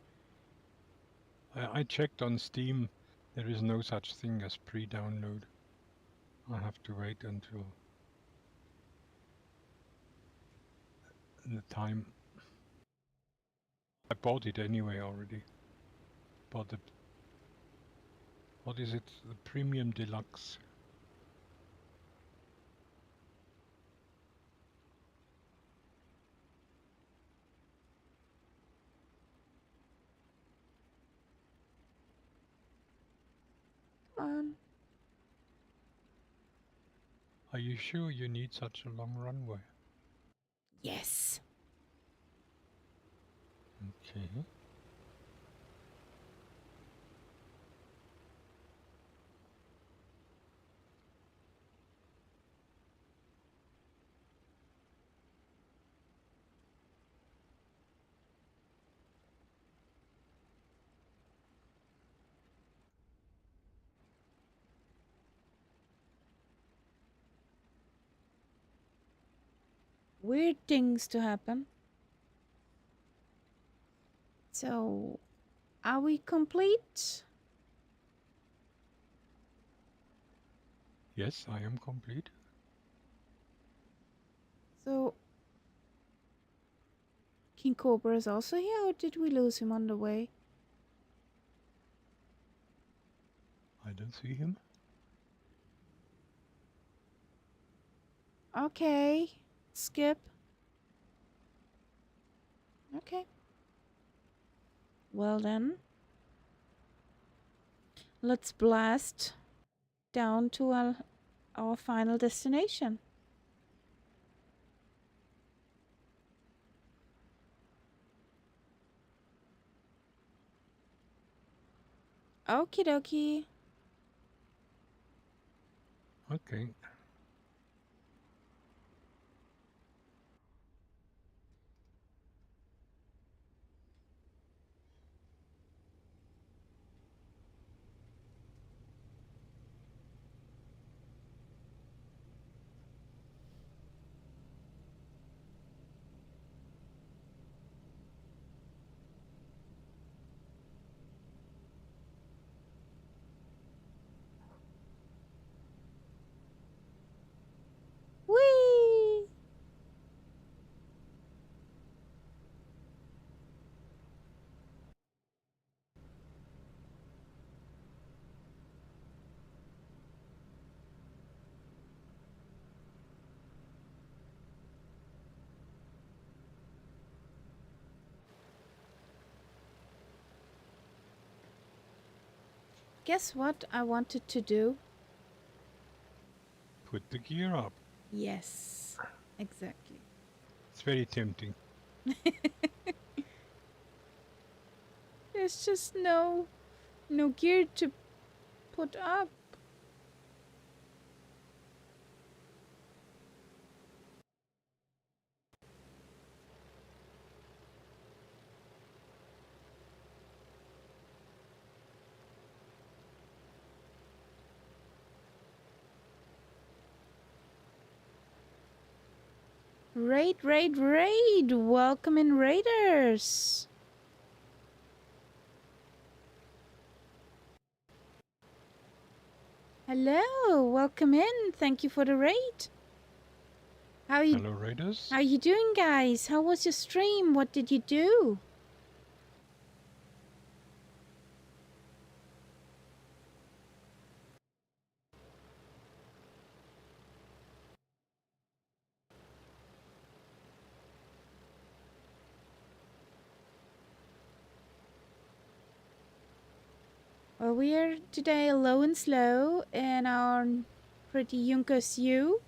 I checked on Steam. There is no such thing as pre-download. I have to wait until the time. I bought it anyway already. Bought the, what is it? The Premium Deluxe. Come on. Are you sure you need such a long runway? Yes. Okay. Weird things to happen. So, are we complete? Yes, I am complete. So, King Cobra is also here, or did we lose him on the way? I don't see him. Okay. Skip. Okay. Well then. Let's blast down to our final destination. Okie dokie. Okay. Whee! Guess what I wanted to do? Put the gear up. Yes, exactly. It's very tempting. There's just no gear to put up. Raid, raid, raid! Welcome in, raiders! Hello, welcome in. Thank you for the raid. Hello, Raiders. How you doing, guys? How was your stream? What did you do? Well, we're today low and slow in our pretty Junkers U.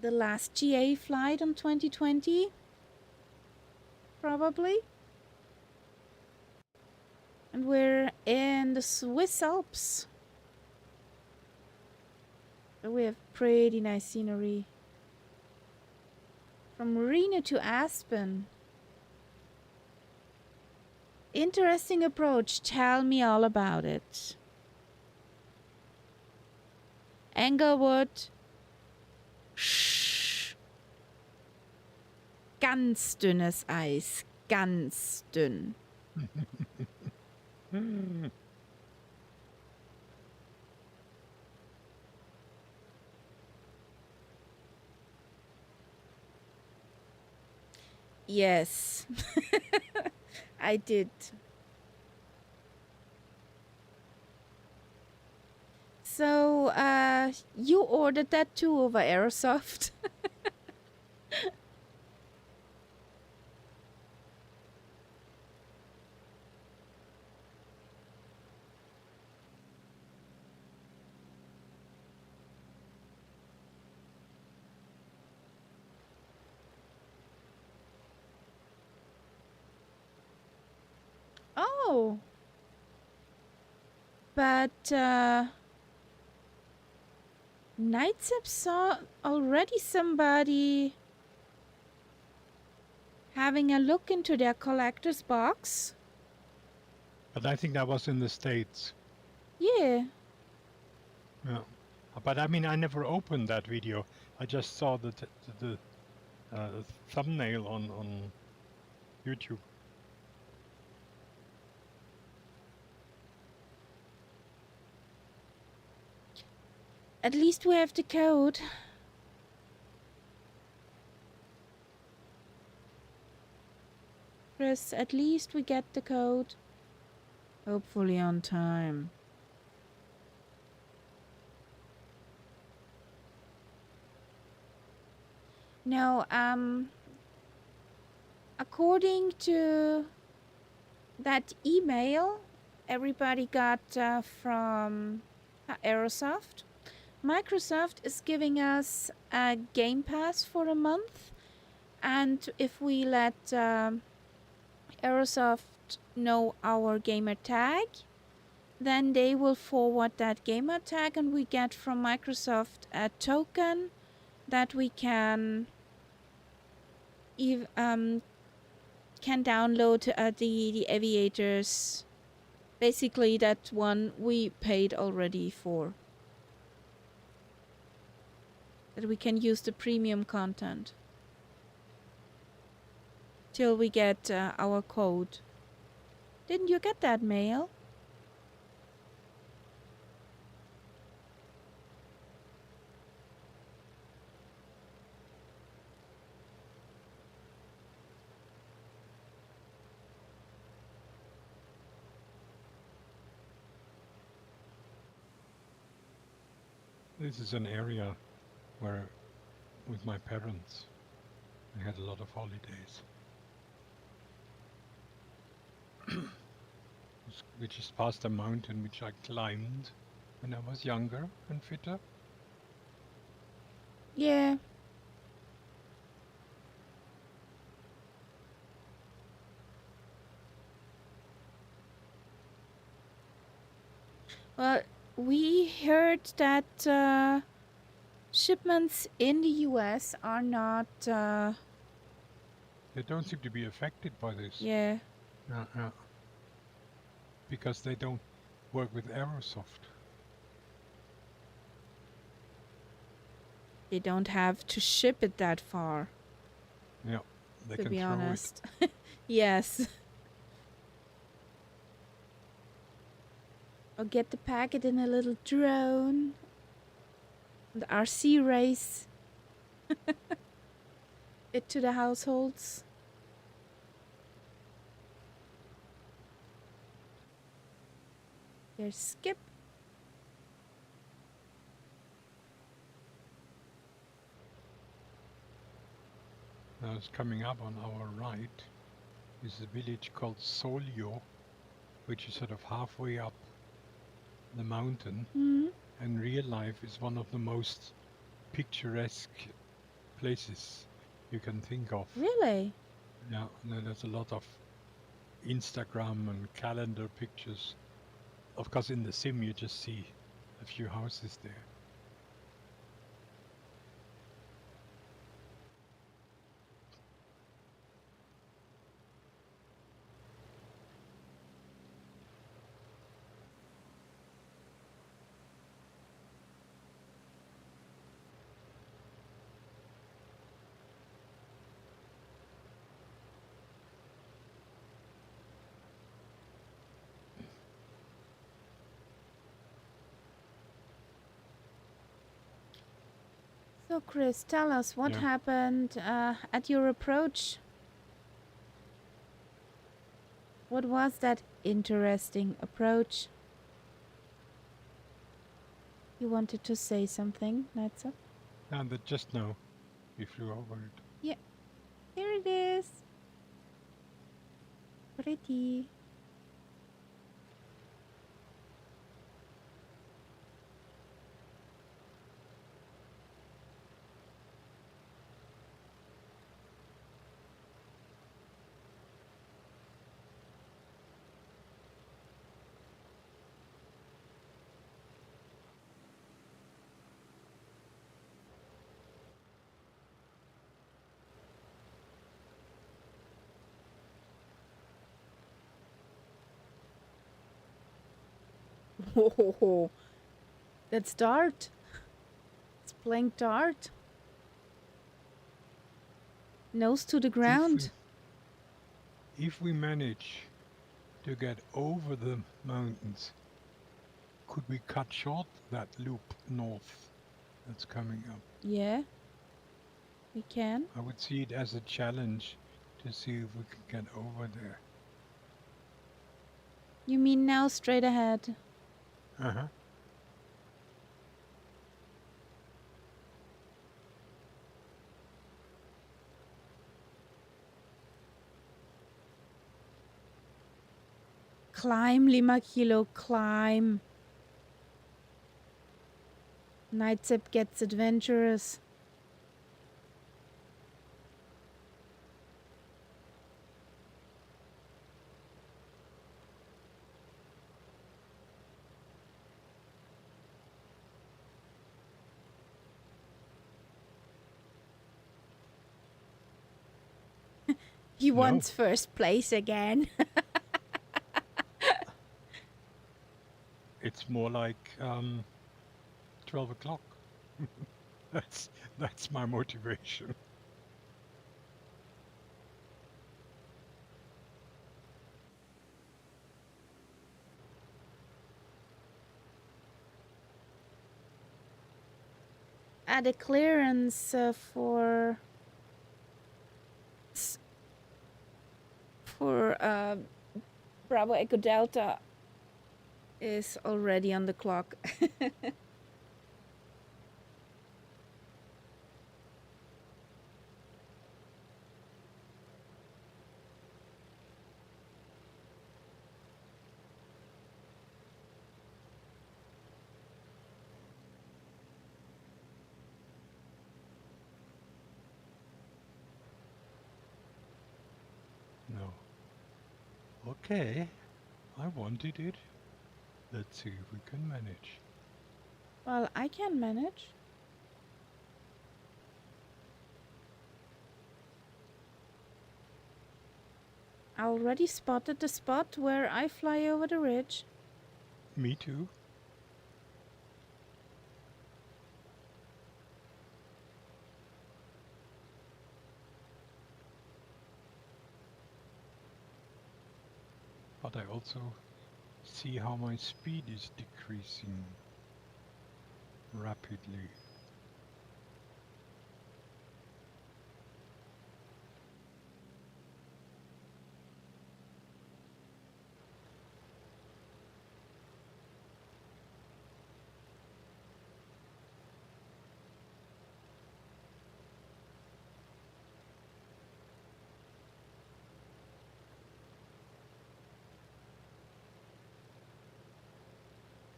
The last GA flight on 2020, probably. And we're in the Swiss Alps. So we have pretty nice scenery. From Reno to Aspen. Interesting approach. Tell me all about it. Englewood. Shh. Ganz dünnes Eis. Ganz dünn. Yes. I did. So, you ordered that too over Aerosoft? Oh. But, Nightsep saw already somebody having a look into their collector's box. But I think that was in the States. Yeah. Yeah. But I mean, I never opened that video. I just saw the thumbnail on YouTube. At least we have the code. Chris, at least we get the code. Hopefully on time. No, according to that email everybody got from Aerosoft, Microsoft is giving us a Game Pass for a month, and if we let Aerosoft know our gamer tag, then they will forward that gamer tag and we get from Microsoft a token that we can download the aviators. Basically that one we paid already for. That we can use the premium content. Till we get our code. Didn't you get that mail? This is an area where, with my parents, I had a lot of holidays. We just passed a mountain which I climbed when I was younger and fitter. Yeah. Well, we heard that shipments in the US are not... They don't seem to be affected by this. Yeah. Because they don't work with Aerosoft. They don't have to ship it that far. Yeah, they to can be throw honest. it. Yes. Or get the packet in a little drone. The RC race. It to the households. There's Skip. Now it's coming up on our right. is a village called Solio, which is sort of halfway up the mountain. Hmm. And real life is one of the most picturesque places you can think of. Really? Yeah, there's a lot of Instagram and calendar pictures. Of course, in the sim, you just see a few houses there. So, Chris, tell us what Yeah. happened at your approach. What was that interesting approach? You wanted to say something, Netza? And that just now, we flew over it. Yeah, there it is. Pretty. Whoa, that's dart. It's playing dart. Nose to the ground. If we manage to get over the mountains, could we cut short that loop north that's coming up? Yeah, we can. I would see it as a challenge to see if we can get over there. You mean now straight ahead? Uh-huh. Climb, Lima Kilo, climb. Nightsip gets adventurous. He No. wants first place again. It's more like 12 o'clock. That's my motivation. Add a clearance for Bravo Echo Delta is already on the clock. No. Okay, I wanted it. Let's see if we can manage. Well, I can manage. I already spotted the spot where I fly over the ridge. Me too. But I also see how my speed is decreasing rapidly.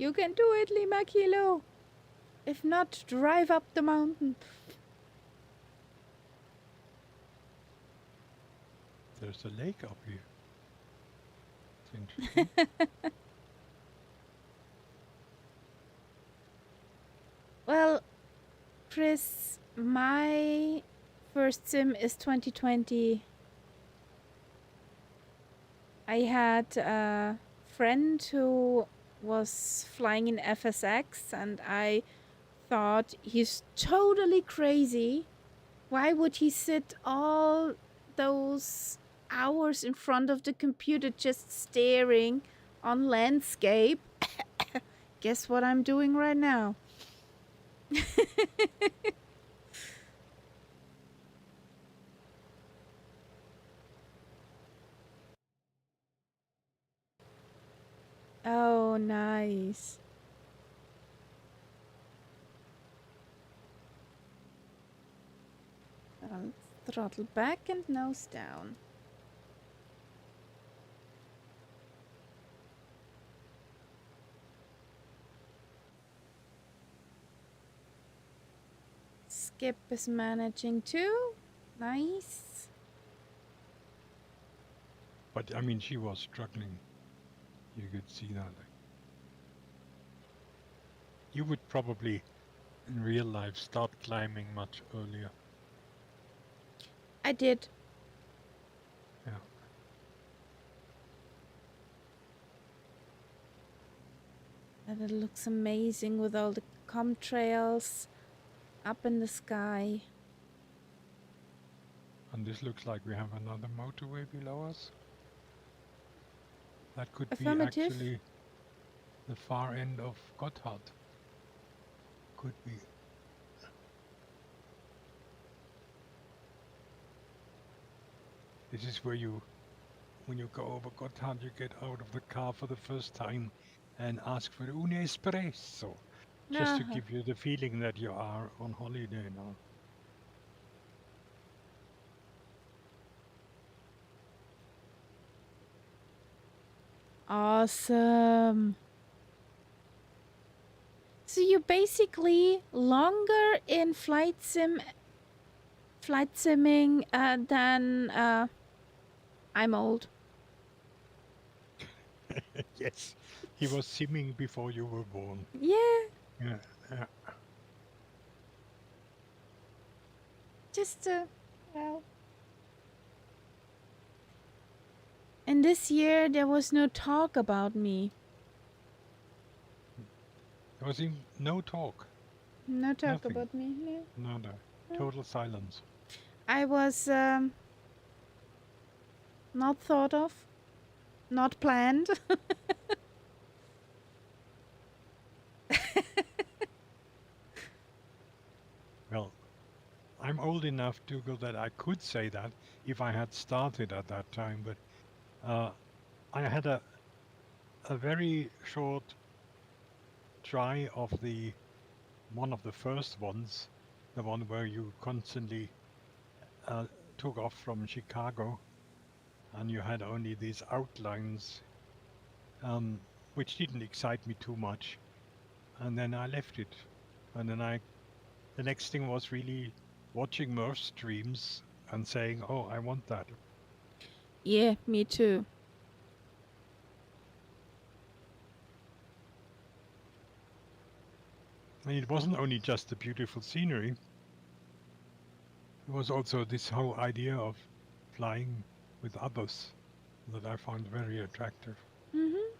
You can do it, Lima Kilo. If not, drive up the mountain. There's a lake up here. It's interesting. Well, Chris, my first sim is 2020. I had a friend who was flying in FSX, and I thought he's totally crazy. Why would he sit all those hours in front of the computer just staring on landscape? Guess what I'm doing right now? Oh, nice. I'll throttle back and nose down. Skip is managing too. Nice. But I mean, she was struggling. You could see that. You would probably, in real life, start climbing much earlier. I did. Yeah. And it looks amazing with all the contrails up in the sky. And this looks like we have another motorway below us. That could be Affirmative. actually the far end of Gotthard. Could be. This is where you, when you go over Gotthard, you get out of the car for the first time and ask for un espresso. Just to give you the feeling that you are on holiday now. Awesome. So you're basically longer in flight simming than I'm old. Yes, he was simming before you were born. Yeah. Yeah, yeah. Just well. And this year there was no talk about me. There was no talk. No talk Nothing. about me. No. No, no. Total silence. I was not thought of, not planned. Well, I'm old enough, Dougal, that I could say that if I had started at that time, but I had a very short try of one of the first ones, the one where you constantly took off from Chicago and you had only these outlines, which didn't excite me too much. And then I left it. And then the next thing was really watching Murph streams and saying, oh, I want that. Yeah, me too. And it wasn't only just the beautiful scenery. It was also this whole idea of flying with others that I found very attractive. Mm-hmm.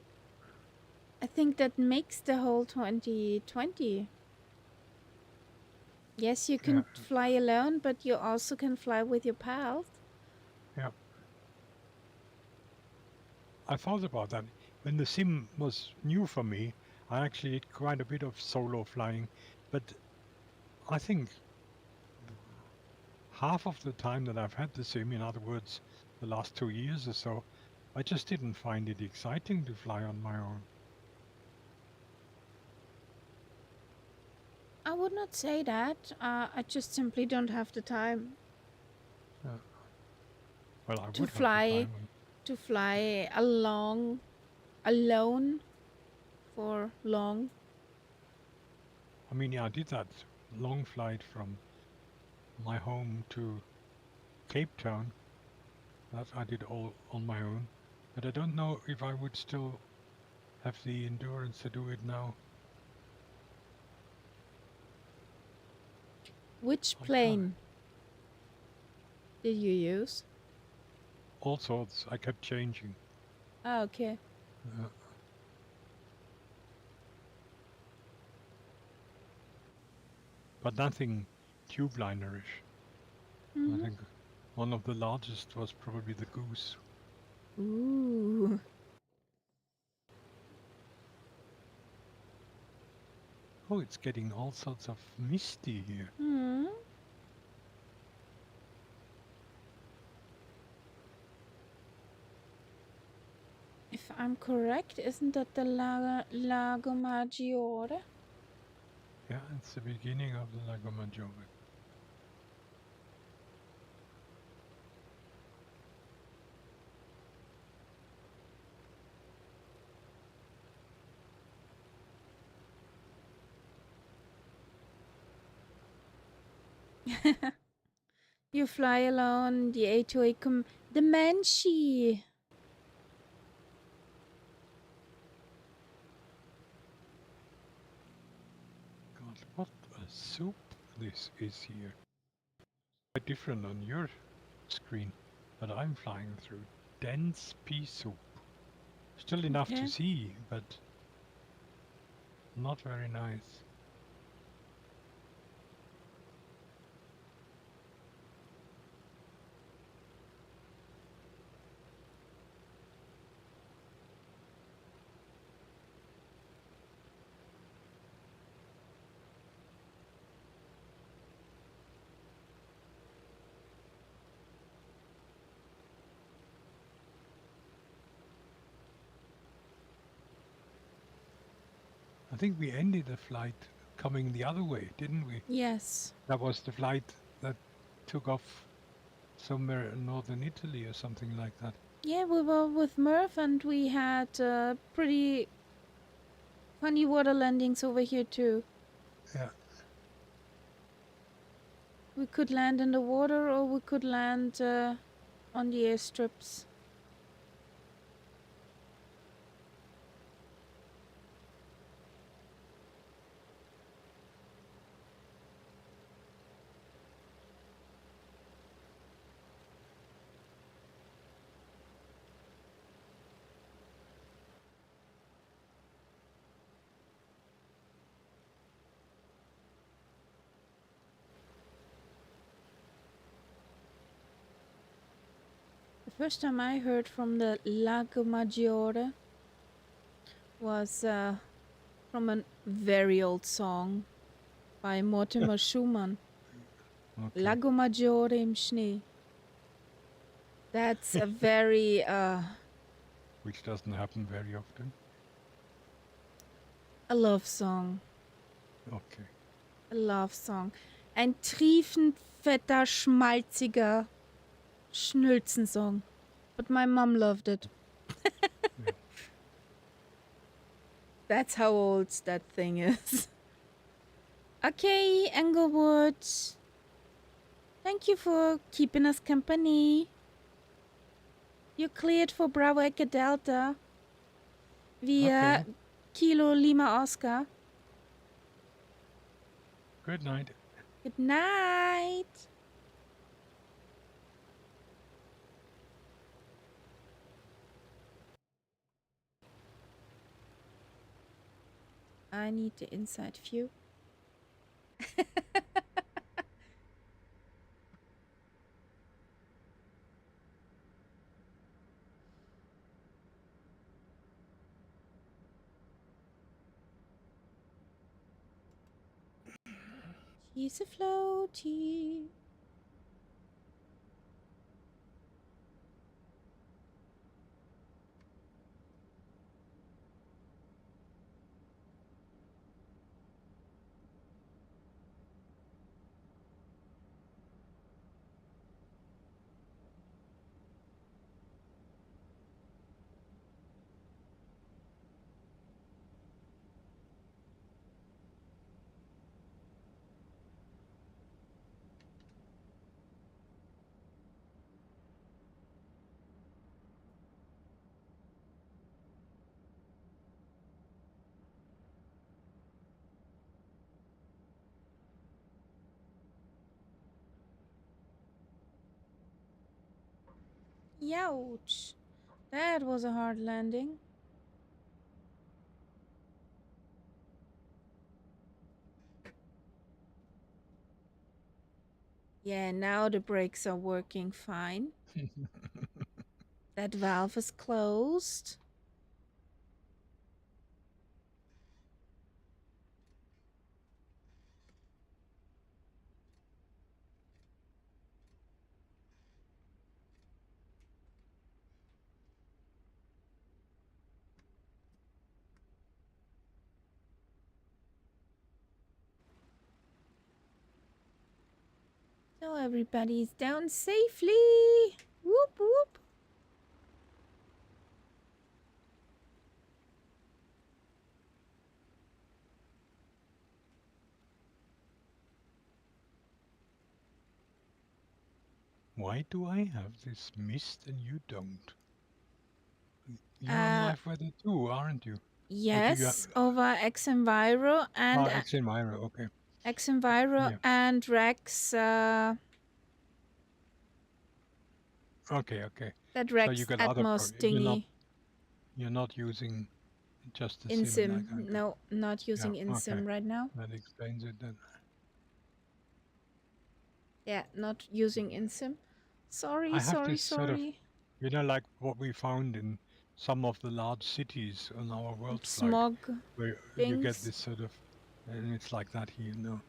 I think that makes the whole 2020. Yes, you can fly alone, but you also can fly with your pals. Yeah. I thought about that. When the sim was new for me, I actually did quite a bit of solo flying, but I think half of the time that I've had the sim, in other words, the last 2 years or so, I just didn't find it exciting to fly on my own. I would not say that. I just simply don't have the time. Well, I would to have the fly time. to fly along alone for long? I mean, yeah, I did that long flight from my home to Cape Town. That I did all on my own. But I don't know if I would still have the endurance to do it now. Which I can't. plane did you use? All sorts. I kept changing. Ah, okay. But nothing tube linerish. I think one of the largest was probably the Goose. Ooh. Oh, it's getting all sorts of misty here. Hmm. If I'm correct, isn't that the Lago Maggiore? Yeah, it's the beginning of the Lago Maggiore. You fly alone, the A2A the Banshee. God, what a soup this is here. Quite different on your screen, but I'm flying through dense pea soup. Still enough to Okay. see, but not very nice. I think we ended the flight coming the other way, didn't we? Yes. That was the flight that took off somewhere in northern Italy or something like that. Yeah, we were with Murph and we had pretty funny water landings over here too. Yeah. We could land in the water or we could land on the airstrips. The first time I heard from the Lago Maggiore was from a very old song by Mortimer Schumann. Okay. Lago Maggiore im Schnee. That's a very Which doesn't happen very often. a love song. Okay. A love song. Ein triefend fetter, schmalziger Schnulzensong. But my mom loved it. Yeah. That's how old that thing is. Okay, Englewood. Thank you for keeping us company. You're cleared for Bravo Echo Delta via Okay. Kilo Lima Oscar. Good night. Good night. I need the inside view. She's a floaty. Youch. That was a hard landing. Yeah, now the brakes are working fine. That valve is closed. So everybody's down safely. Whoop whoop. Why do I have this mist and you don't? You're on Uh, live weather too, aren't you? Or do you have yes, over Xenviro and X in Myra? Okay. Xenviro Yeah. and Rex. Okay, okay. That So you Rex got other Atmos you're thingy. not using just the sim InSim. like I do. No, not Yeah, using okay. InSim right now. That explains it then. Yeah, not using InSim. Sorry, I have sorry, this sort of, sorry. like what we found in some of the large cities on our world flight, Smog where you get things. this sort of, and it's like that here, no.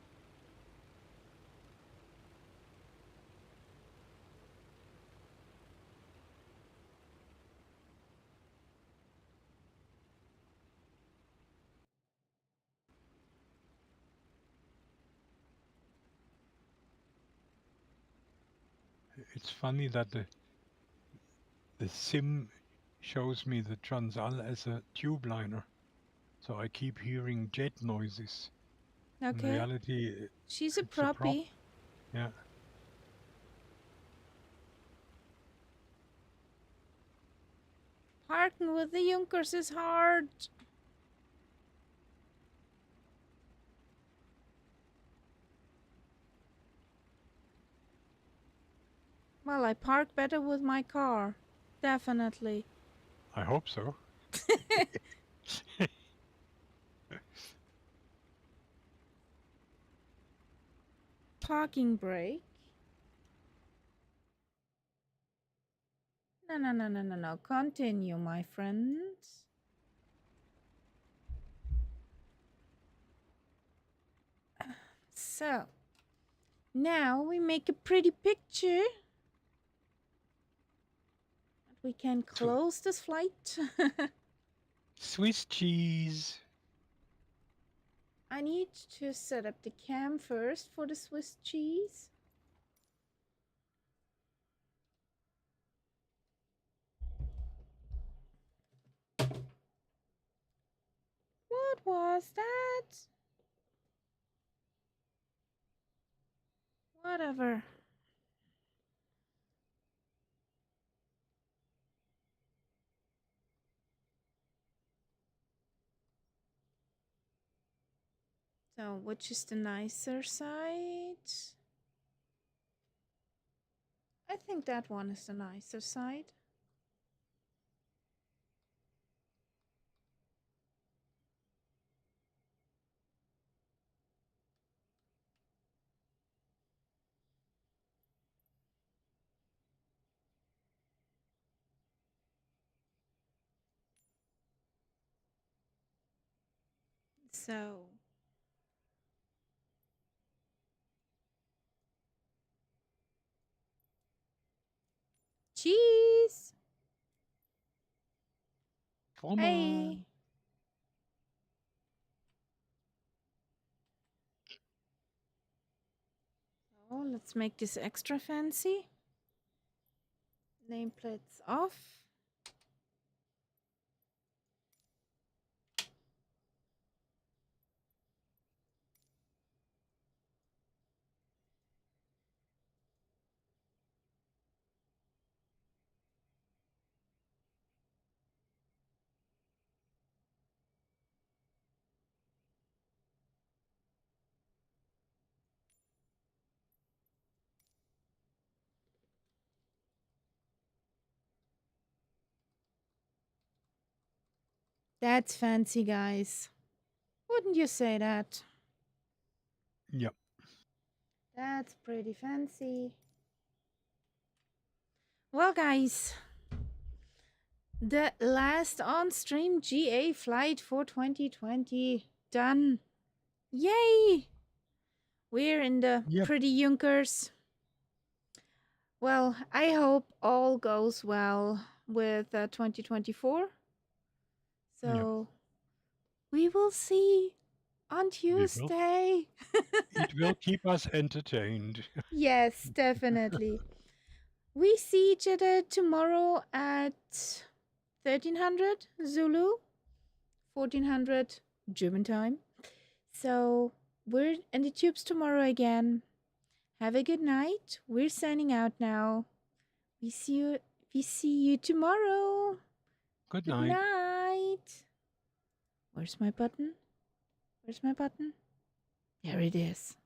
It's funny that the sim shows me the Transall as a tube liner, so I keep hearing jet noises. In Okay. reality, She's a it's a prop. proppy. Yeah. Parking with the Junkers is hard. Well, I park better with my car. Definitely. I hope so. Parking brake. No, no, no, no, no, no. Continue, my friends. So, now we make a pretty picture. We can close this flight. Swiss cheese. I need to set up the cam first for the Swiss cheese. What was that? Whatever. So, which is the nicer side? I think that one is the nicer side. So, cheese. Hey. Fromage. Oh, let's make this extra fancy. Nameplates off. That's fancy, guys. Wouldn't you say that? Yep. That's pretty fancy. Well, guys, the last on stream GA flight for 2020 done. Yay! We're in the Yep. pretty Junkers. Well, I hope all goes well with 2024. Yep. So we will see on We will. Tuesday. It will keep us entertained. Yes, definitely. We see each other tomorrow at 1300 Zulu, 1400 German time. So we're in the tubes tomorrow again. Have a good night. We're signing out now. We see you tomorrow. Good Good night. night. Where's my button? Where's my button? There it is.